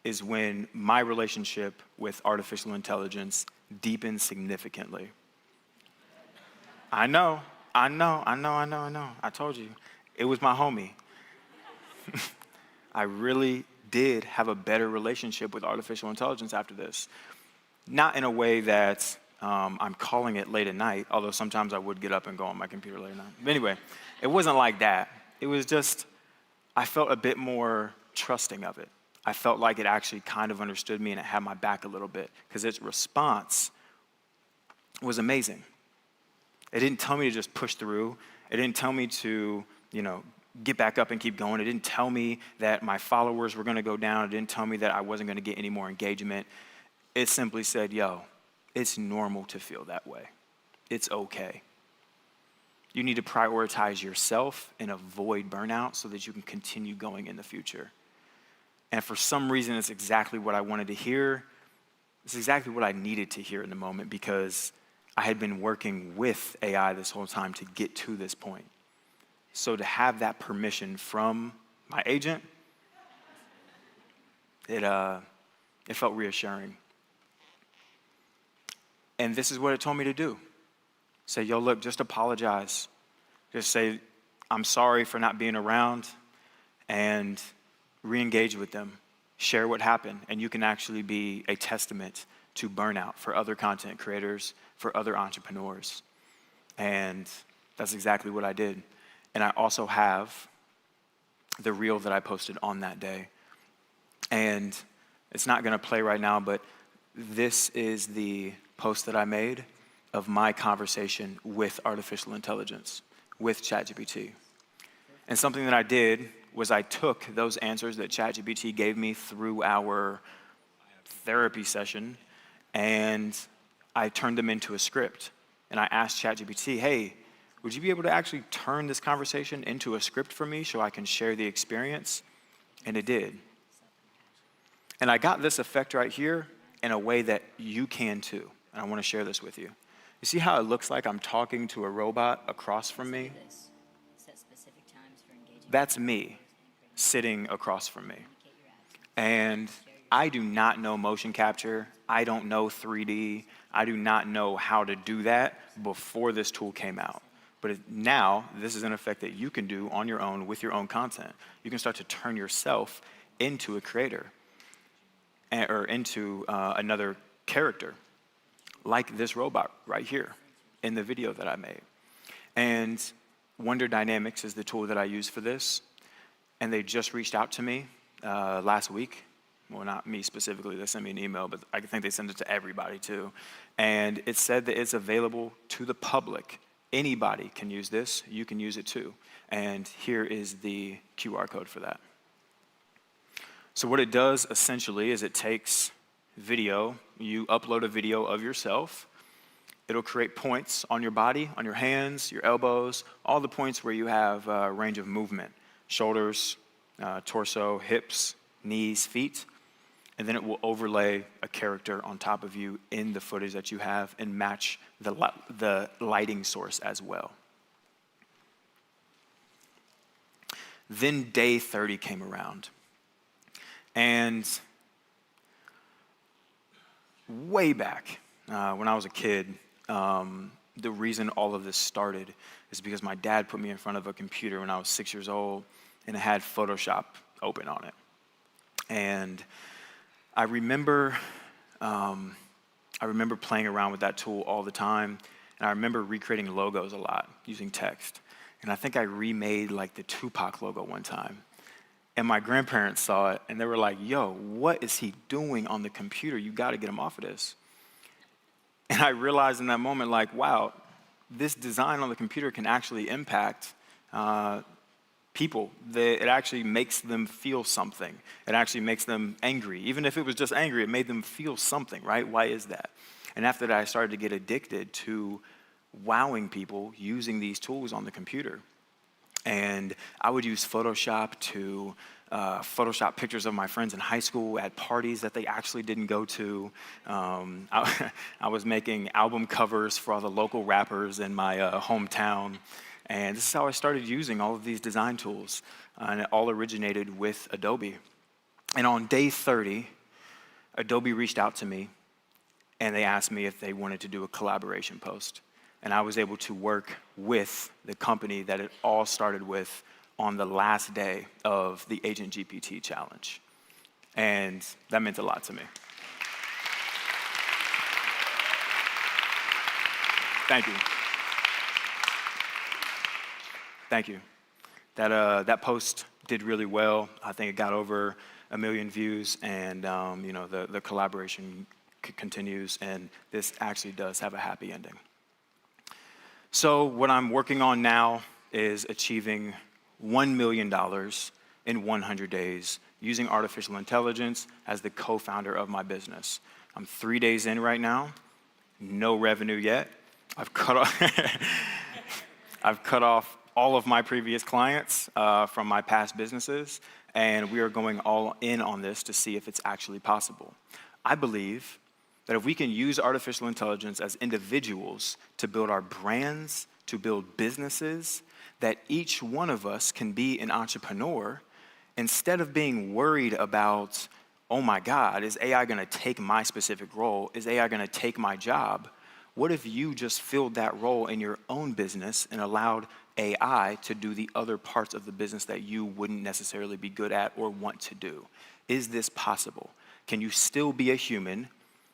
is when my relationship with artificial intelligence deepened significantly. I know. I told you. It was my homie. I really did have a better relationship with artificial intelligence after this. Not in a way that I'm calling it late at night, although sometimes I would get up and go on my computer late at night. But anyway, it wasn't like that. It was just, I felt a bit more trusting of it. I felt like it actually kind of understood me and it had my back a little bit because its response was amazing. It didn't tell me to just push through. It didn't tell me to, get back up and keep going. It didn't tell me that my followers were going to go down. It didn't tell me that I wasn't going to get any more engagement. It simply said, yo, it's normal to feel that way. It's okay. You need to prioritize yourself and avoid burnout so that you can continue going in the future. And for some reason, it's exactly what I wanted to hear. It's exactly what I needed to hear in the moment because I had been working with AI this whole time to get to this point. So to have that permission from my agent, it felt reassuring. And this is what it told me to do. Say, yo, look, just apologize. Just say, I'm sorry for not being around, and re-engage with them. Share what happened, and you can actually be a testament to burnout for other content creators, for other entrepreneurs. And That's exactly what I did. And I also have the reel that I posted on that day. And it's not going to play right now, but this is the post that I made of my conversation with artificial intelligence, with ChatGPT. And something that I did was I took those answers that ChatGPT gave me through our therapy session, and I turned them into a script. And I asked ChatGPT, hey, would you be able to actually turn this conversation into a script for me so I can share the experience? And it did. And I got this effect right here in a way that you can too. And I want to share this with you. You see how it looks like I'm talking to a robot across from me? That's me sitting across from me. And I do not know motion capture. I don't know 3D. I do not know how to do that before this tool came out. But now, this is an effect that you can do on your own with your own content. You can start to turn yourself into a creator or into another character, like this robot right here in the video that I made. And Wonder Dynamics is the tool that I use for this. And they just reached out to me last week. Well, not me specifically, they sent me an email, but I think they sent it to everybody too. And it said that it's available to the public. Anybody can use this, you can use it too. And here is the QR code for that. So what it does essentially is it takes video, you upload a video of yourself, it'll create points on your body, on your hands, your elbows, all the points where you have range of movement, shoulders, torso, hips, knees, feet, and then it will overlay a character on top of you in the footage that you have and match the lighting source as well. Then day 30 came around. And way back when I was a kid, the reason all of this started is because my dad put me in front of a computer when I was 6 years old, and it had Photoshop open on it. And I remember playing around with that tool all the time, and I remember recreating logos a lot using text. And I think I remade like the Tupac logo one time. And my grandparents saw it, and they were like, yo, what is he doing on the computer? You got to get him off of this. And I realized in that moment, like, wow, this design on the computer can actually impact people. It actually makes them feel something. It actually makes them angry. Even if it was just angry, it made them feel something, right? Why is that? And after that, I started to get addicted to wowing people using these tools on the computer. And I would use Photoshop to Photoshop pictures of my friends in high school at parties that they actually didn't go to. I was making album covers for all the local rappers in my hometown. And this is how I started using all of these design tools. And it all originated with Adobe. And on day 30, Adobe reached out to me, and they asked me if they wanted to do a collaboration post. And I was able to work with the company that it all started with on the last day of the Agent GPT challenge. And that meant a lot to me. Thank you. Thank you. That post did really well. I think it got over 1 million views, and the collaboration continues, and this actually does have a happy ending. So what I'm working on now is achieving $1 million in 100 days using artificial intelligence as the co-founder of my business. I'm 3 days in right now, no revenue yet. I've cut off all of my previous clients from my past businesses, and we are going all in on this to see if it's actually possible. I believe that if we can use artificial intelligence as individuals to build our brands, to build businesses, that each one of us can be an entrepreneur instead of being worried about, oh my God, is AI gonna take my specific role? Is AI gonna take my job? What if you just filled that role in your own business and allowed AI to do the other parts of the business that you wouldn't necessarily be good at or want to do? Is this possible? Can you still be a human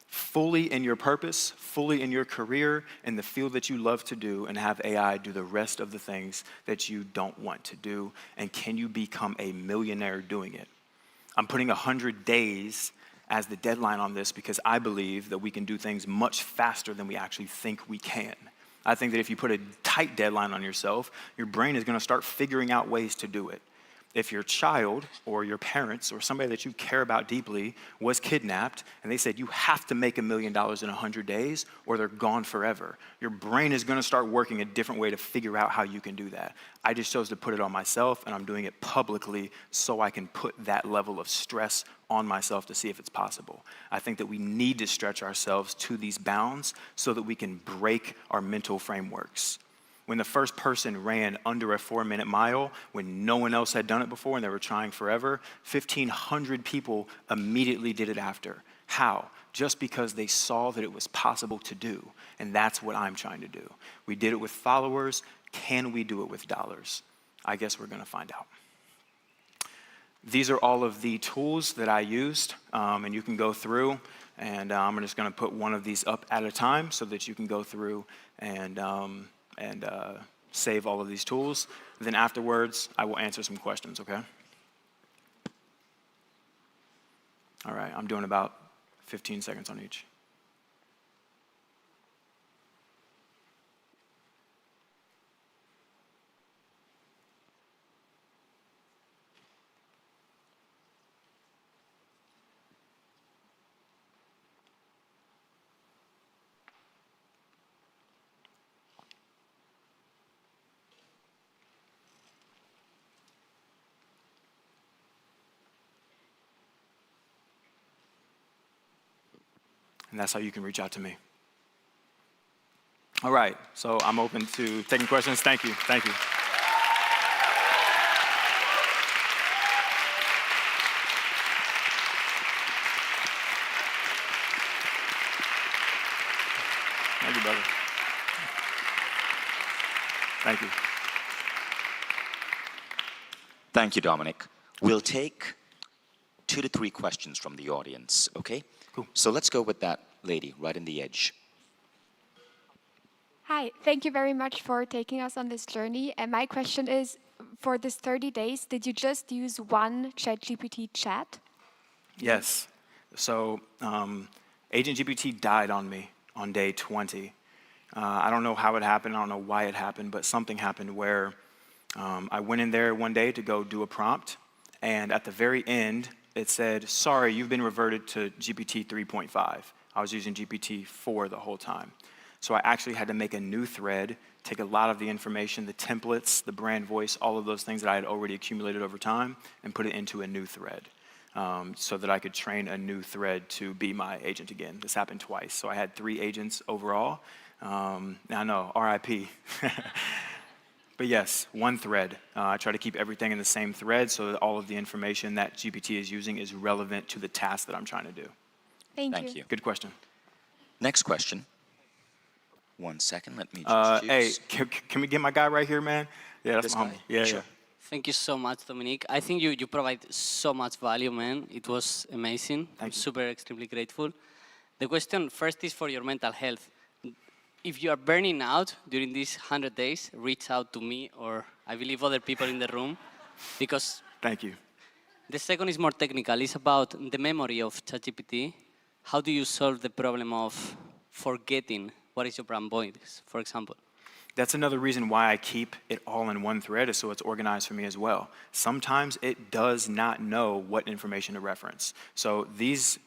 fully in your purpose, fully in your career, in the field that you love to do, and have AI do the rest of the things that you don't want to do? And can you become a millionaire doing it? I'm putting 100 days as the deadline on this because I believe that we can do things much faster than we actually think we can. I think that if you put a tight deadline on yourself, your brain is going to start figuring out ways to do it. If your child or your parents or somebody that you care about deeply was kidnapped and they said you have to make $1 million in 100 days or they're gone forever, your brain is going to start working a different way to figure out how you can do that. I just chose to put it on myself, and I'm doing it publicly so I can put that level of stress on myself to see if it's possible. I think that we need to stretch ourselves to these bounds so that we can break our mental frameworks. When the first person ran under a 4-minute mile, when no one else had done it before and they were trying forever, 1,500 people immediately did it after. How? Just because they saw that it was possible to do. And that's what I'm trying to do. We did it with followers. Can we do it with dollars? I guess we're going to find out. These are all of the tools that I used, and you can go through. And I'm just going to put one of these up at a time so that you can go through and save all of these tools. Then afterwards, I will answer some questions, okay? All right, I'm doing about 15 seconds on each. And that's how you can reach out to me. All right, so I'm open to taking questions. Thank you, thank you. Thank you, brother. Thank you. Thank you, Dominic. We'll take 2 to 3 questions from the audience, okay? Cool. So let's go with that lady right in the edge. Hi, thank you very much for taking us on this journey. And my question is, for this 30 days, did you just use one ChatGPT chat? Yes. So Agent GPT died on me on day 20. I don't know how it happened. I don't know why it happened, but something happened where I went in there one day to go do a prompt, and at the very end, it said, sorry, you've been reverted to GPT 3.5. I was using GPT 4 the whole time. So I actually had to make a new thread, take a lot of the information, the templates, the brand voice, all of those things that I had already accumulated over time, and put it into a new thread so that I could train a new thread to be my agent again. This happened twice. So I had 3 agents overall. I know, RIP. But yes, one thread. I try to keep everything in the same thread so that all of the information that GPT is using is relevant to the task that I'm trying to do. Thank you. Good question. Next question. 1 second, let me just Hey, can we get my guy right here, man? Yeah, that's This my guy? homie. Yeah, Sure. yeah. Thank you so much, Dominique. I think you provide so much value, man. It was amazing. I'm super extremely grateful. The question first is for your mental health. If you are burning out during these 100 days, reach out to me or I believe other people in the room because... Thank you. The second is more technical. It's about the memory of ChatGPT. How do you solve the problem of forgetting what is your brand voice, for example? That's another reason why I keep it all in one thread, is so it's organized for me as well. Sometimes it does not know what information to reference. So these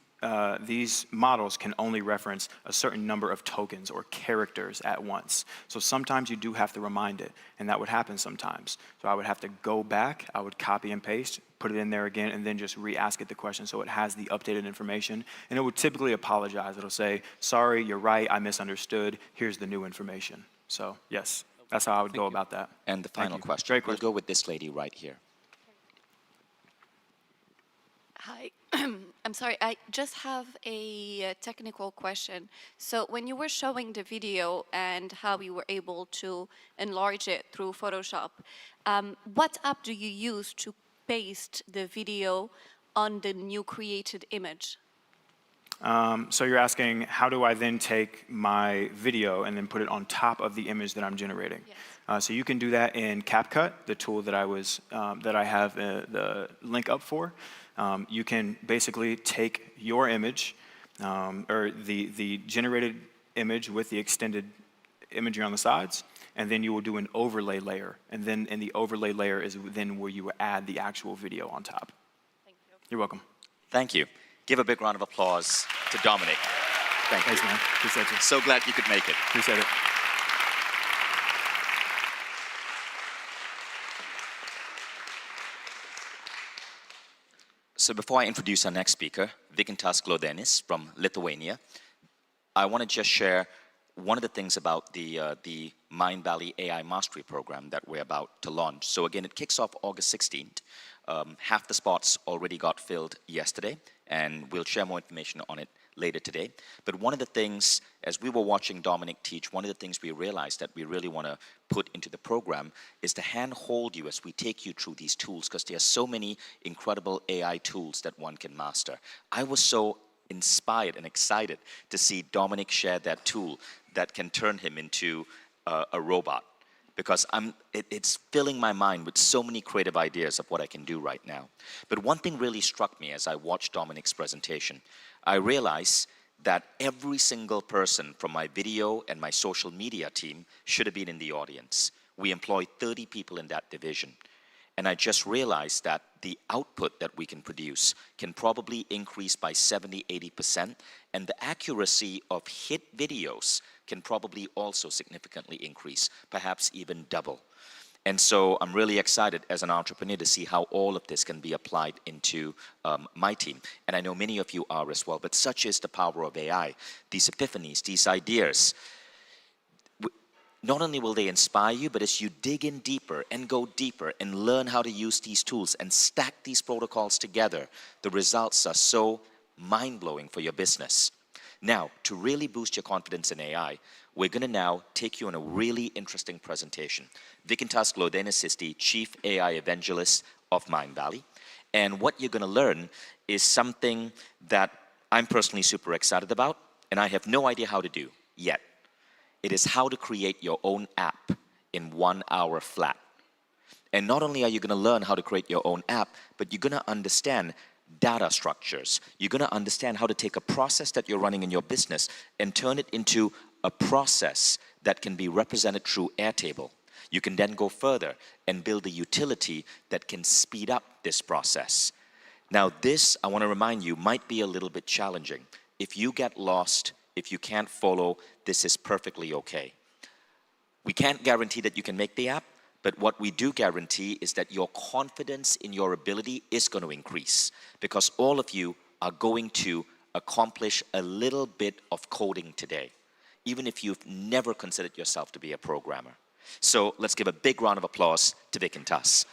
models can only reference a certain number of tokens or characters at once. So sometimes you do have to remind it, and that would happen sometimes. So I would have to go back, I would copy and paste, put it in there again, and then just re-ask it the question so it has the updated information. And it would typically apologize. It'll say, sorry, you're right, I misunderstood, here's the new information. So yes, that's how I would go about that. And the final question. Great We'll go with this lady right here. Hi, I'm sorry, I just have a technical question. So when you were showing the video and how you were able to enlarge it through Photoshop, what app do you use to paste the video on the new created image? So you're asking, how do I then take my video and then put it on top of the image that I'm generating? Yes. So you can do that in CapCut, the tool that I have the link up for. You can basically take your image, or the generated image with the extended imagery on the sides, and then you will do an overlay layer. And then in the overlay layer is then where you will add the actual video on top. Thank you. You're welcome. Thank you. Give a big round of applause to Dominic. Thank you. Thanks, man. Appreciate you. So glad you could make it. Appreciate it. So before I introduce our next speaker, Vykintas Glodenis from Lithuania, I want to just share one of the things about the Mindvalley AI Mastery Program that we're about to launch. So again, it kicks off August 16th. Half the spots already got filled yesterday, and we'll share more information on it later today. But one of the things, as we were watching Dominic teach, one of the things we realized that we really want to put into the program is to hand-hold you as we take you through these tools, because there are so many incredible AI tools that one can master. I was so inspired and excited to see Dominic share that tool that can turn him into a robot, because it's filling my mind with so many creative ideas of what I can do right now. But one thing really struck me as I watched Dominic's presentation. I realized that every single person from my video and my social media team should have been in the audience. We employ 30 people in that division. And I just realized that the output that we can produce can probably increase by 70, 80%, and the accuracy of hit videos can probably also significantly increase, perhaps even double. And so I'm really excited as an entrepreneur to see how all of this can be applied into my team. And I know many of you are as well, but such is the power of AI. These epiphanies, these ideas, not only will they inspire you, but as you dig in deeper and go deeper and learn how to use these tools and stack these protocols together, the results are so mind-blowing for your business. Now, to really boost your confidence in AI, we're going to now take you on a really interesting presentation. Vykintas Glodenis is the Chief AI Evangelist of Mindvalley. And what you're going to learn is something that I'm personally super excited about, and I have no idea how to do yet. It is how to create your own app in 1 hour flat. And not only are you going to learn how to create your own app, but you're going to understand data structures. You're going to understand how to take a process that you're running in your business and turn it into a process that can be represented through Airtable. You can then go further and build a utility that can speed up this process. Now this, I want to remind you, might be a little bit challenging. If you get lost, if you can't follow, this is perfectly okay. We can't guarantee that you can make the app, but what we do guarantee is that your confidence in your ability is going to increase, because all of you are going to accomplish a little bit of coding today, even if you've never considered yourself to be a programmer. So let's give a big round of applause to Vykintas.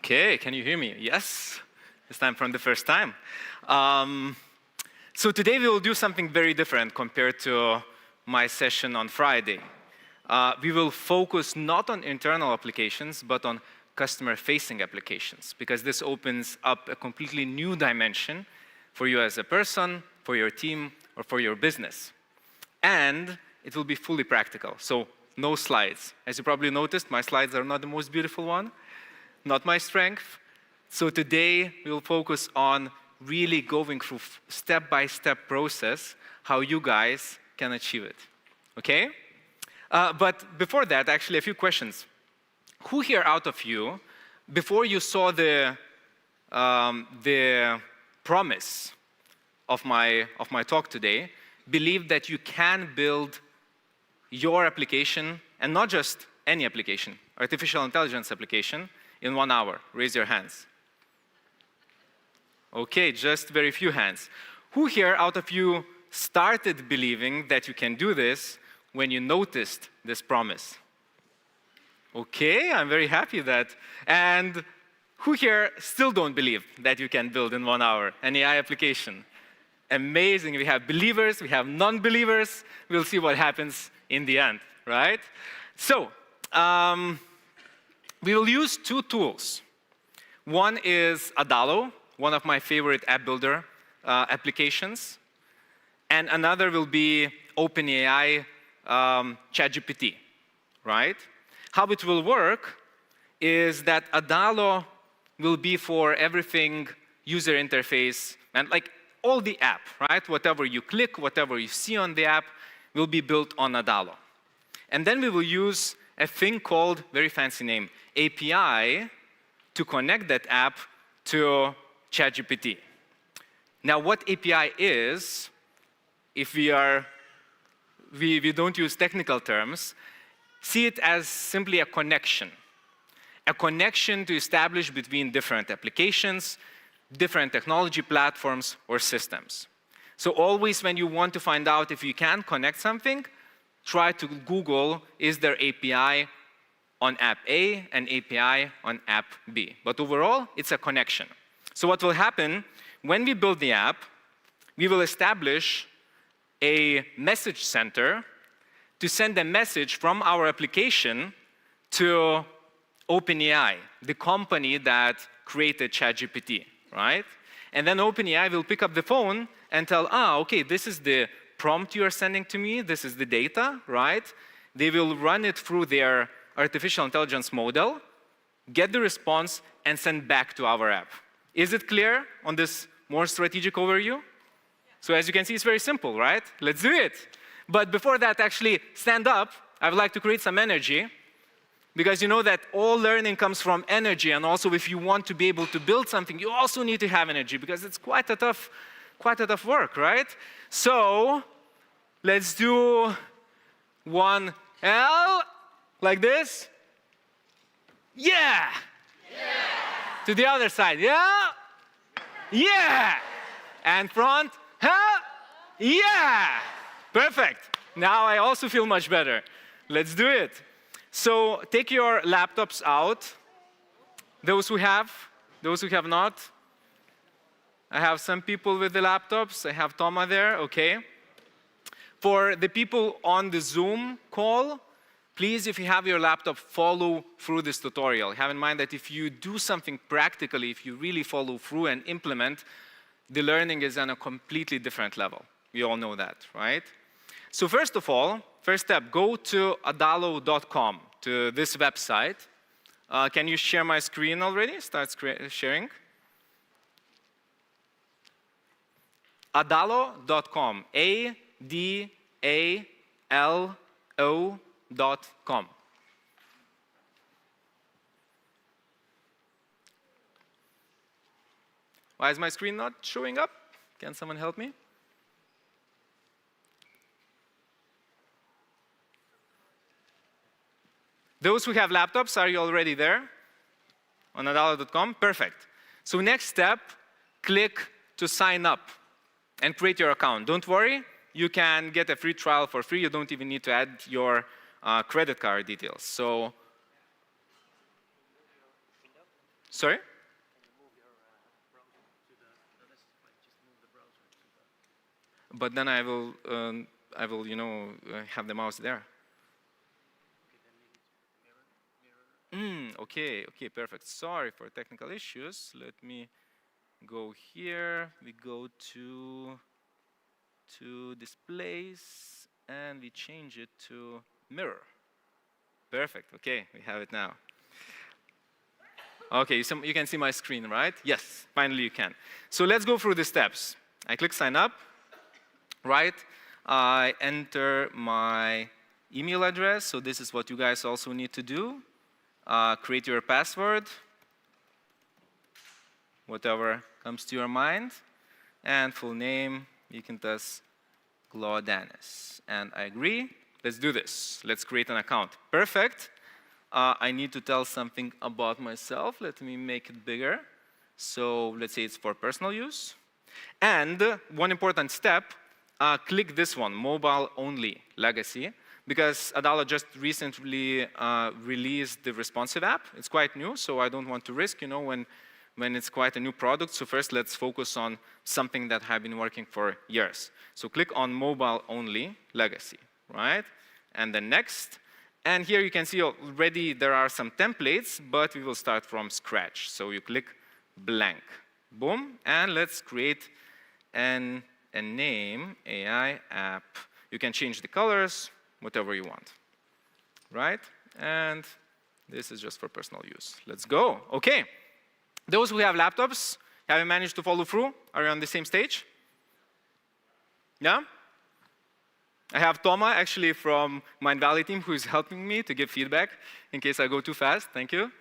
Okay, can you hear me? Yes? This time from the first time. So today we will do something very different compared to my session on Friday. We will focus not on internal applications, but on customer-facing applications, because this opens up a completely new dimension for you as a person, for your team, or for your business. And it will be fully practical, so no slides. As you probably noticed, my slides are not the most beautiful one. Not my strength. So today we'll focus on really going through step-by-step process how you guys can achieve it. Okay? But before that, actually a few questions. Who here out of you, before you saw the promise of my talk today, believed that you can build your application, and not just any application, artificial intelligence application, in 1 hour? Raise your hands. Okay, just very few hands. Who here out of you started believing that you can do this when you noticed this promise? Okay, I'm very happy that. And who here still don't believe that you can build in 1 hour an AI application? amazing. We have believers, we have non-believers. We'll see what happens in the end, right? So, we will use two tools. One is Adalo, one of my favorite app builder applications. And another will be OpenAI ChatGPT, right? How it will work is that Adalo will be for everything user interface and like all the app, right? Whatever you click, whatever you see on the app will be built on Adalo. And then we will use a thing called, very fancy name, API to connect that app to ChatGPT. Now, what API is, if we don't use technical terms, see it as simply a connection to establish between different applications, different technology platforms or systems. So always when you want to find out if you can connect something, try to Google, is there API on app A and API on app B? But overall, it's a connection. So what will happen, when we build the app, we will establish a message center to send a message from our application to OpenAI, the company that created ChatGPT, right? And then OpenAI will pick up the phone and tell, okay, this is the prompt you are sending to me, this is the data, right? They will run it through their artificial intelligence model, get the response, and send back to our app. Is it clear on this more strategic overview? So as you can see, it's very simple, right? Let's do it. But before that, actually, stand up. I would like to create some energy, because you know that all learning comes from energy, and also if you want to be able to build something, you also need to have energy, because it's quite a tough work, right? So let's do one L, like this. Yeah! To the other side, yeah? Yeah! And front, huh? Yeah! Perfect. Now I also feel much better. Let's do it. So take your laptops out. Those who have not. I have some people with the laptops. I have Toma there, okay. For the people on the Zoom call, please, if you have your laptop, follow through this tutorial. Have in mind that if you do something practically, if you really follow through and implement, the learning is on a completely different level. We all know that, right? So first of all, first step, go to adalo.com, to this website. Can you share my screen already? Start sharing. Adalo.com, ADALO.com. Why is my screen not showing up? Can someone help me? Those who have laptops, are you already there? On adalo.com? Perfect. So next step, click to sign up and create your account. Don't worry, you can get a free trial for free. You don't even need to add your credit card details. So, sorry? But then I will, have the mouse there. Okay, perfect. Sorry for technical issues. Let me go here. We go to displays, and we change it to mirror. Perfect. Okay, we have it now. Okay, so you can see my screen, right? Yes, finally you can. So let's go through the steps. I click sign up, right? I enter my email address. So this is what you guys also need to do. Create your password, whatever comes to your mind, and full name, Vykintas Glaudanis. And I agree. Let's do this. Let's create an account. Perfect. I need to tell something about myself. Let me make it bigger. So let's say it's for personal use. And one important step, click this one, mobile only legacy, because Adalo just recently released the responsive app. It's quite new, so I don't want to risk, when when it's quite a new product. So first, let's focus on something that have been working for years. So click on mobile only, legacy, right? And then next. And here you can see already there are some templates, but we will start from scratch. So you click blank, boom, and let's create a name, AI app. You can change the colors, whatever you want, right? And this is just for personal use. Let's go. Okay. Those who have laptops, have you managed to follow through? Are you on the same stage? Yeah? I have Toma, actually, from Mindvalley team, who is helping me to give feedback in case I go too fast. Thank you.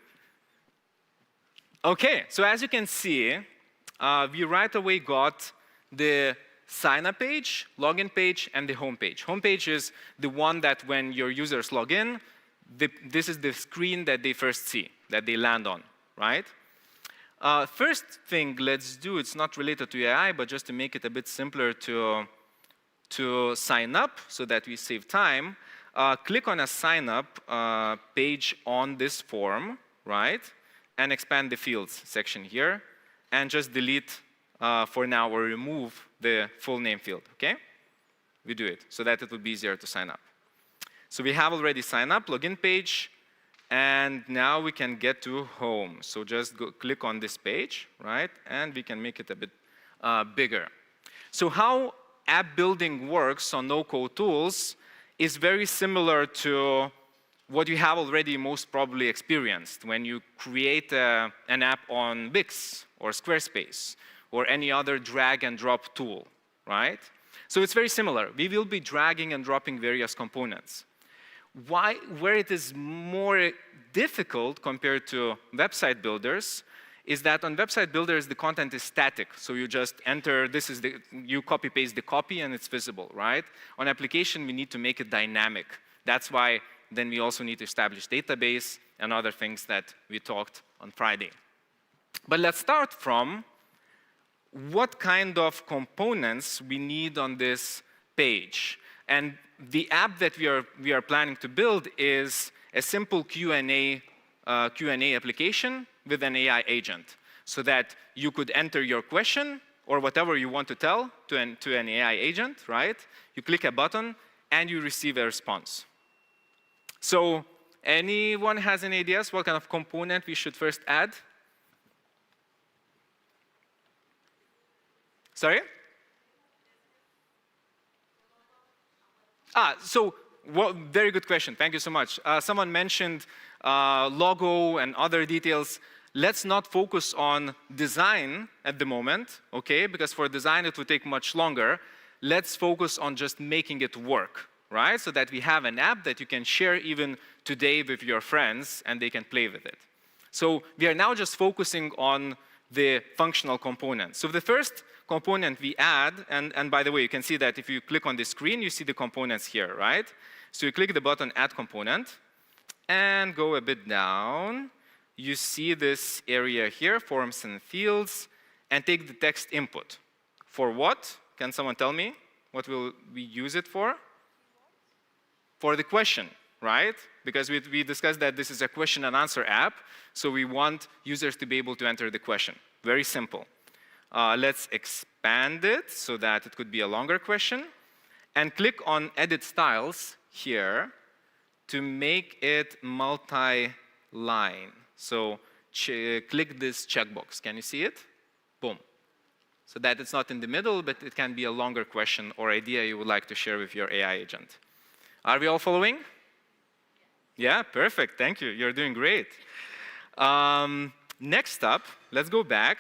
Okay, so as you can see, we right away got the sign-up page, login page, and the home page. Home page is the one that when your users log in, this is the screen that they first see, that they land on, right? First thing let's do, it's not related to AI, but just to make it a bit simpler to sign up so that we save time, click on a sign up page on this form, right? And expand the fields section here, and just delete for now or remove the full name field, okay? We do it so that it will be easier to sign up. So we have already signed up, login page, and now we can get to home. So just click on this page, right? And we can make it a bit bigger. So how app building works on no-code tools is very similar to what you have already most probably experienced when you create an app on Wix or Squarespace or any other drag and drop tool, right? So it's very similar. We will be dragging and dropping various components. Where it is more difficult compared to website builders is that on website builders, the content is static. So you just enter, you copy paste the copy and it's visible, right? On application, we need to make it dynamic. That's why then we also need to establish database and other things that we talked on Friday. But let's start from what kind of components we need on this page. And the app that we are planning to build is a simple Q&A application with an AI agent, so that you could enter your question or whatever you want to tell to an AI agent, right? You click a button and you receive a response. So anyone has any ideas what kind of component we should first add? Sorry? Very good question. Thank you so much. Someone mentioned logo and other details. Let's not focus on design at the moment, okay? Because for design, it would take much longer. Let's focus on just making it work, right? So that we have an app that you can share even today with your friends and they can play with it. So we are now just focusing on the functional components. So the first component we add, and by the way, you can see that if you click on the screen, you see the components here, right? So you click the button Add Component, and go a bit down. You see this area here, Forms and Fields, and take the text input. For what? Can someone tell me? What will we use it for? For the question, right? Because we discussed that this is a question and answer app, so we want users to be able to enter the question. Very simple. Let's expand it so that it could be a longer question, and click on Edit Styles here to make it multi-line. So click this checkbox. Can you see it? Boom. So that it's not in the middle, but it can be a longer question or idea you would like to share with your AI agent. Are we all following? Yeah, perfect. Thank you. You're doing great. Next up, let's go back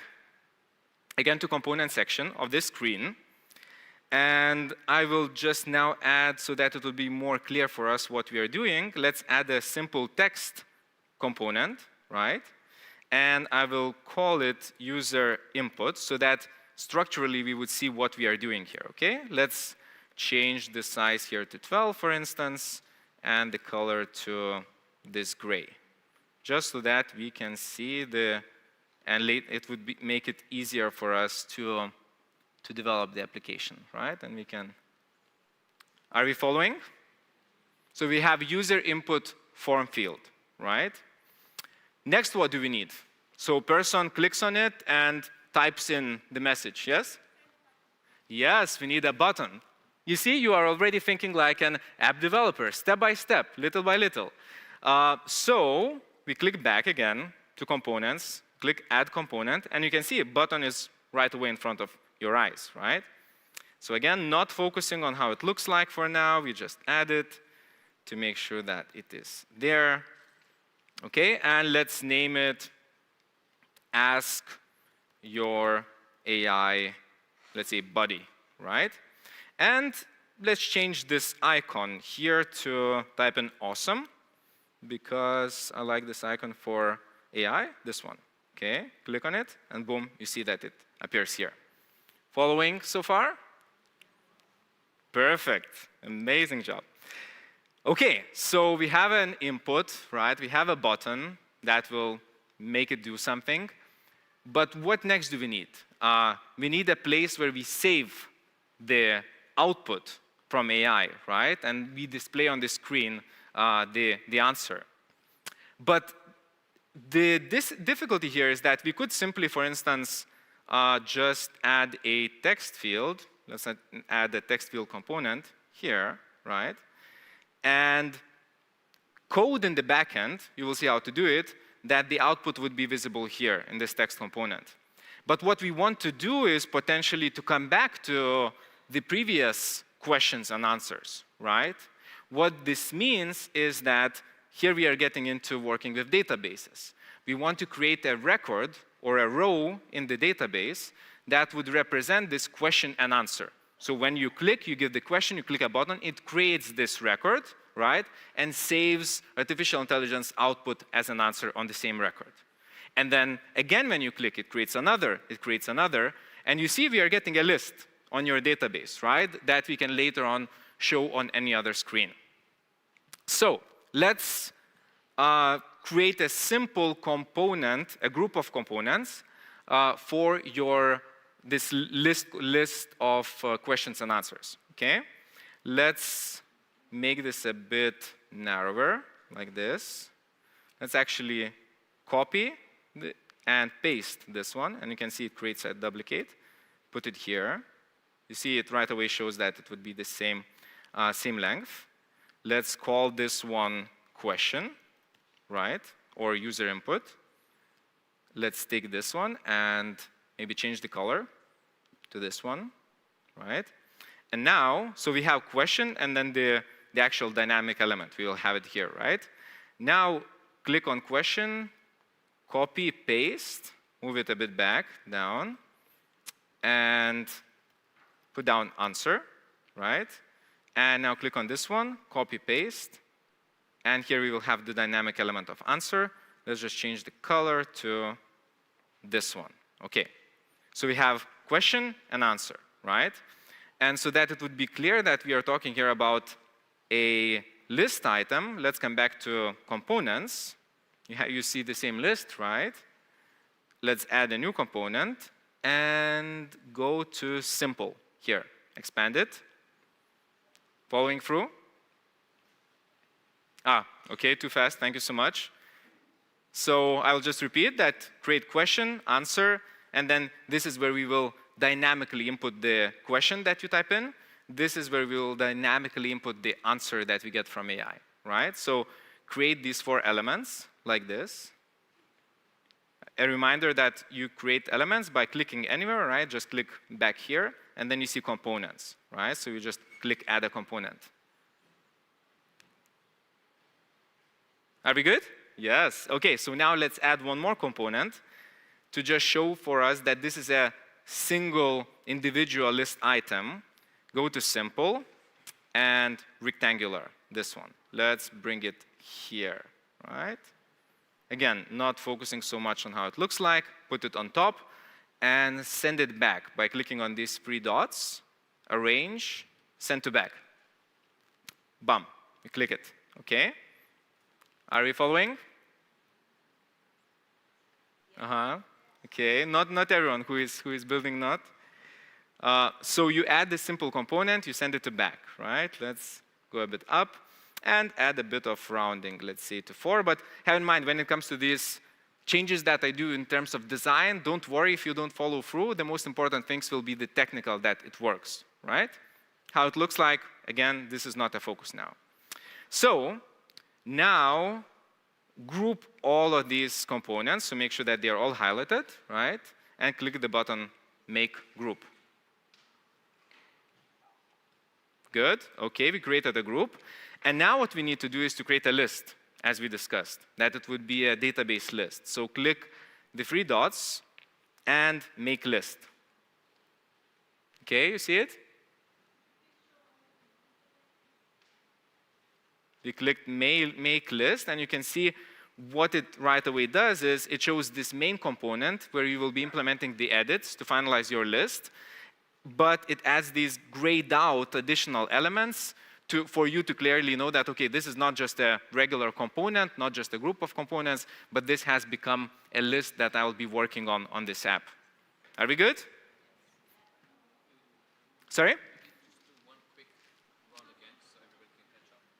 again to component section of this screen. And I will just now add, so that it will be more clear for us what we are doing, let's add a simple text component, right? And I will call it user input, so that structurally we would see what we are doing here, okay? Let's change the size here to 12, for instance, and the color to this gray, just so that we can see it would make it easier for us to develop the application, right? And we can, are we following? So we have user input form field, right? Next, what do we need? So person clicks on it and types in the message, yes? Yes, we need a button. You see, you are already thinking like an app developer, step by step, little by little. So we click back again to components, click add component, and you can see a button is right away in front of your eyes, right? So again, not focusing on how it looks like for now, we just add it to make sure that it is there. Okay, and let's name it Ask Your AI, let's say buddy, right? And let's change this icon here to type in awesome, because I like this icon for AI, this one. Okay, click on it, and boom, you see that it appears here. Following so far? Perfect, amazing job. Okay, so we have an input, right? We have a button that will make it do something. But what next do we need? We need a place where we save the output from AI, right? And we display on the screen the answer. But this difficulty here is that we could simply, for instance, just add a text field. Let's add a text field component here, right? And code in the backend, you will see how to do it, that the output would be visible here in this text component. But what we want to do is potentially to come back to the previous questions and answers, right? What this means is that here we are getting into working with databases. We want to create a record or a row in the database that would represent this question and answer. So when you click, you give the question, you click a button, it creates this record, right? And saves artificial intelligence output as an answer on the same record. And then again, when you click, it creates another, and you see we are getting a list on your database, right? That we can later on show on any other screen. So let's create a simple component, a group of components for this list of questions and answers, okay? Let's make this a bit narrower, like this. Let's actually copy and paste this one, and you can see it creates a duplicate. Put it here. You see it right away shows that it would be the same length. Let's call this one question, right? Or user input. Let's take this one and maybe change the color to this one, right? And now, so we have question and then the actual dynamic element. We will have it here, right? Now, click on question, copy, paste, move it a bit back, down, and put down answer, right? And now click on this one, copy, paste, and here we will have the dynamic element of answer. Let's just change the color to this one, okay. So we have question and answer, right? And so that it would be clear that we are talking here about a list item. Let's come back to components. You see the same list, right? Let's add a new component and go to simple here. Expand it. Following through. Okay, too fast. Thank you so much. So I'll just repeat that. Create question, answer, and then this is where we will dynamically input the question that you type in. This is where we will dynamically input the answer that we get from AI, right? So create these 4 elements like this. A reminder that you create elements by clicking anywhere, right? Just click back here, and then you see components, right? So you just click add a component. Are we good? Yes. Okay, so now let's add one more component to just show for us that this is a single individual list item. Go to simple and rectangular, this one. Let's bring it here, right? Again, not focusing so much on how it looks like, put it on top and send it back by clicking on these 3 dots, arrange, send to back. Bam, you click it, okay? Are we following? Okay, not everyone who is building not. So you add this simple component, you send it to back, right? Let's go a bit up and add a bit of rounding, let's say to 4. But have in mind, when it comes to these changes that I do in terms of design, don't worry if you don't follow through. The most important things will be the technical, that it works, right? How it looks like, again, this is not a focus now. So now group all of these components, so make sure that they're all highlighted, right? And click the button Make Group. Good, okay, we created a group. And now what we need to do is to create a list, as we discussed, that it would be a database list. So click the three dots and Make List. Okay, you see it? We clicked Make List, and you can see what it right away does is it shows this main component where you will be implementing the edits to finalize your list, but it adds these grayed out additional elements for you to clearly know that, okay, this is not just a regular component, not just a group of components, but this has become a list that I will be working on this app. Are we good? Sorry?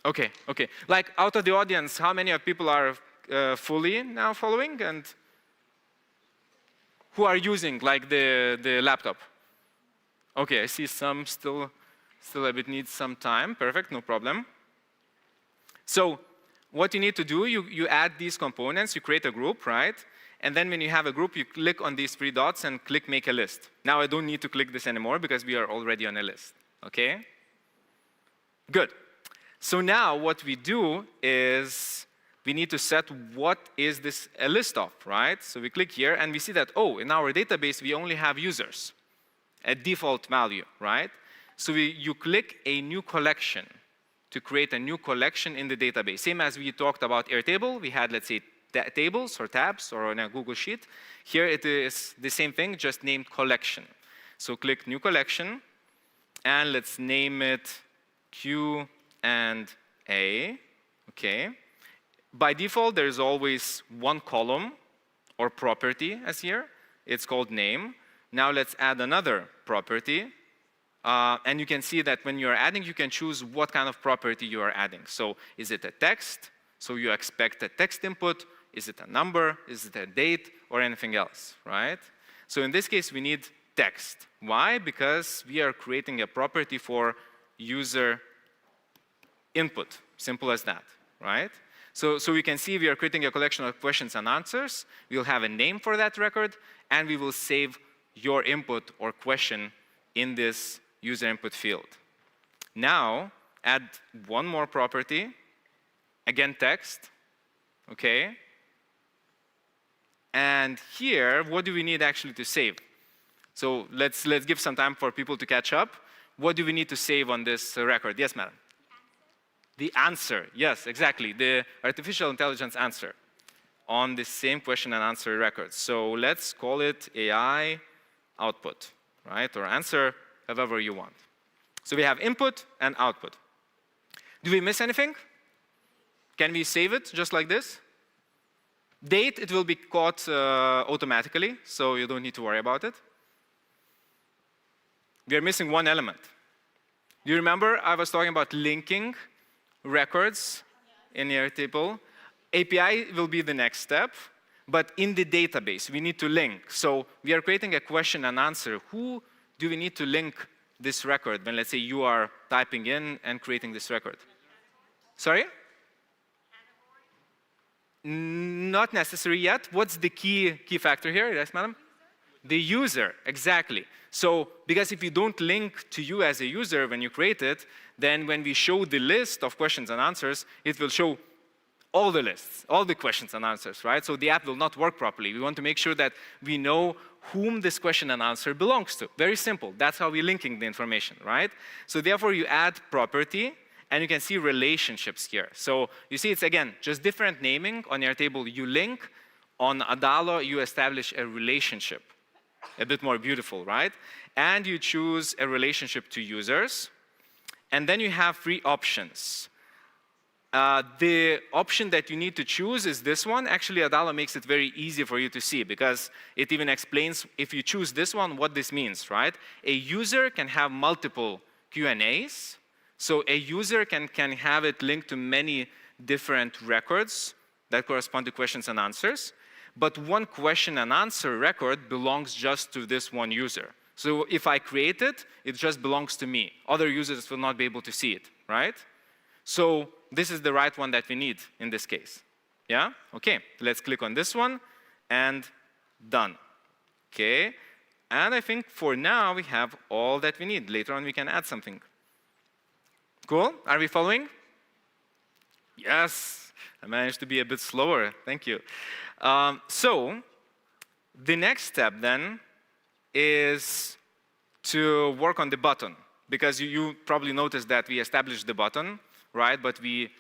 Okay, okay. Like out of the audience, how many of people are fully now following, and who are using like the laptop? Okay, I see some still a bit needs some time. Perfect, no problem. So what you need to do, you add these components, you create a group, right? And then when you have a group, you click on these three dots and click Make a List. Now I don't need to click this anymore because we are already on a list, okay? Good. So now what we do is we need to set what is this a list of, right? So we click here and we see that, oh, in our database, we only have users, a default value, right? So you click a new collection to create a new collection in the database. Same as we talked about Airtable, we had, let's say, tables or tabs or on a Google Sheet. Here it is the same thing, just named collection. So click New Collection, and let's name it Q and A, okay. By default, there's always one column or property as here. It's called name. Now let's add another property. And you can see that when you're adding, you can choose what kind of property you are adding. So is it a text? So you expect a text input. Is it a number? Is it a date? Or anything else, right? So in this case, we need text. Why? Because we are creating a property for user input. Simple as that, right? So we can see we are creating a collection of questions and answers. We'll have a name for that record, and we will save your input or question in this user input field. Now, add one more property, again text, okay? And here, what do we need actually to save? So let's give some time for people to catch up. What do we need to save on this record? Yes, madam? The answer, yes, exactly, the artificial intelligence answer on the same question and answer record. So let's call it AI output, right? Or answer, however you want. So we have input and output. Do we miss anything? Can we save it just like this? Date, it will be caught automatically, so you don't need to worry about it. We are missing one element. Do you remember I was talking about linking records in Airtable? API will be the next step, but in the database, we need to link. So we are creating a question and answer. Who do we need to link this record when, let's say, you are typing in and creating this record? Sorry? Not necessary yet. What's the key factor here? Yes, madam? The user, exactly. So, because if you don't link to you as a user when you create it, then when we show the list of questions and answers, it will show all the lists, all the questions and answers, right? So the app will not work properly. We want to make sure that we know whom this question and answer belongs to. Very simple. That's how we're linking the information, right? So therefore, you add property, and you can see relationships here. So you see it's, again, just different naming. On Airtable, you link. On Adalo, you establish a relationship. A bit more beautiful, right? And you choose a relationship to users. And then you have three options. The option that you need to choose is this one. Actually, Adalo makes it very easy for you to see because it even explains if you choose this one, what this means, right? A user can have multiple Q&As. So a user can have it linked to many different records that correspond to questions and answers. but one question and answer record belongs just to this one user. So if I create it, it just belongs to me. Other users will not be able to see it, right? So this is the right one that we need in this case. Yeah? Okay, let's click on this one and done. Okay, and I think for now we have all that we need. Later on we can add something. Cool? Are we following? Yes, I managed to be a bit slower. Thank you. So the next step then is to work on the button, because you probably noticed that we established the button, right? But we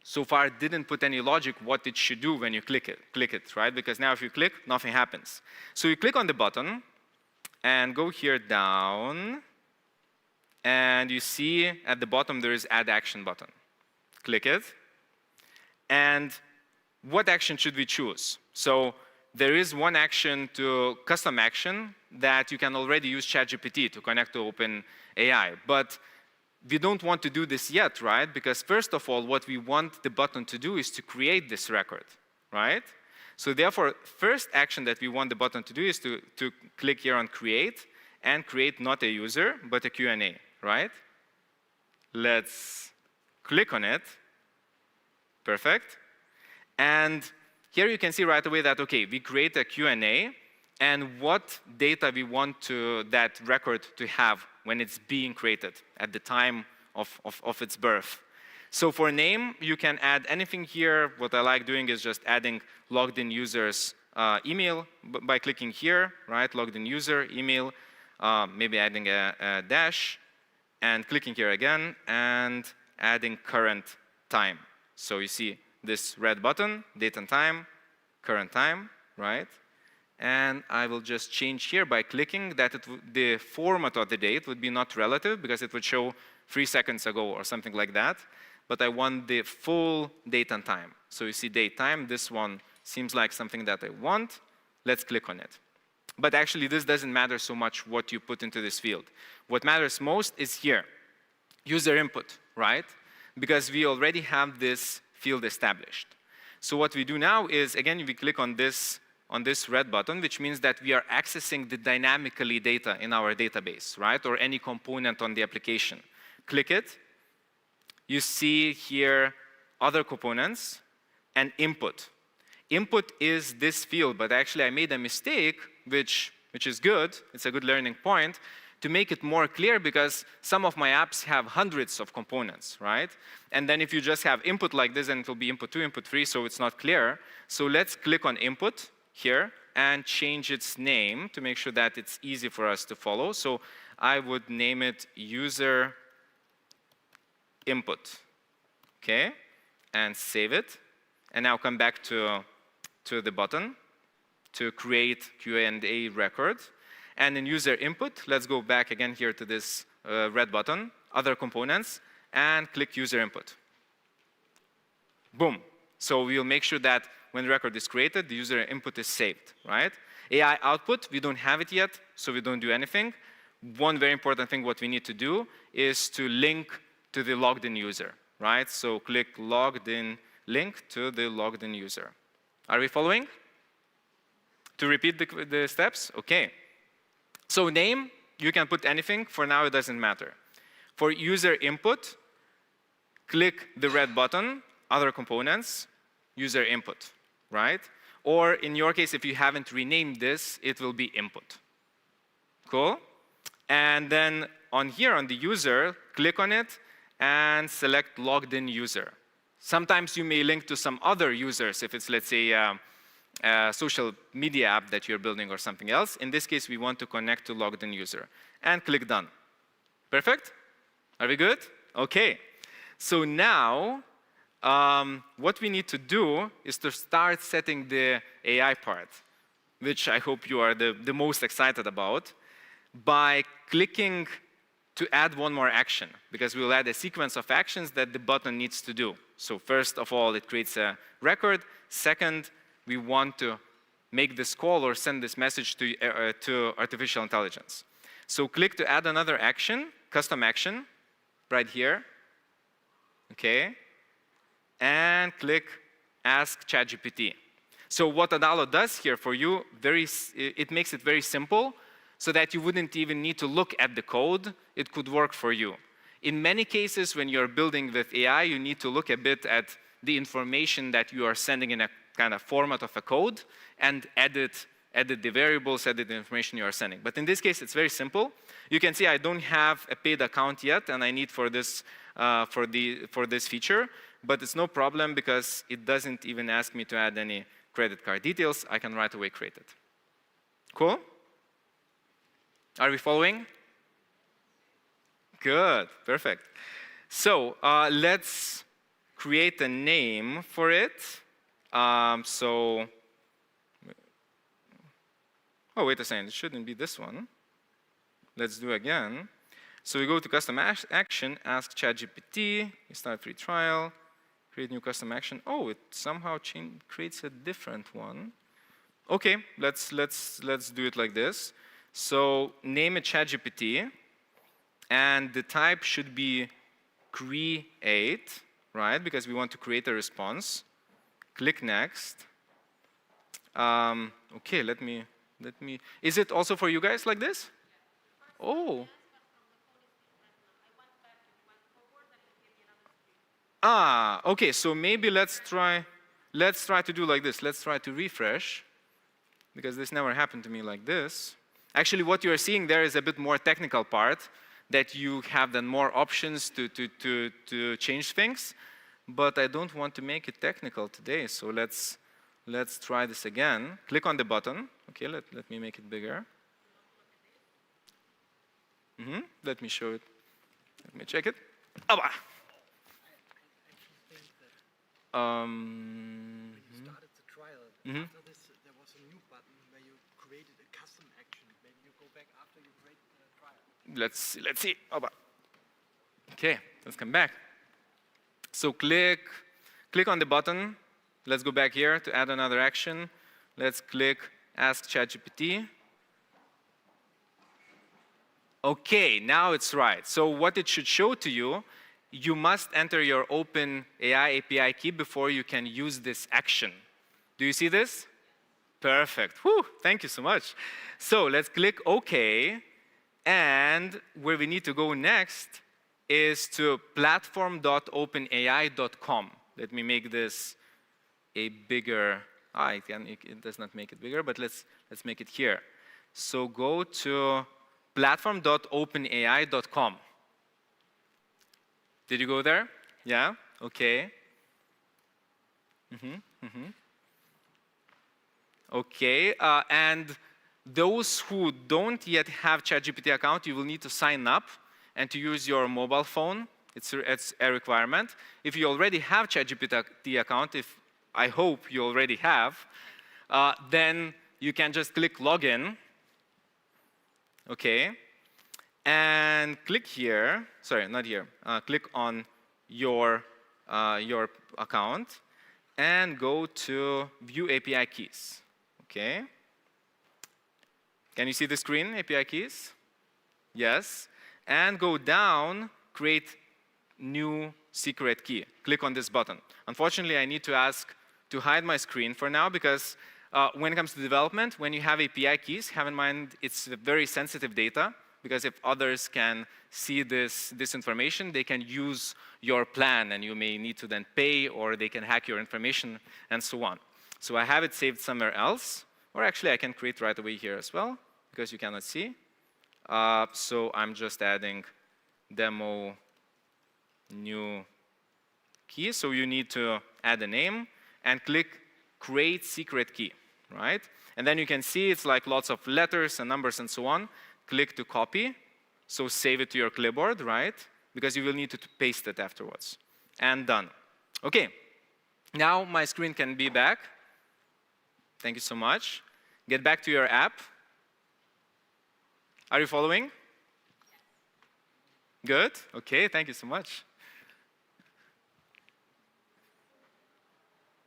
so far didn't put any logic what it should do when you click it, right? Because now if you click, nothing happens. So you click on the button and go here down, and you see at the bottom there is Add Action button. Click it. And what action should we choose? So there is one action to custom action that you can already use ChatGPT to connect to OpenAI. But we don't want to do this yet, right? Because first of all, what we want the button to do is to create this record, right? So therefore, first action that we want the button to do is to click here on Create, and create not a user, but a Q&A, right? Let's click on it. Perfect. And here you can see right away that, okay, we create a Q&A, and what data we want that record to have when it's being created at the time of its birth. So for name, you can add anything here. What I like doing is just adding logged in user's email by clicking here, right? Logged in user, email, maybe adding a dash, and clicking here again, and adding current time. So you see this red button, date and time, current time, right? And I will just change here by clicking that the format of the date would be not relative, because it would show 3 seconds ago or something like that. But I want the full date and time. So you see date time, this one seems like something that I want. Let's click on it. But actually, this doesn't matter so much what you put into this field. What matters most is here, user input, right? Because we already have this field established. So what we do now is, again, we click on this red button, which means that we are accessing the dynamically data in our database, right? Or any component on the application. Click it. You see here other components and input. Input is this field, but actually I made a mistake, which is good. It's a good learning point, to make it more clear, because some of my apps have hundreds of components, right? And then if you just have input like this, then it will be input 2, input 3, so it's not clear. So let's click on input here and change its name to make sure that it's easy for us to follow. So I would name it user input, okay? And save it. And now come back to the button to create Q&A record. And in user input, let's go back again here to this red button, other components, and click user input. Boom. So we'll make sure that when the record is created, the user input is saved, right? AI output, we don't have it yet, so we don't do anything. One very important thing what we need to do is to link to the logged in user, right? So click logged in, link to the logged in user. Are we following? To repeat the steps? Okay. So name, you can put anything. For now, it doesn't matter. For user input, click the red button, other components, user input, right? Or in your case, if you haven't renamed this, it will be input. Cool? And then on here, on the user, click on it and select logged in user. Sometimes you may link to some other users if it's, let's say, a social media app that you're building or something else. In this case, we want to connect to logged in user. And click done. Perfect? Are we good? Okay. So now, what we need to do is to start setting the AI part, which I hope you are the most excited about, by clicking to add one more action, because we'll add a sequence of actions that the button needs to do. So first of all, it creates a record. Second, we want to make this call or send this message to artificial intelligence. So click to add another action, custom action, right here. Okay. And click Ask ChatGPT. So what Adalo does here for you, it makes it very simple so that you wouldn't even need to look at the code. It could work for you. In many cases, when you're building with AI, you need to look a bit at the information that you are sending in a kind of format of a code and edit the variables, edit the information you are sending. But in this case, it's very simple. You can see I don't have a paid account yet, and I need for this feature. But it's no problem because it doesn't even ask me to add any credit card details. I can right away create it. Cool? Are we following? Good, perfect. So let's create a name for it. Oh, wait a second, it shouldn't be this one. Let's do again. So we go to custom action, ask ChatGPT, we start free trial, create new custom action. Oh, it somehow creates a different one. Okay, let's do it like this. So name it ChatGPT, and the type should be create, right? Because we want to create a response. Click next. Okay, let me. Is it also for you guys like this? Oh. Okay, so maybe let's try to do like this. Let's try to refresh, because this never happened to me like this. Actually, what you're seeing there is a bit more technical part, that you have then more options to change things, but I don't want to make it technical today, so let's try this again. Click on the button. Okay, let me make it bigger. Let me show it. Let me check it. started the trial. After this, there was a new button where you created a custom action. Maybe you go back after you create the trial. Let's see. Okay, let's come back. So click on the button. Let's go back here to add another action. Let's click Ask ChatGPT. Okay, now it's right. So what it should show to you, you must enter your OpenAI API key before you can use this action. Do you see this? Perfect. Whew, thank you so much. So let's click OK. And where we need to go next is to platform.openai.com. Let me make this a bigger. It does not make it bigger, but let's make it here. So go to platform.openai.com. Did you go there? Yeah? Okay. Okay, and those who don't yet have ChatGPT account, you will need to sign up and to use your mobile phone. It's a requirement. If you already have ChatGPT account, I hope you already have, then you can just click login. Okay, and click here. Sorry, not here. Click on your account and go to View API Keys. Okay. Can you see the screen, API keys? Yes. And go down, create new secret key. Click on this button. Unfortunately, I need to ask to hide my screen for now, because when it comes to development, when you have API keys, have in mind it's very sensitive data, because if others can see this information, they can use your plan, and you may need to then pay, or they can hack your information, and so on. So I have it saved somewhere else, or actually I can create right away here as well, because you cannot see. So I'm just adding demo new key. So you need to add a name and click create secret key, right? And then you can see it's like lots of letters and numbers and so on. Click to copy. So save it to your clipboard, right? Because you will need to paste it afterwards. And done. Okay. Now my screen can be back. Thank you so much. Get back to your app. Are you following? Good? Okay, thank you so much.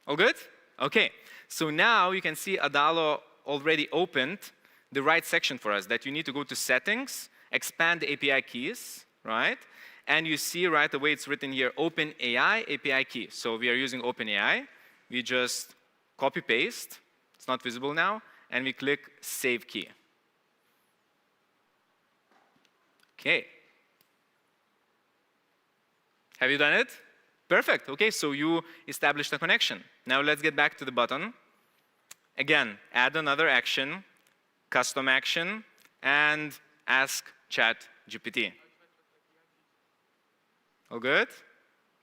All good? Okay, so now you can see Adalo already opened the right section for us, that you need to go to Settings, expand API keys, right? And you see right away it's written here, OpenAI API key. So we are using OpenAI. We just copy paste, it's not visible now, and we click Save Key. Okay. Have you done it? Perfect. Okay, so you established a connection. Now let's get back to the button. Again, add another action, custom action, and ask ChatGPT. All good?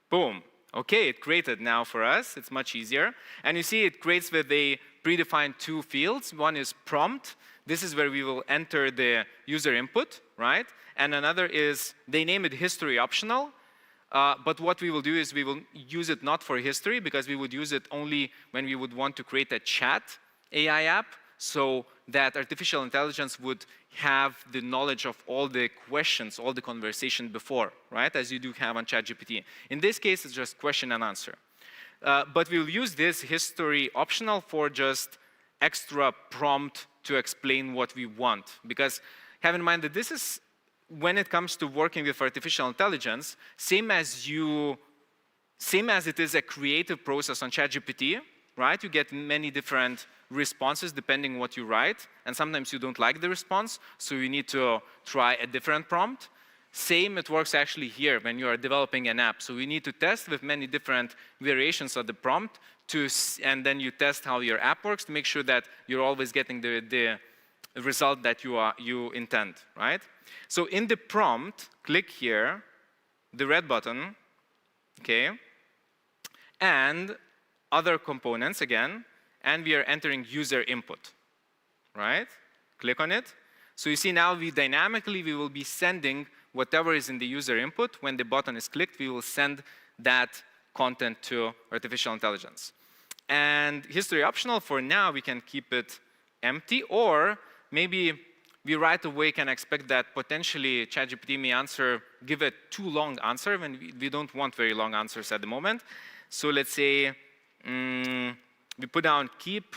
Boom. Okay, it created now for us. It's much easier. And you see it creates with a predefined two fields. One is prompt. This is where we will enter the user input, right? And another is, they name it history optional. But what we will do is we will use it not for history, because we would use it only when we would want to create a chat AI app, so that artificial intelligence would have the knowledge of all the questions, all the conversation before, right? As you do have on ChatGPT. In this case, it's just question and answer. But we'll use this history optional for just extra prompt to explain what we want. Because have in mind that this is, when it comes to working with artificial intelligence, same as it is a creative process on ChatGPT, right? You get many different responses depending what you write, and sometimes you don't like the response, so you need to try a different prompt. Same, it works actually here when you are developing an app. So we need to test with many different variations of the prompt, and then you test how your app works to make sure that you're always getting the result that you intend, right? So in the prompt, click here, the red button, okay, and other components again, and we are entering user input, right? Click on it. So you see now we will be sending whatever is in the user input. When the button is clicked, we will send that content to artificial intelligence. And history optional, for now, we can keep it empty, or maybe we right away can expect that potentially ChatGPT may give a too long answer when we don't want very long answers at the moment. So let's say we put down keep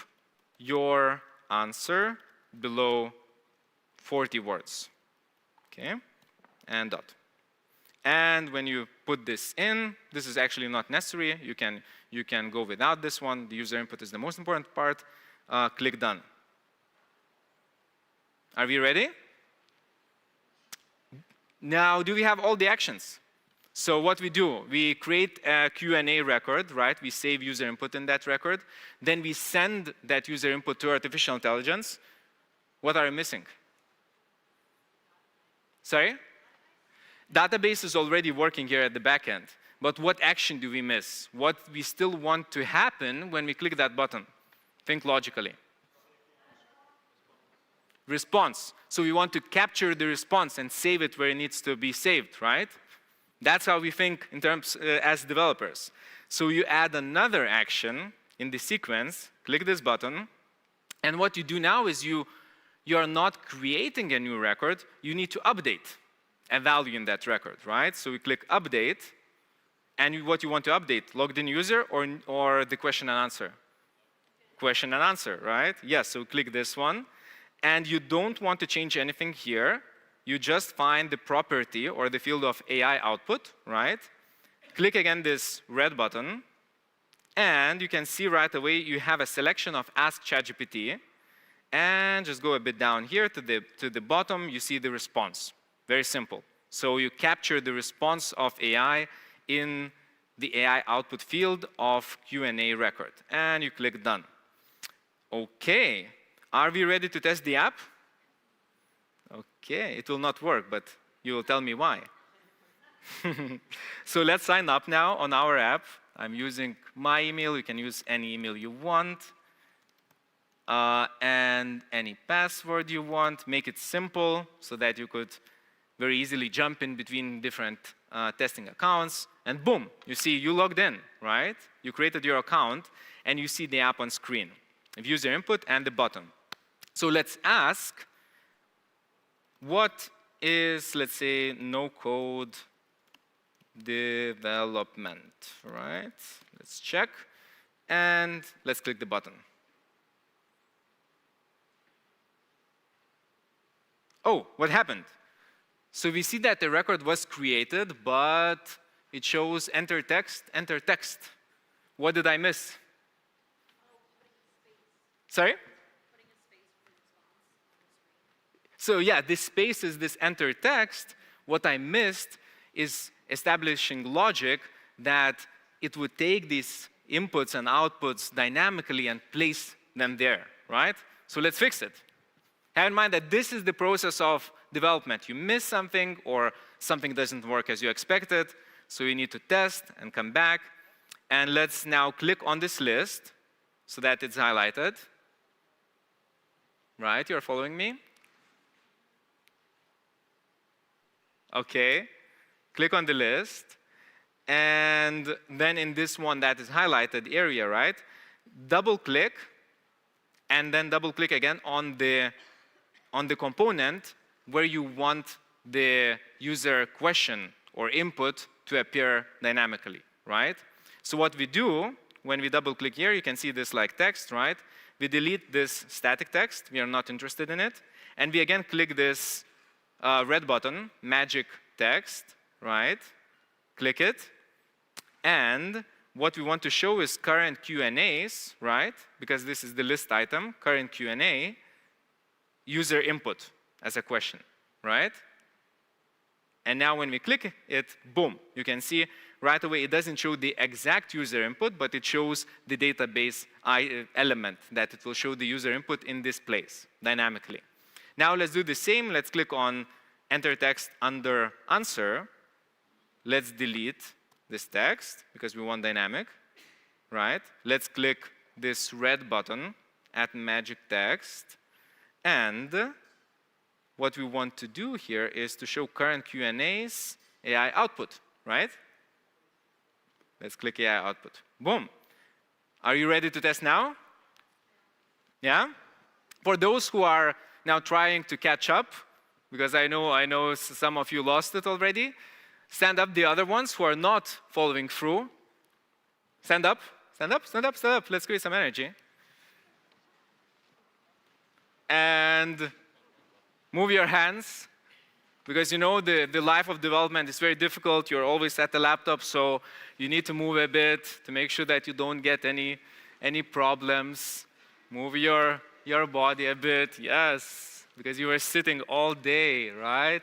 your answer below 40 words, okay, and dot. And when you put this in, this is actually not necessary. You can go without this one. The user input is the most important part. Click done. Are we ready? Now, do we have all the actions? So what we do, we create a Q&A record, right? We save user input in that record. Then we send that user input to artificial intelligence. What are you missing? Sorry? Database is already working here at the back end. But what action do we miss? What we still want to happen when we click that button? Think logically. Response. So we want to capture the response and save it where it needs to be saved, right? That's how we think in terms as developers. So you add another action in the sequence, click this button, and what you do now is you are not creating a new record, you need to update a value in that record, right? So we click update, and what you want to update, logged in user or the question and answer? Question and answer, right? Yes, so click this one, and you don't want to change anything here. You just find the property or the field of AI output, right? Click again this red button, and you can see right away you have a selection of Ask ChatGPT, and just go a bit down here to the bottom, you see the response. Very simple. So you capture the response of AI in the AI output field of Q&A record, and you click done. Okay, are we ready to test the app? Okay, it will not work, but you will tell me why. So let's sign up now on our app. I'm using my email. You can use any email you want. And any password you want. Make it simple so that you could very easily jump in between different testing accounts. And boom, you see you logged in, right? You created your account, and you see the app on screen. User input and the button. So let's ask, what is, let's say, no-code development, right? Let's check, and let's click the button. Oh, what happened? So we see that the record was created, but it shows enter text, enter text. What did I miss? Sorry? So yeah, this space is this enter text. What I missed is establishing logic that it would take these inputs and outputs dynamically and place them there, right? So let's fix it. Have in mind that this is the process of development. You miss something or something doesn't work as you expected, so you need to test and come back. And let's now click on this list so that it's highlighted. Right, you're following me? Okay, click on the list. And then in this one that is highlighted area, right, double click and then double click again on the component where you want the user question or input to appear dynamically, right? So what we do when we double click here, you can see this like text, right? We delete this static text, we are not interested in it, and we again click this red button, magic text, right? Click it, and what we want to show is current Q&As, right? Because this is the list item, current Q&A, user input as a question, right? And now when we click it, boom, you can see right away it doesn't show the exact user input, but it shows the database element that it will show the user input in this place dynamically. Now let's do the same. Let's click on enter text under answer. Let's delete this text because we want dynamic, right? Let's click this red button, add magic text, and what we want to do here is to show current Q&As AI output, right? Let's click AI output. Boom. Are you ready to test now? Yeah? For those who are now trying to catch up, because I know some of you lost it already, stand up the other ones who are not following through. Stand up, stand up, stand up, stand up. Let's create some energy. And move your hands, because you know the life of development is very difficult. You're always at the laptop, so you need to move a bit to make sure that you don't get any problems. Move your body a bit, yes, because you were sitting all day, right?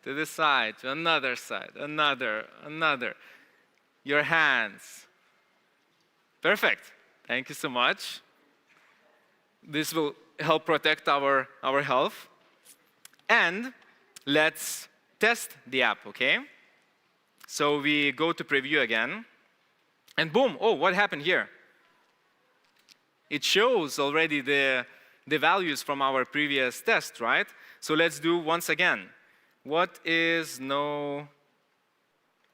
To the side, to another side, another. Your hands. Perfect. Thank you so much. This will help protect our health. And let's test the app, okay? So we go to preview again. And boom, oh, what happened here? It shows already the values from our previous test, right? So let's do once again. What is no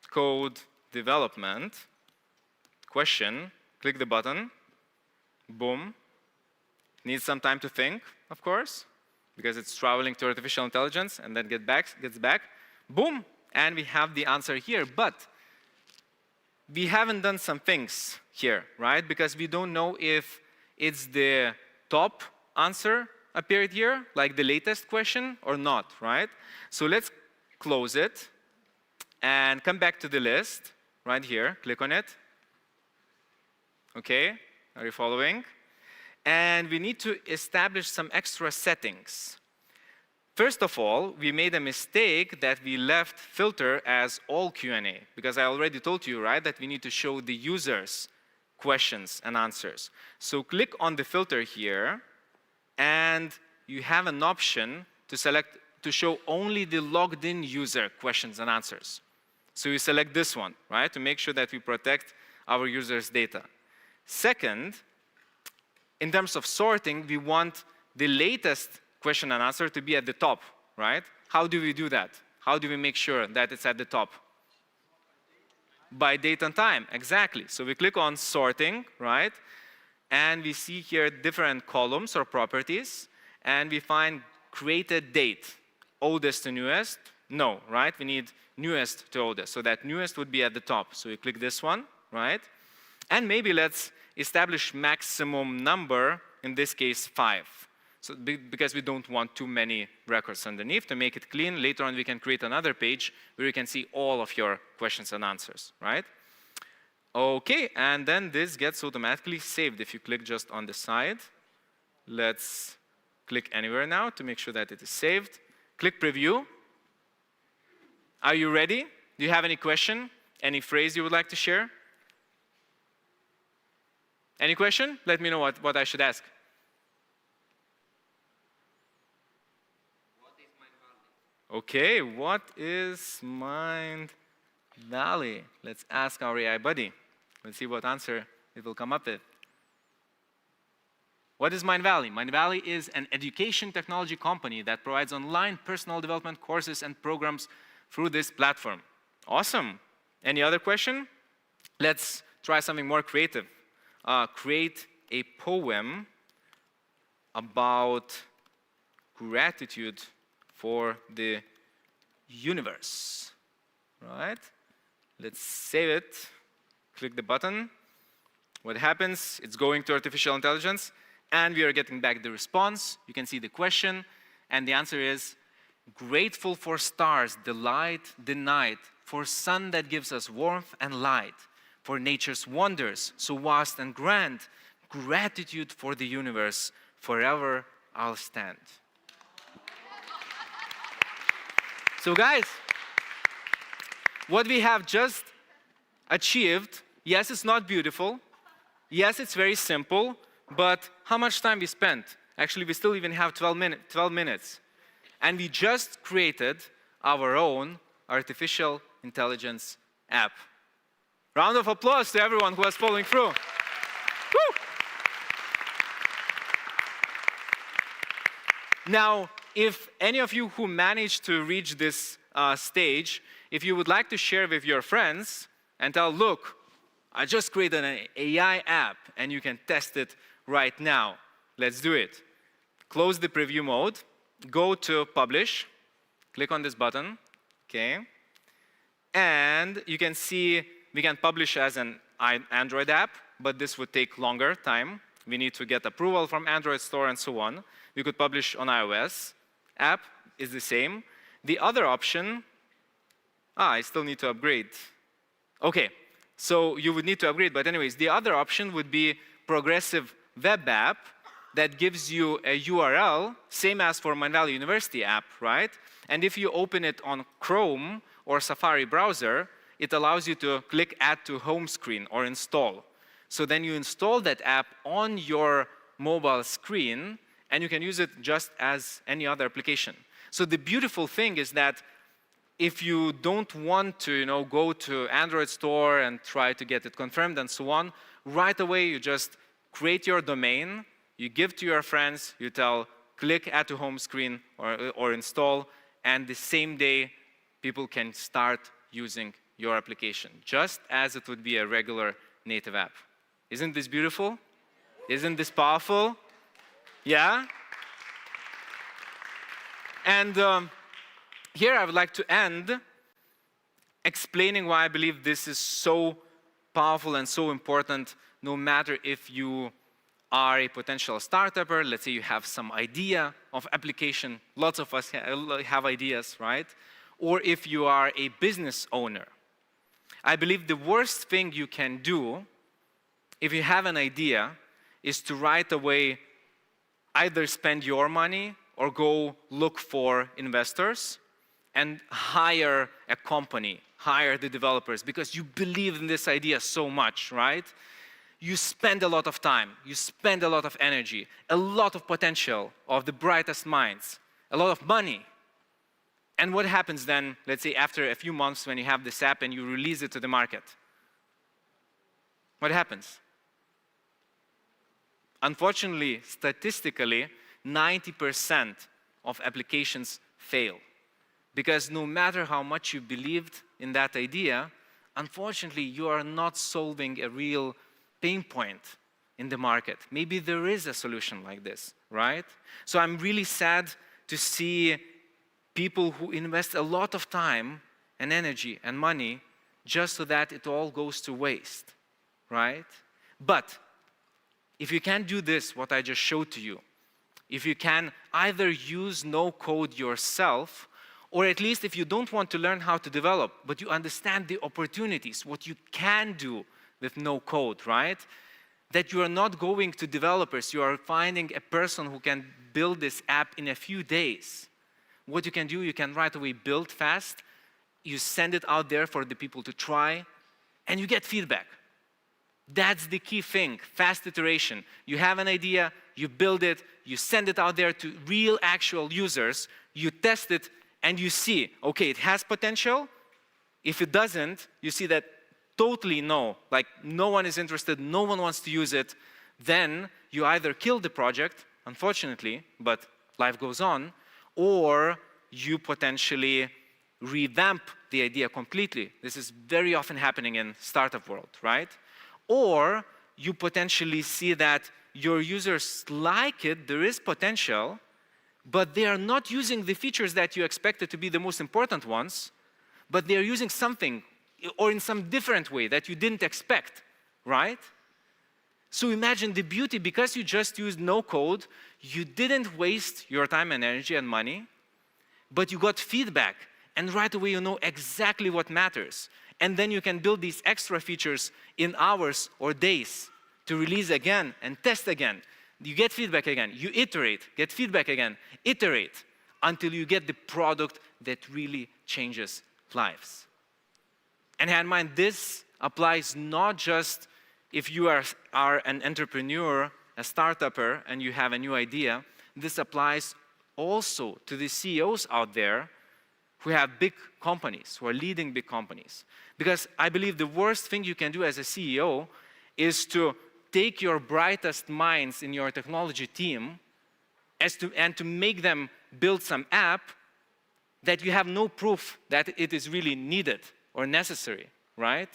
code development? Question, click the button, boom. Needs some time to think, of course, because it's traveling to artificial intelligence and then gets back, boom, and we have the answer here. But we haven't done some things here, right? Because we don't know if it's the top answer appeared here, like the latest question, or not, right? So let's close it and come back to the list right here. Click on it. Okay, are you following? And we need to establish some extra settings. First of all, we made a mistake that we left filter as all Q&A, because I already told you, right, that we need to show the users questions and answers. So click on the filter here, and you have an option to select to show only the logged in user questions and answers. So you select this one, right, to make sure that we protect our users' data. Second, in terms of sorting, we want the latest question and answer to be at the top, right? How do we do that? How do we make sure that it's at the top? By date and time, exactly. So we click on sorting, right? And we see here different columns or properties, and we find created date, oldest to newest. No, right? We need newest to oldest, so that newest would be at the top. So we click this one, right? And maybe let's establish maximum number, in this case 5. So because we don't want too many records underneath, to make it clean, later on we can create another page where you can see all of your questions and answers, right? Okay, and then this gets automatically saved if you click just on the side. Let's click anywhere now to make sure that it is saved. Click preview. Are you ready? Do you have any question? Any phrase you would like to share? Any question? Let me know what I should ask. Okay, what is Mindvalley? Let's ask our AI buddy. Let's see what answer it will come up with. What is Mindvalley? Mindvalley is an education technology company that provides online personal development courses and programs through this platform. Awesome. Any other question? Let's try something more creative. Create a poem about gratitude for the universe. Right? Let's save it. Click the button. What happens? It's going to artificial intelligence, and we are getting back the response. You can see the question, and the answer is, grateful for stars, the light, the night, for sun that gives us warmth and light, for nature's wonders, so vast and grand, gratitude for the universe, forever I'll stand. So guys, what we have just achieved, yes, it's not beautiful, yes, it's very simple, but how much time we spent? Actually, we still even have 12 minutes. And we just created our own artificial intelligence app. Round of applause to everyone who was following through. Woo! Now, if any of you who managed to reach this stage, if you would like to share with your friends and tell, look, I just created an AI app and you can test it right now. Let's do it. Close the preview mode, go to publish, click on this button, okay? And you can see we can publish as an Android app, but this would take longer time. We need to get approval from Android store and so on. We could publish on iOS. App is the same. The other option, I still need to upgrade. Okay, so you would need to upgrade, but anyways, the other option would be progressive web app that gives you a URL, same as for Mindvalley University app, right? And if you open it on Chrome or Safari browser, it allows you to click Add to Home Screen or Install. So then you install that app on your mobile screen, and you can use it just as any other application. So the beautiful thing is that if you don't want to go to Android store and try to get it confirmed and so on, right away you just create your domain, you give to your friends, you tell, click Add to Home Screen or Install, and the same day people can start using your application, just as it would be a regular native app. Isn't this beautiful? Isn't this powerful? Yeah? And here I would like to end explaining why I believe this is so powerful and so important, no matter if you are a potential startupper, let's say you have some idea of application, lots of us have ideas, right? Or if you are a business owner. I believe the worst thing you can do if you have an idea is to right away either spend your money or go look for investors and hire a company, hire the developers, because you believe in this idea so much, right? You spend a lot of time, you spend a lot of energy, a lot of potential of the brightest minds, a lot of money. And what happens then, let's say after a few months when you have this app and you release it to the market? What happens? Unfortunately, statistically, 90% of applications fail. Because no matter how much you believed in that idea, unfortunately, you are not solving a real pain point in the market. Maybe there is a solution like this, right? So I'm really sad to see people who invest a lot of time and energy and money just so that it all goes to waste, right? But if you can't do this, what I just showed to you, if you can either use no code yourself, or at least if you don't want to learn how to develop, but you understand the opportunities, what you can do with no code, right? that you are not going to developers, you are finding a person who can build this app in a few days. What you can do, you can right away build fast, you send it out there for the people to try, and you get feedback. That's the key thing, fast iteration. You have an idea, you build it, you send it out there to real actual users, you test it, and you see, okay, it has potential. If it doesn't, you see that totally no, like no one is interested, no one wants to use it, then you either kill the project, unfortunately, but life goes on, or you potentially revamp the idea completely. This is very often happening in startup world, right? Or you potentially see that your users like it, there is potential, but they are not using the features that you expected to be the most important ones, but they are using something or in some different way that you didn't expect, right? So imagine the beauty, because you just used no code, you didn't waste your time and energy and money, but you got feedback, and right away you know exactly what matters. And then you can build these extra features in hours or days to release again and test again. You get feedback again, you iterate, get feedback again, iterate, until you get the product that really changes lives. And have in mind, this applies not just if you are an entrepreneur, a startupper, and you have a new idea. This applies also to the CEOs out there who have big companies, who are leading big companies. Because I believe the worst thing you can do as a CEO is to take your brightest minds in your technology team and to make them build some app that you have no proof that it is really needed or necessary, right?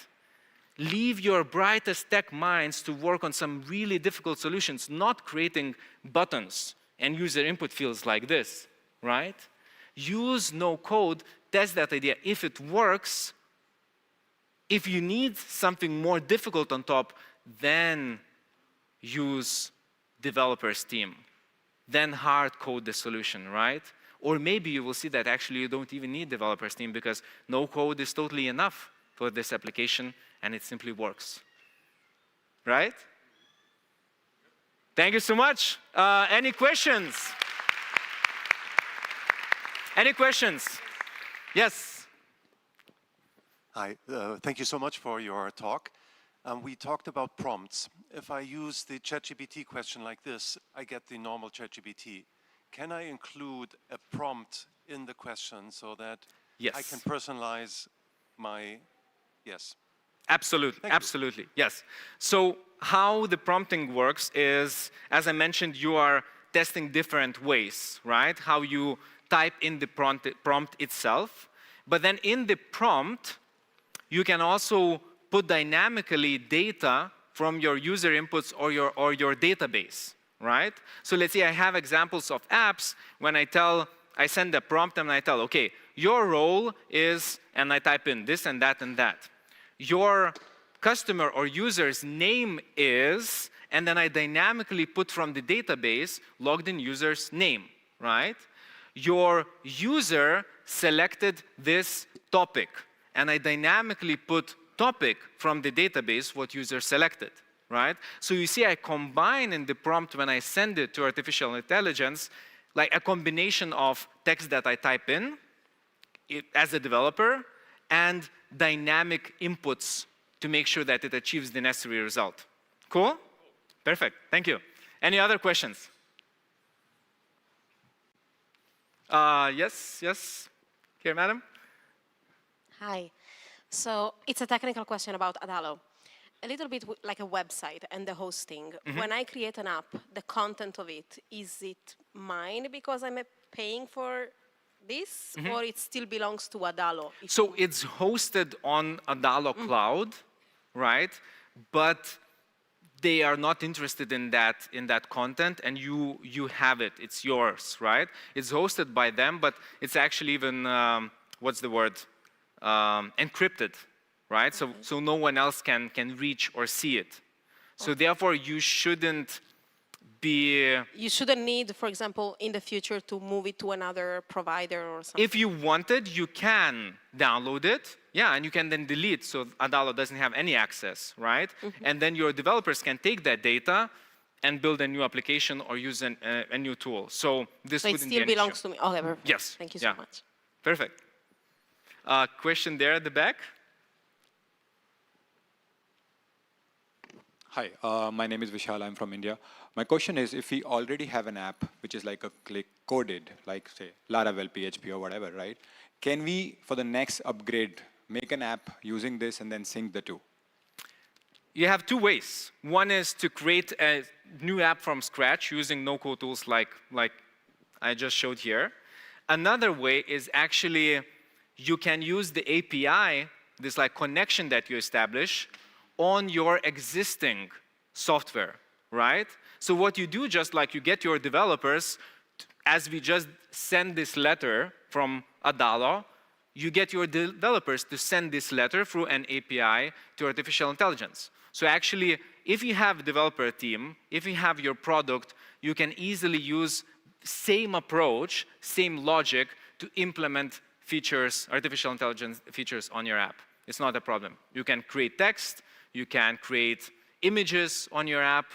Leave your brightest tech minds to work on some really difficult solutions, not creating buttons and user input fields like this, right? Use no code, test that idea. If it works, if you need something more difficult on top, then use developers team. Then hard code the solution, right? Or maybe you will see that actually you don't even need developers team because no code is totally enough for this application and it simply works, right? Thank you so much. Any questions? Any questions? Yes. Hi, thank you so much for your talk. We talked about prompts. If I use the ChatGPT question like this, I get the normal ChatGPT. Can I include a prompt in the question so that I can personalize my, yes? Absolutely, absolutely, yes. So how the prompting works is, as I mentioned, you are testing different ways, right? How you type in the prompt itself. But then in the prompt, you can also put dynamically data from your user inputs or your database, right? So let's say I have examples of apps when I send a prompt and I tell, okay, your role is, and I type in this and that and that. Your customer or user's name is, and then I dynamically put from the database logged in user's name, right? Your user selected this topic, and I dynamically put topic from the database what user selected, right? So you see I combine in the prompt when I send it to artificial intelligence like a combination of text that I type in as a developer and dynamic inputs to make sure that it achieves the necessary result. Cool? Perfect, thank you. Any other questions? Yes, here, madam. Hi. So it's a technical question about Adalo. A little bit like a website and the hosting. Mm-hmm. When I create an app, the content of it, is it mine because I'm paying for this, Mm-hmm. or it still belongs to Adalo? So it's hosted on Adalo Cloud, right? But they are not interested in that content, and you have it. It's yours, right? It's hosted by them, but it's actually even what's the word? Encrypted, right? Okay. So no one else can reach or see it. So therefore, you shouldn't be... You shouldn't need, for example, in the future to move it to another provider or something. If you wanted, you can download it, yeah, and you can then delete, so Adalo doesn't have any access, right? And then your developers can take that data and build a new application or use a new tool. So this So it wouldn't be still an belongs issue. to me. Okay, perfect. Yes. Thank you so much. Perfect. Question there at the back. Hi, my name is Vishal. I'm from India. My question is, if we already have an app which is like a click coded, like say Laravel, PHP, or whatever, right? Can we, for the next upgrade, make an app using this and then sync the two? You have two ways. One is to create a new app from scratch using no-code tools like I just showed here. Another way is actually you can use the API, this like connection that you establish, on your existing software, right? So what you do, just like you get your developers, as we just send this letter from Adalo, you get your developers to send this letter through an API to artificial intelligence. So actually, if you have a developer team, if you have your product, you can easily use same approach, same logic to implement features, artificial intelligence features on your app. It's not a problem. You can create text, you can create images on your app,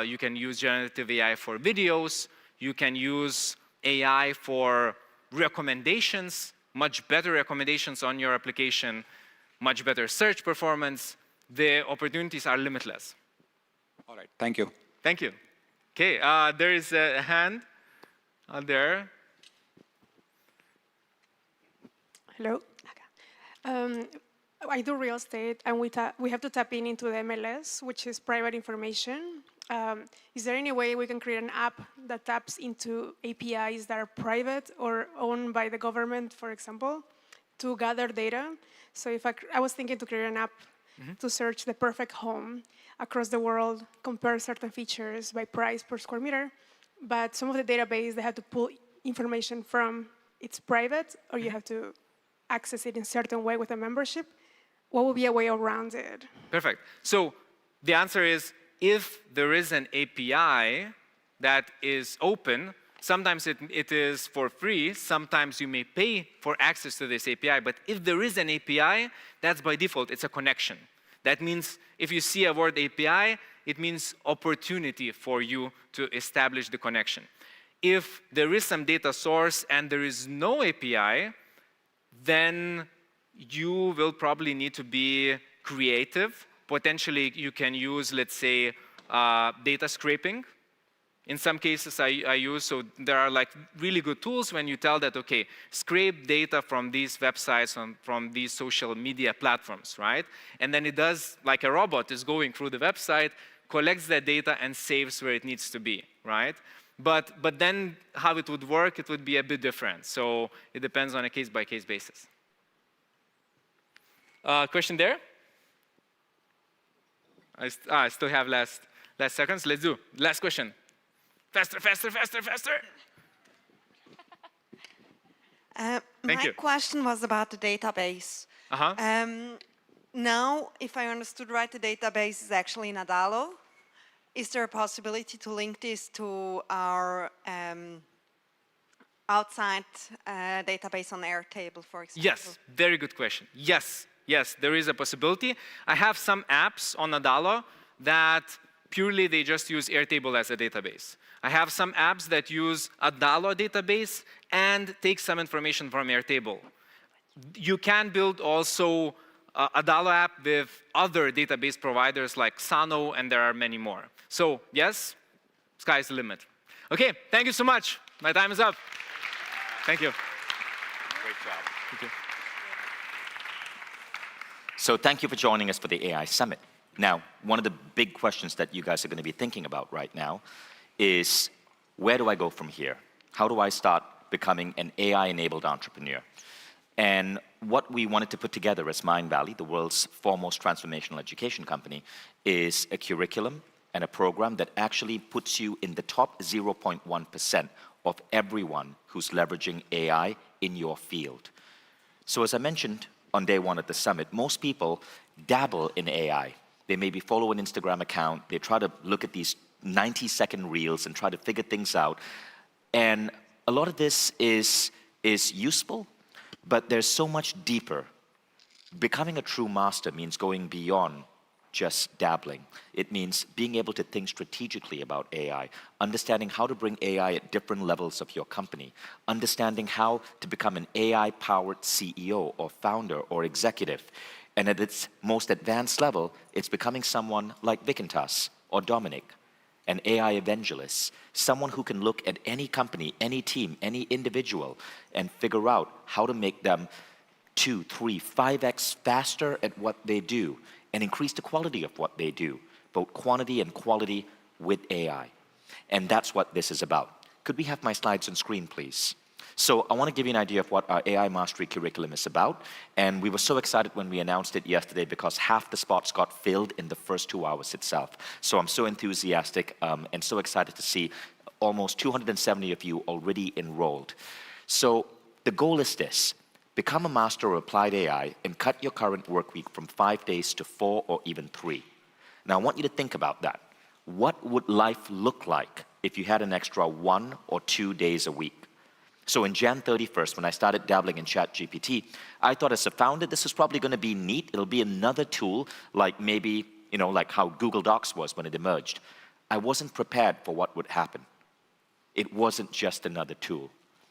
you can use generative AI for videos, you can use AI for recommendations, much better recommendations on your application, much better search performance. The opportunities are limitless. All right, thank you. Thank you. Okay, there is a hand out there. Hello. I do real estate, and we have to tap into the MLS, which is private information. Is there any way we can create an app that taps into APIs that are private or owned by the government, for example, to gather data? So if I was thinking to create an app to search the perfect home across the world, compare certain features by price per square meter, but some of the database, they have to pull information from, it's private, or you have to access it in a certain way with a membership. What would be a way around it? Perfect. So the answer is, if there is an API that is open, sometimes it is for free, sometimes you may pay for access to this API, but if there is an API, that's by default, it's a connection. That means if you see a word API, it means opportunity for you to establish the connection. If there is some data source and there is no API, then you will probably need to be creative. Potentially, you can use, let's say, data scraping. In some cases, I use, so there are like really good tools when you tell that, okay, scrape data from these websites, from these social media platforms, right? And then it does, like a robot is going through the website, collects that data and saves where it needs to be, right? But then how it would work, it would be a bit different. So it depends on a case-by-case basis. Question there? I still have last seconds. Let's do last question. Faster, faster, faster, faster. My question was about the database. Now, if I understood right, the database is actually in Adalo. Is there a possibility to link this to our outside database on Airtable, for example? Yes, very good question. Yes, there is a possibility. I have some apps on Adalo that purely they just use Airtable as a database. I have some apps that use Adalo database and take some information from Airtable. You can build also Adalo app with other database providers like Sano, and there are many more. So yes, sky's the limit. Okay, thank you so much. My time is up. Thank you. Great job. Thank you. So thank you for joining us for the AI Summit. Now, one of the big questions that you guys are going to be thinking about right now is, where do I go from here? How do I start becoming an AI-enabled entrepreneur? And what we wanted to put together as Mindvalley, the world's foremost transformational education company, is a curriculum and a program that actually puts you in the top 0.1% of everyone who's leveraging AI in your field. So as I mentioned on day one at the summit, most people dabble in AI. They maybe follow an Instagram account, they try to look at these 90-second reels and try to figure things out. And a lot of this is useful, but there's so much deeper. Becoming a true master means going beyond just dabbling. It means being able to think strategically about AI, understanding how to bring AI at different levels of your company, understanding how to become an AI-powered CEO or founder or executive. And at its most advanced level, it's becoming someone like Vikintas or Dominic, an AI evangelist, someone who can look at any company, any team, any individual, and figure out how to make them 2, 3, 5x faster at what they do and increase the quality of what they do, both quantity and quality with AI. And that's what this is about. Could we have my slides on screen, please? So I want to give you an idea of what our AI Mastery curriculum is about. And we were so excited when we announced it yesterday because half the spots got filled in the first 2 hours itself. So I'm so enthusiastic and so excited to see almost 270 of you already enrolled. So the goal is this: become a master of applied AI and cut your current work week from 5 days to 4 or even 3. Now I want you to think about that. What would life look like if you had an extra 1 or 2 days a week? So in Jan 31st, when I started dabbling in ChatGPT, I thought as a founder, this is probably going to be neat. It'll be another tool, like maybe, like how Google Docs was when it emerged. I wasn't prepared for what would happen. It wasn't just another tool.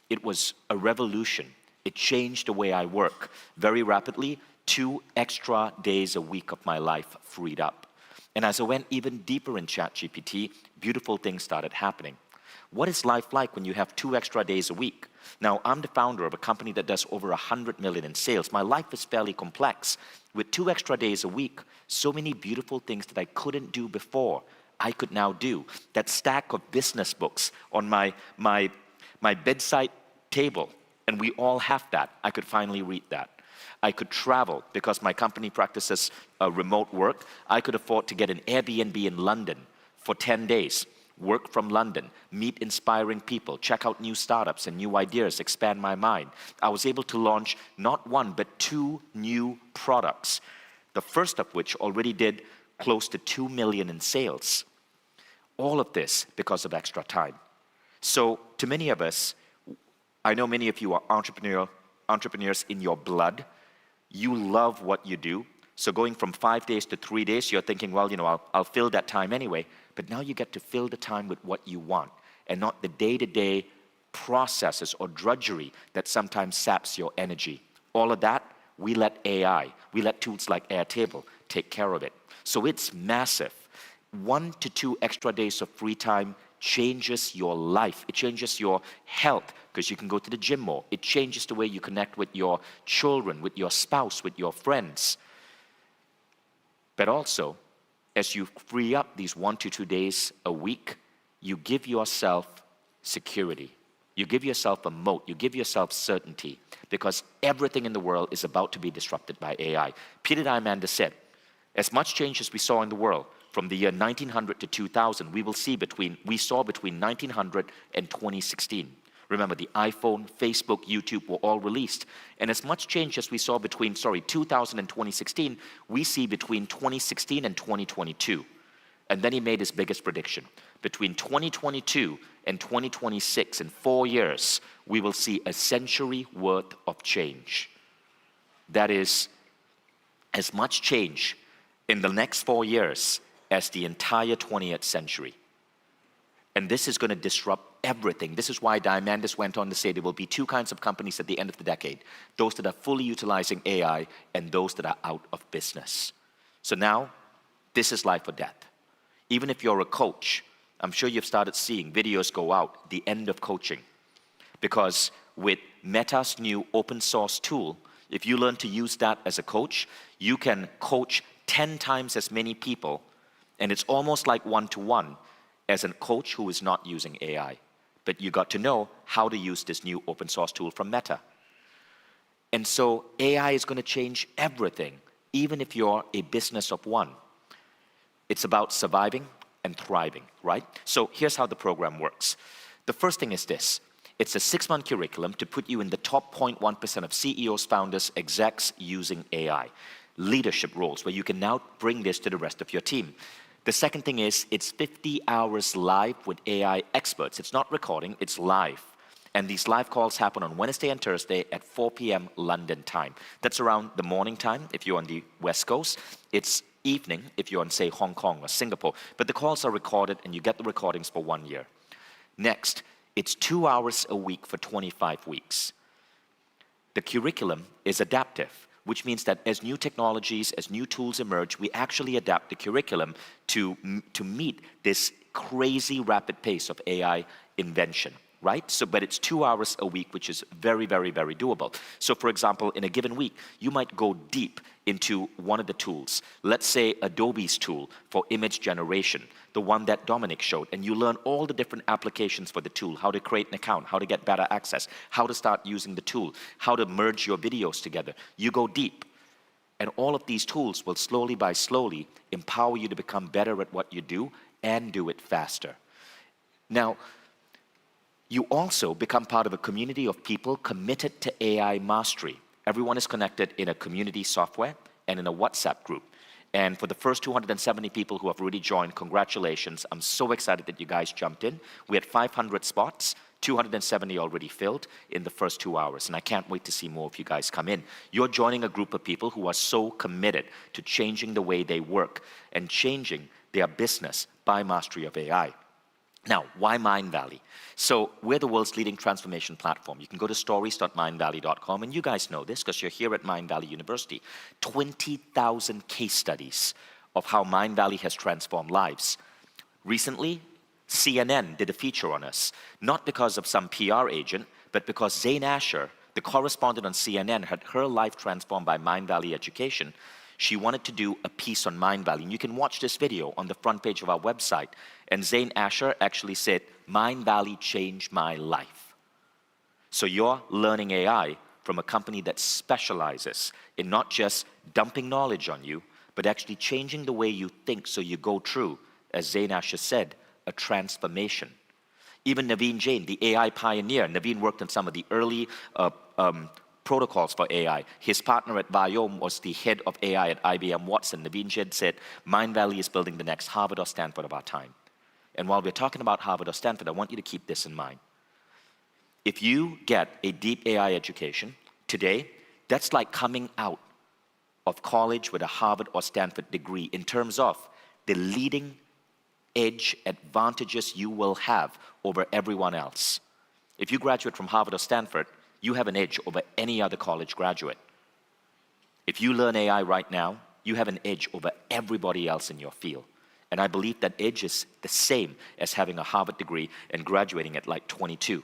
It was a revolution. It changed the way I work very rapidly. 2 extra days a week of my life freed up. And as I went even deeper in ChatGPT, beautiful things started happening. What is life like when you have 2 extra days a week? Now, I'm the founder of a company that does over 100 million in sales. My life is fairly complex. With 2 extra days a week, so many beautiful things that I couldn't do before, I could now do. That stack of business books on my bedside table, and we all have that. I could finally read that. I could travel because my company practices remote work. I could afford to get an Airbnb in London for 10 days. Work from London, meet inspiring people, check out new startups and new ideas, expand my mind. I was able to launch not 1, but 2 new products, the first of which already did close to 2 million in sales. All of this because of extra time. So to many of us, I know many of you are entrepreneurs in your blood. You love what you do. So going from 5 days to 3 days, you're thinking, well, I'll fill that time anyway. But now you get to fill the time with what you want and not the day-to-day processes or drudgery that sometimes saps your energy. All of that, we let AI, we let tools like Airtable take care of it. So it's massive. 1 to 2 extra days of free time changes your life. It changes your health because you can go to the gym more. It changes the way you connect with your children, with your spouse, with your friends. But also, as you free up these 1 to 2 days a week, you give yourself security. You give yourself a moat. You give yourself certainty because everything in the world is about to be disrupted by AI. Peter Diamandis said, as much change as we saw in the world from the year 1900 to 2000, we saw between 1900 and 2016. Remember, the iPhone, Facebook, YouTube were all released. And as much change as we saw between, 2000 and 2016, we see between 2016 and 2022. And then he made his biggest prediction. Between 2022 and 2026, in 4 years, we will see a century worth of change. That is as much change in the next 4 years as the entire 20th century. And this is going to disrupt everything. This is why Diamandis went on to say there will be 2 kinds of companies at the end of the decade. Those that are fully utilizing AI and those that are out of business. So now, this is life or death. Even if you're a coach, I'm sure you've started seeing videos go out, the end of coaching. Because with Meta's new open source tool, if you learn to use that as a coach, you can coach 10 times as many people, and it's almost like one-to-one as a coach who is not using AI. But you got to know how to use this new open source tool from Meta. And so AI is going to change everything, even if you're a business of one. It's about surviving and thriving, right? So here's how the program works. The first thing is this. It's a 6-month curriculum to put you in the top 0.1% of CEOs, founders, execs using AI. Leadership roles, where you can now bring this to the rest of your team. The second thing is it's 50 hours live with AI experts. It's not recording, it's live. And these live calls happen on Wednesday and Thursday at 4 p.m. London time. That's around the morning time if you're on the West Coast. It's evening if you're on, say, Hong Kong or Singapore. But the calls are recorded and you get the recordings for 1 year. Next, it's 2 hours a week for 25 weeks. The curriculum is adaptive, which means that as new technologies, as new tools emerge, we actually adapt the curriculum to meet this crazy rapid pace of AI invention, right? So, but it's 2 hours a week, which is very, very, very doable. So for example, in a given week, you might go deep into one of the tools. Let's say Adobe's tool for image generation, the one that Dominic showed, and you learn all the different applications for the tool, how to create an account, how to get better access, how to start using the tool, how to merge your videos together. You go deep. And all of these tools will slowly by slowly empower you to become better at what you do and do it faster. Now, you also become part of a community of people committed to AI mastery. Everyone is connected in a community software and in a WhatsApp group. And for the first 270 people who have already joined, congratulations. I'm so excited that you guys jumped in. We had 500 spots, 270 already filled in the first 2 hours. And I can't wait to see more of you guys come in. You're joining a group of people who are so committed to changing the way they work and changing their business by mastery of AI. Now, why Mindvalley? So we're the world's leading transformation platform. You can go to stories.mindvalley.com, and you guys know this because you're here at Mindvalley University. 20,000 case studies of how Mindvalley has transformed lives. Recently, CNN did a feature on us, not because of some PR agent, but because Zane Asher, the correspondent on CNN, had her life transformed by Mindvalley education. She wanted to do a piece on Mindvalley. And you can watch this video on the front page of our website. And Zane Asher actually said, Mindvalley changed my life. So you're learning AI from a company that specializes in not just dumping knowledge on you, but actually changing the way you think so you go through, as Zane Asher said, a transformation. Even Naveen Jain, the AI pioneer, Naveen worked on some of the early protocols for AI. His partner at Biome was the head of AI at IBM Watson. Naveen Jain said, Mindvalley is building the next Harvard or Stanford of our time. And while we're talking about Harvard or Stanford, I want you to keep this in mind. If you get a deep AI education today, that's like coming out of college with a Harvard or Stanford degree in terms of the leading edge advantages you will have over everyone else. If you graduate from Harvard or Stanford, you have an edge over any other college graduate. If you learn AI right now, you have an edge over everybody else in your field. And I believe that edge is the same as having a Harvard degree and graduating at like 22.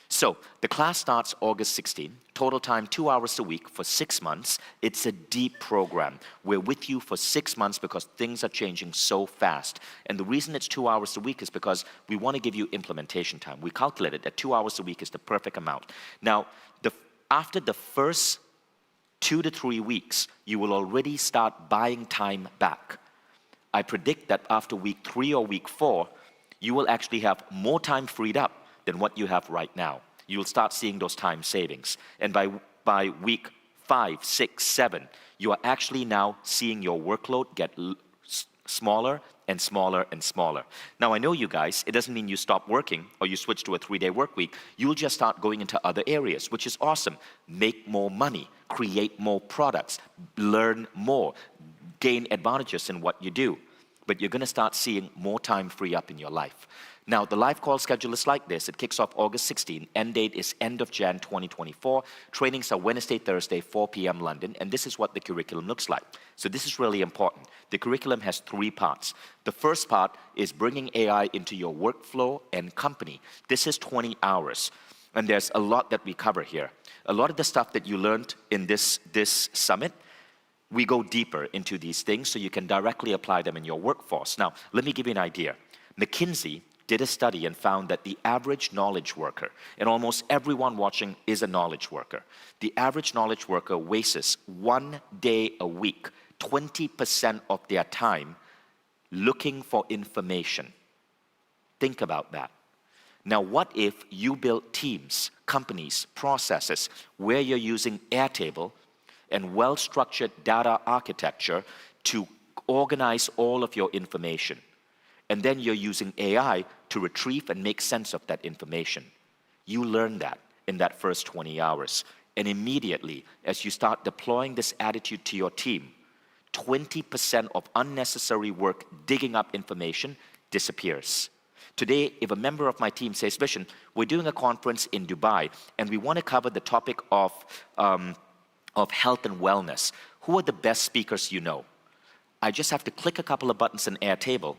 So the class starts August 16. Total time 2 hours a week for 6 months. It's a deep program. We're with you for 6 months because things are changing so fast. And the reason it's 2 hours a week is because we want to give you implementation time. We calculated that 2 hours a week is the perfect amount. Now, after the first 2 to 3 weeks, you will already start buying time back. I predict that after week 3 or week 4, you will actually have more time freed up than what you have right now. You'll start seeing those time savings. And by week 5, 6, 7, you are actually now seeing your workload get smaller and smaller and smaller. Now, I know you guys, it doesn't mean you stop working or you switch to a 3-day work week. You'll just start going into other areas, which is awesome. Make more money, create more products, learn more, gain advantages in what you do. But you're going to start seeing more time free up in your life. Now, the live call schedule is like this. It kicks off August 16. End date is end of Jan 2024. Trainings are Wednesday, Thursday, 4 p.m. London. And this is what the curriculum looks like. So this is really important. The curriculum has 3 parts. The first part is bringing AI into your workflow and company. This is 20 hours. And there's a lot that we cover here. A lot of the stuff that you learned in this summit, we go deeper into these things so you can directly apply them in your workforce. Now, let me give you an idea. McKinsey did a study and found that the average knowledge worker, and almost everyone watching is a knowledge worker, the average knowledge worker wastes 1 day a week, 20% of their time looking for information. Think about that. Now, what if you built teams, companies, processes where you're using Airtable and well-structured data architecture to organize all of your information. And then you're using AI to retrieve and make sense of that information. You learn that in that first 20 hours. And immediately, as you start deploying this attitude to your team, 20% of unnecessary work digging up information disappears. Today, if a member of my team says, Vishen, we're doing a conference in Dubai, and we want to cover the topic of health and wellness, who are the best speakers you know? I just have to click a couple of buttons in Airtable,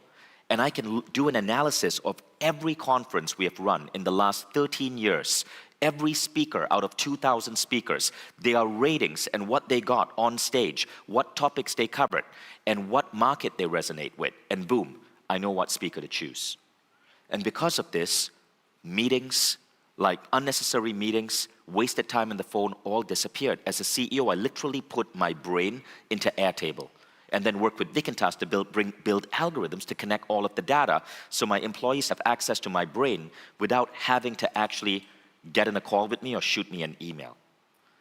and I can do an analysis of every conference we have run in the last 13 years. Every speaker out of 2,000 speakers, their ratings and what they got on stage, what topics they covered, and what market they resonate with. And boom, I know what speaker to choose. And because of this, meetings, like unnecessary meetings, wasted time on the phone, all disappeared. As a CEO, I literally put my brain into Airtable and then work with Vikintas to build algorithms to connect all of the data so my employees have access to my brain without having to actually get in a call with me or shoot me an email.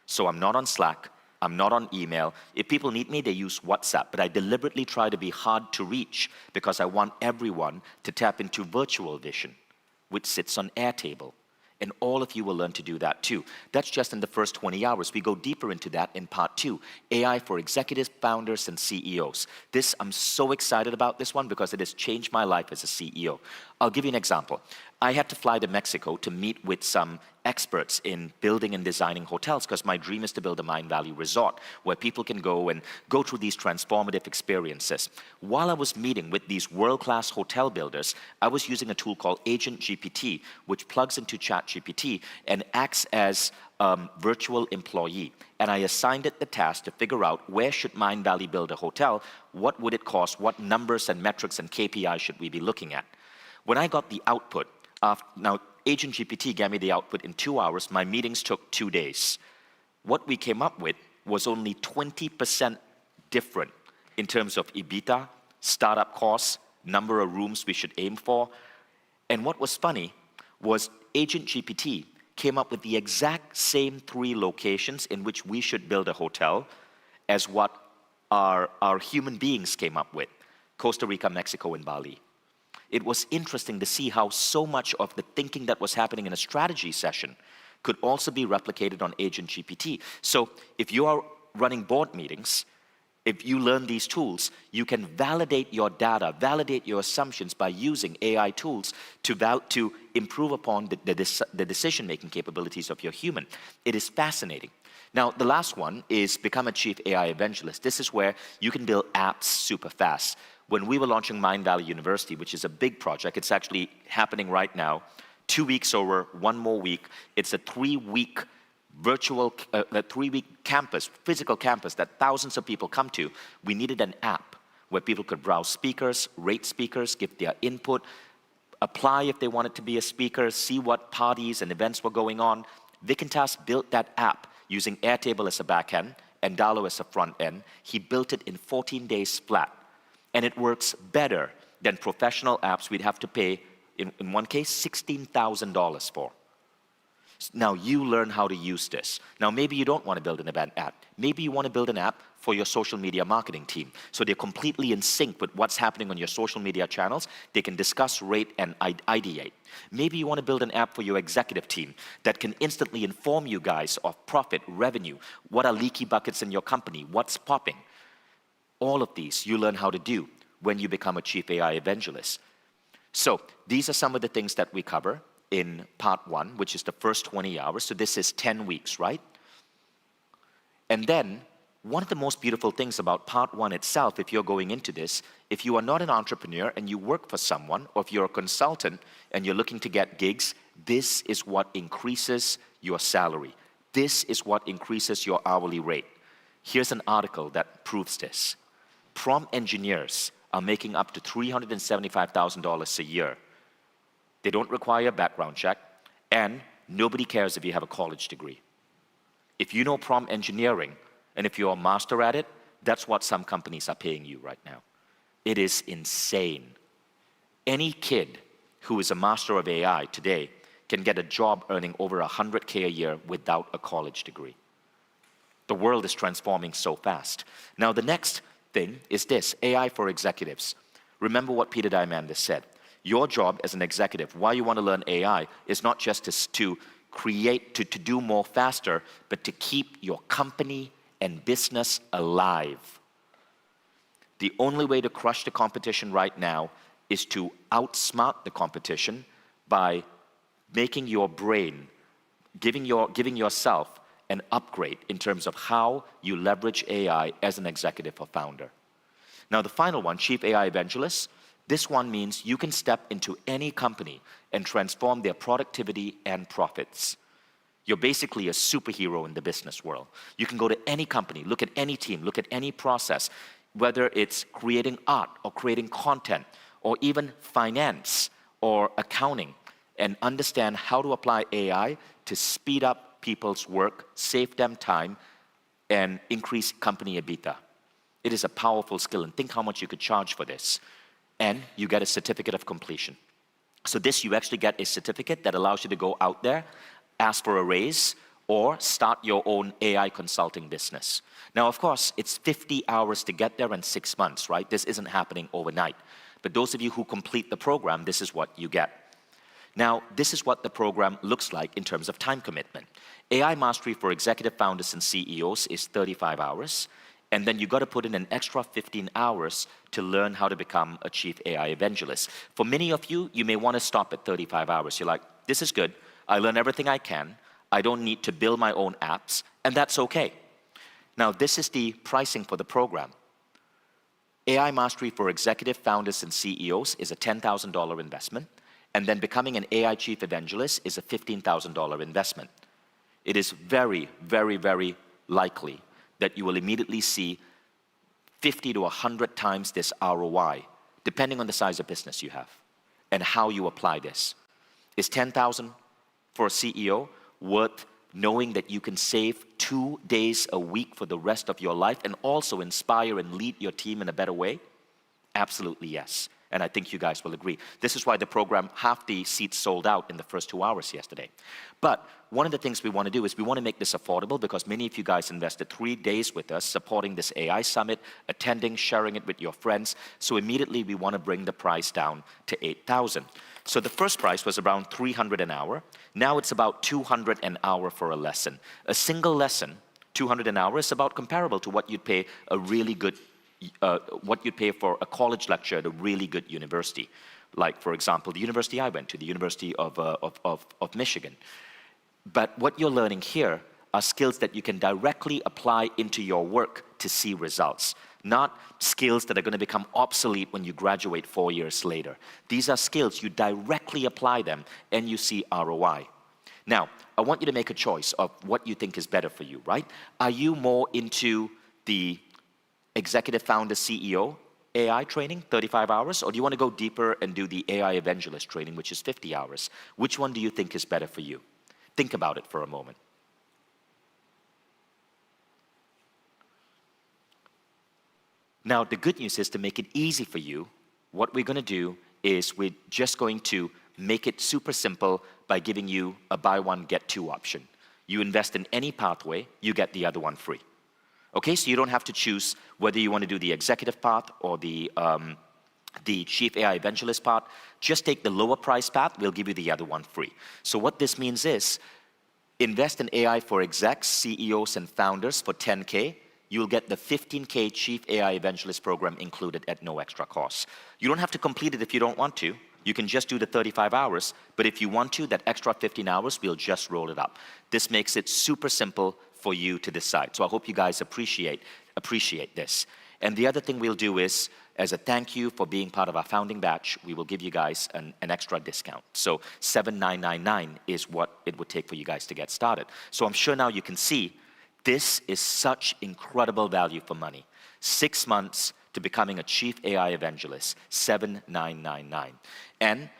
So I'm not on Slack, I'm not on email. If people need me, they use WhatsApp, but I deliberately try to be hard to reach because I want everyone to tap into virtual vision, which sits on Airtable. And all of you will learn to do that too. That's just in the first 20 hours. We go deeper into that in part 2, AI for executives, founders, and CEOs. I'm so excited about this one because it has changed my life as a CEO. I'll give you an example. I had to fly to Mexico to meet with some experts in building and designing hotels because my dream is to build a Mindvalley resort where people can go and go through these transformative experiences. While I was meeting with these world-class hotel builders, I was using a tool called Agent GPT, which plugs into ChatGPT and acts as virtual employee. And I assigned it the task to figure out where should Mindvalley build a hotel, what would it cost, what numbers and metrics and KPIs should we be looking at. When I got the output, now Agent GPT gave me the output in 2 hours. My meetings took 2 days. What we came up with was only 20% different in terms of EBITDA, startup costs, number of rooms we should aim for. And what was funny was Agent GPT came up with the exact same 3 locations in which we should build a hotel as what our human beings came up with: Costa Rica, Mexico, and Bali. It was interesting to see how so much of the thinking that was happening in a strategy session could also be replicated on Agent GPT. So if you are running board meetings, if you learn these tools, you can validate your data, validate your assumptions by using AI tools to improve upon the decision-making capabilities of your human. It is fascinating. Now, the last one is become a chief AI evangelist. This is where you can build apps super fast. When we were launching Mindvalley University, which is a big project, it's actually happening right now, 2 weeks over, 1 more week. It's a 3-week virtual, 3-week campus, physical campus that thousands of people come to. We needed an app where people could browse speakers, rate speakers, give their input, apply if they wanted to be a speaker, see what parties and events were going on. Vikintas built that app using Airtable as a back end and Dalo as a front end. He built it in 14 days flat. And it works better than professional apps we'd have to pay, in one case, $16,000 for. Now you learn how to use this. Now maybe you don't want to build an event app. Maybe you want to build an app for your social media marketing team. So they're completely in sync with what's happening on your social media channels. They can discuss, rate, and ideate. Maybe you want to build an app for your executive team that can instantly inform you guys of profit, revenue, what are leaky buckets in your company, what's popping. All of these you learn how to do when you become a chief AI evangelist. So these are some of the things that we cover in part 1, which is the first 20 hours. So this is 10 weeks, right? And then one of the most beautiful things about part 1 itself, if you're going into this, if you are not an entrepreneur and you work for someone, or if you're a consultant and you're looking to get gigs, this is what increases your salary. This is what increases your hourly rate. Here's an article that proves this. Prompt engineers are making up to $375,000 a year. They don't require a background check, and nobody cares if you have a college degree. If you know prompt engineering, and if you're a master at it, that's what some companies are paying you right now. It is insane. Any kid who is a master of AI today can get a job earning over $100K a year without a college degree. The world is transforming so fast. Now, the next thing is this, AI for executives. Remember what Peter Diamandis said. Your job as an executive, why you want to learn AI, is not just to create, to do more faster, but to keep your company and business alive. The only way to crush the competition right now is to outsmart the competition by making your brain, giving yourself an upgrade in terms of how you leverage AI as an executive or founder. Now, the final one, Chief AI Evangelist, this one means you can step into any company and transform their productivity and profits. You're basically a superhero in the business world. You can go to any company, look at any team, look at any process, whether it's creating art or creating content or even finance or accounting, and understand how to apply AI to speed up people's work, save them time, and increase company EBITDA. It is a powerful skill, and think how much you could charge for this. And you get a certificate of completion. So this, you actually get a certificate that allows you to go out there, ask for a raise, or start your own AI consulting business. Now, of course, it's 50 hours to get there and 6 months, right? This isn't happening overnight. But those of you who complete the program, this is what you get. Now, this is what the program looks like in terms of time commitment. AI Mastery for Executive Founders and CEOs is 35 hours. And then you got to put in an extra 15 hours to learn how to become a Chief AI Evangelist. For many of you, you may want to stop at 35 hours. You're like, this is good. I learn everything I can. I don't need to build my own apps, and that's okay. Now, this is the pricing for the program. AI Mastery for Executive Founders and CEOs is a $10,000 investment, and then becoming an AI Chief Evangelist is a $15,000 investment. It is very, very, very likely that you will immediately see 50 to 100 times this ROI, depending on the size of business you have and how you apply this. Is 10,000 for a CEO worth knowing that you can save 2 days a week for the rest of your life and also inspire and lead your team in a better way? Absolutely yes. And I think you guys will agree. This is why the program, half the seats sold out in the first 2 hours yesterday. But one of the things we want to do is we want to make this affordable because many of you guys invested 3 days with us supporting this AI Summit, attending, sharing it with your friends. So immediately we want to bring the price down to 8,000. So the first price was around $300 an hour. Now it's about $200 an hour for a lesson. A single lesson, $200 an hour, is about comparable to what you'd pay a really good what you'd pay for a college lecture at a really good university. Like, for example, the university I went to, the University of Michigan. But what you're learning here are skills that you can directly apply into your work to see results, not skills that are going to become obsolete when you graduate 4 years later. These are skills, you directly apply them and you see ROI. Now, I want you to make a choice of what you think is better for you, right? Are you more into the Executive Founder CEO AI training, 35 hours, or do you want to go deeper and do the AI Evangelist training, which is 50 hours? Which one do you think is better for you? Think about it for a moment. Now, the good news is, to make it easy for you, what we're going to do is we're just going to make it super simple by giving you a buy one, get two option. You invest in any pathway, you get the other one free. Okay, so you don't have to choose whether you want to do the executive path or the Chief AI Evangelist path. Just take the lower price path, we'll give you the other one free. So what this means is, invest in AI for execs, CEOs, and founders for $10K. You'll get the $15K Chief AI Evangelist program included at no extra cost. You don't have to complete it if you don't want to. You can just do the 35 hours, but if you want to, that extra 15 hours, we'll just roll it up. This makes it super simple for you to decide. So I hope you guys appreciate this. And the other thing we'll do is, as a thank you for being part of our founding batch, we will give you guys an extra discount. So $7,999 is what it would take for you guys to get started. So I'm sure now you can see this is such incredible value for money. 6 months to becoming a Chief AI Evangelist, $7,999. And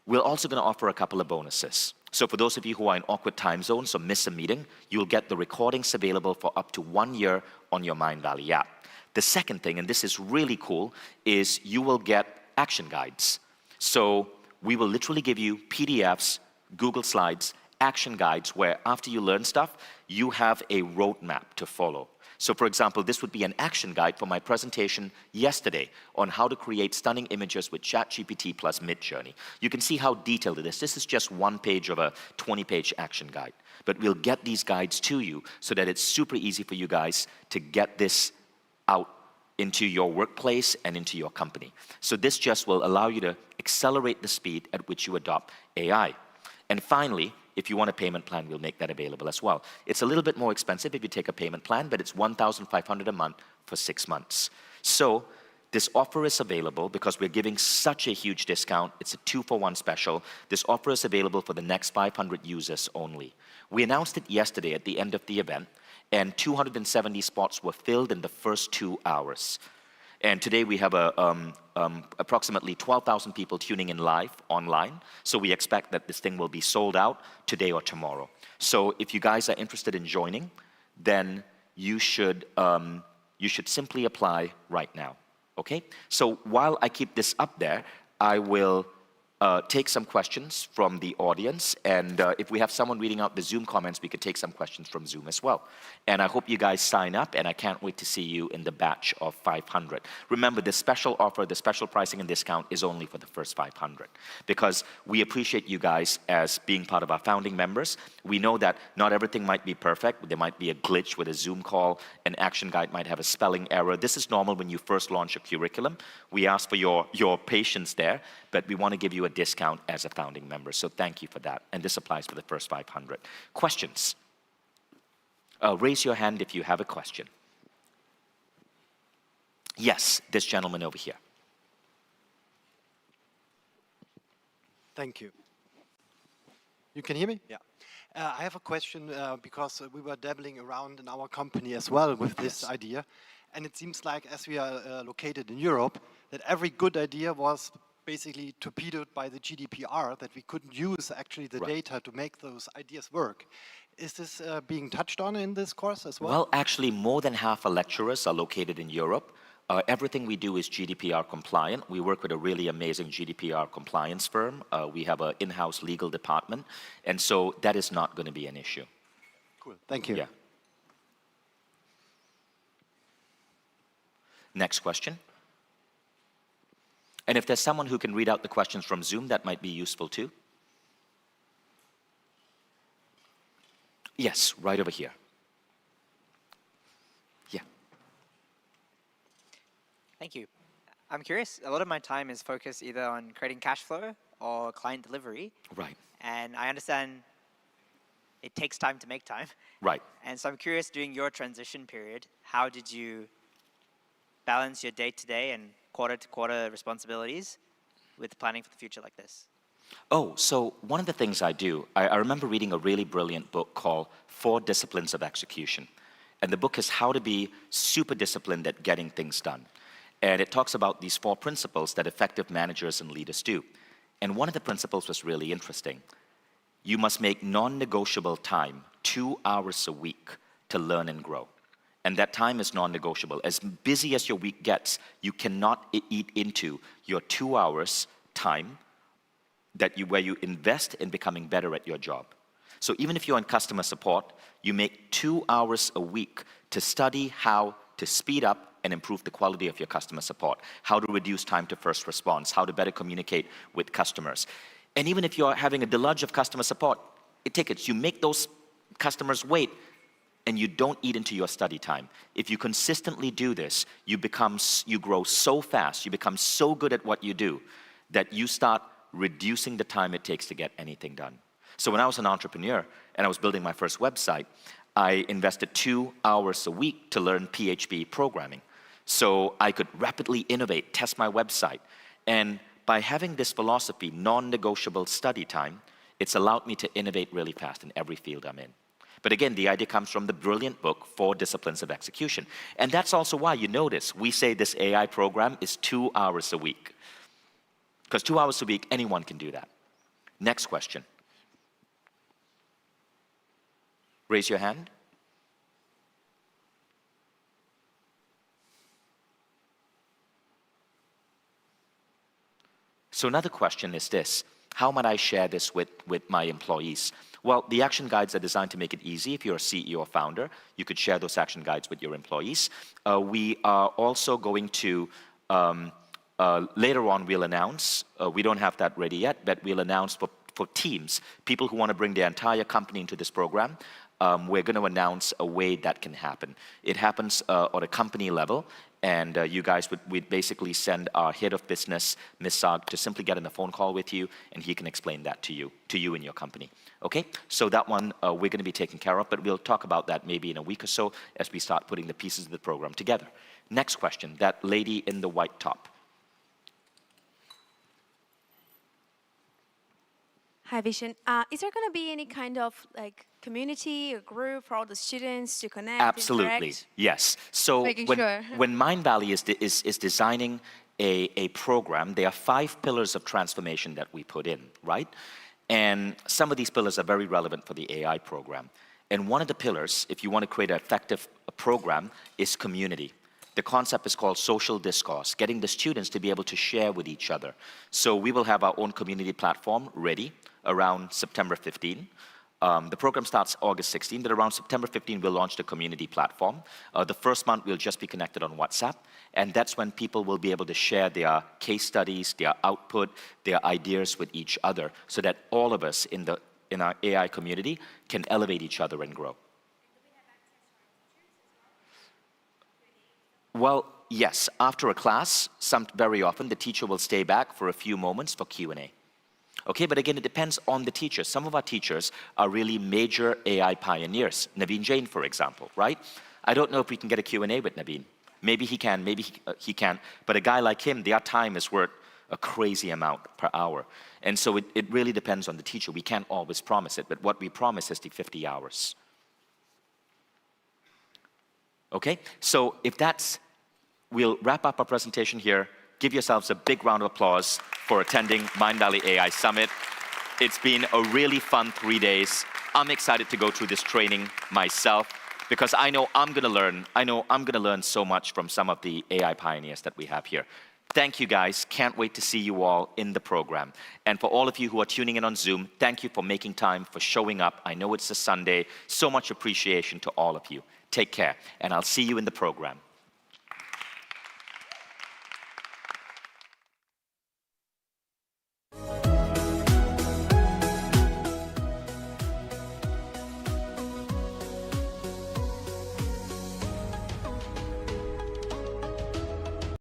we're also going to offer a couple of bonuses. So for those of you who are in awkward time zones or miss a meeting, you'll get the recordings available for up to 1 year on your Mindvalley app. The second thing, and this is really cool, is you will get action guides. So we will literally give you PDFs, Google Slides, action guides, where after you learn stuff, you have a roadmap to follow. So for example, this would be an action guide for my presentation yesterday on how to create stunning images with ChatGPT plus Midjourney. You can see how detailed it is. This is just one page of a 20-page action guide. But we'll get these guides to you so that it's super easy for you guys to get this out into your workplace and into your company. So this just will allow you to accelerate the speed at which you adopt AI. And finally, if you want a payment plan, we'll make that available as well. It's a little bit more expensive if you take a payment plan, but it's $1,500 a month for 6 months. So this offer is available because we're giving such a huge discount. It's a 2-for-1 special. This offer is available for the next 500 users only. We announced it yesterday at the end of the event, and 270 spots were filled in the first 2 hours. And today we have approximately 12,000 people tuning in live online. So we expect that this thing will be sold out today or tomorrow. So if you guys are interested in joining, then you should simply apply right now. Okay? So while I keep this up there, I will take some questions from the audience, and if we have someone reading out the Zoom comments, we could take some questions from Zoom as well. And I hope you guys sign up, and I can't wait to see you in the batch of 500. Remember, the special offer, the special pricing and discount is only for the first 500, because we appreciate you guys as being part of our founding members. We know that not everything might be perfect. There might be a glitch with a Zoom call. An action guide might have a spelling error. This is normal when you first launch a curriculum. We ask for your patience there, but we want to give you a discount as a founding member. So thank you for that. And this applies for the first 500. Questions? Raise your hand if you have a question. Yes, this gentleman over here. Thank you. You can hear me? Yeah. I have a question because we were dabbling around in our company as well with this idea. And it seems like, as we are located in Europe, that every good idea was basically torpedoed by the GDPR, that we couldn't use actually the data to make those ideas work. Is this being touched on in this course as well? Well, actually, more than half our lecturers are located in Europe. Everything we do is GDPR compliant. We work with a really amazing GDPR compliance firm. We have an in-house legal department. And so that is not going to be an issue. Cool. Thank you. Yeah. Next question. And if there's someone who can read out the questions from Zoom, that might be useful too. Yes, right over here. Yeah. Thank you. I'm curious, a lot of my time is focused either on creating cash flow or client delivery. Right. And I understand it takes time to make time. Right. And so I'm curious, during your transition period, how did you balance your day-to-day and quarter-to-quarter responsibilities with planning for the future like this? Oh, so one of the things I do, I remember reading a really brilliant book called 4 Disciplines of Execution. And the book is how to be super disciplined at getting things done. And it talks about these 4 principles that effective managers and leaders do. And one of the principles was really interesting. You must make non-negotiable time 2 hours a week to learn and grow. And that time is non-negotiable. As busy as your week gets, you cannot eat into your 2 hours time where you invest in becoming better at your job. So even if you're in customer support, you make 2 hours a week to study how to speed up and improve the quality of your customer support, how to reduce time to first response, how to better communicate with customers. And even if you're having a deluge of customer support tickets, you make those customers wait, and you don't eat into your study time. If you consistently do this, you grow so fast, you become so good at what you do, that you start reducing the time it takes to get anything done. So when I was an entrepreneur and I was building my first website, I invested 2 hours a week to learn PHP programming. So I could rapidly innovate, test my website. And by having this philosophy, non-negotiable study time, it's allowed me to innovate really fast in every field I'm in. But again, the idea comes from the brilliant book, 4 Disciplines of Execution. And that's also why you notice we say this AI program is 2 hours a week. Because 2 hours a week, anyone can do that. Next question. Raise your hand. So another question is this. How might I share this with my employees? Well, the action guides are designed to make it easy. If you're a CEO or founder, you could share those action guides with your employees. We are also going to, later on we'll announce, we don't have that ready yet, but we'll announce for teams, people who want to bring their entire company into this program, we're going to announce a way that can happen. It happens at a company level, and you guys would basically send our head of business, Ms. Sag, to simply get on a phone call with you, and he can explain that to you and your company. Okay? So that one we're going to be taking care of, but we'll talk about that maybe in a week or so as we start putting the pieces of the program together. Next question, that lady in the white top. Hi, Vishen. Is there going to be any kind of like community or group for all the students to connect? Absolutely, interact? yes. So when Mindvalley is designing a program, there are 5 pillars of transformation that we put in, right? And some of these pillars are very relevant for the AI program. And one of the pillars, if you want to create an effective program, is community. The concept is called social discourse, getting the students to be able to share with each other. So we will have our own community platform ready around September 15. The program starts August 16, but around September 15, we'll launch the community platform. The first month, we'll just be connected on WhatsApp, and that's when people will be able to share their case studies, their output, their ideas with each other, so that all of us in our AI community can elevate each other and grow. Well, yes, after a class, very often the teacher will stay back for a few moments for Q&A. Okay, but again, it depends on the teacher. Some of our teachers are really major AI pioneers. Naveen Jain, for example, right? I don't know if we can get a Q&A with Naveen. Maybe he can, maybe he can't. But a guy like him, their time is worth a crazy amount per hour. And so it really depends on the teacher. We can't always promise it, but what we promise is the 50 hours. Okay, so if that's, we'll wrap up our presentation here. Give yourselves a big round of applause for attending Mindvalley AI Summit. It's been a really fun 3 days. I'm excited to go through this training myself because I know I'm going to learn so much from some of the AI pioneers that we have here. Thank you guys. Can't wait to see you all in the program. And for all of you who are tuning in on Zoom, thank you for making time, for showing up. I know it's a Sunday. So much appreciation to all of you. Take care, and I'll see you in the program.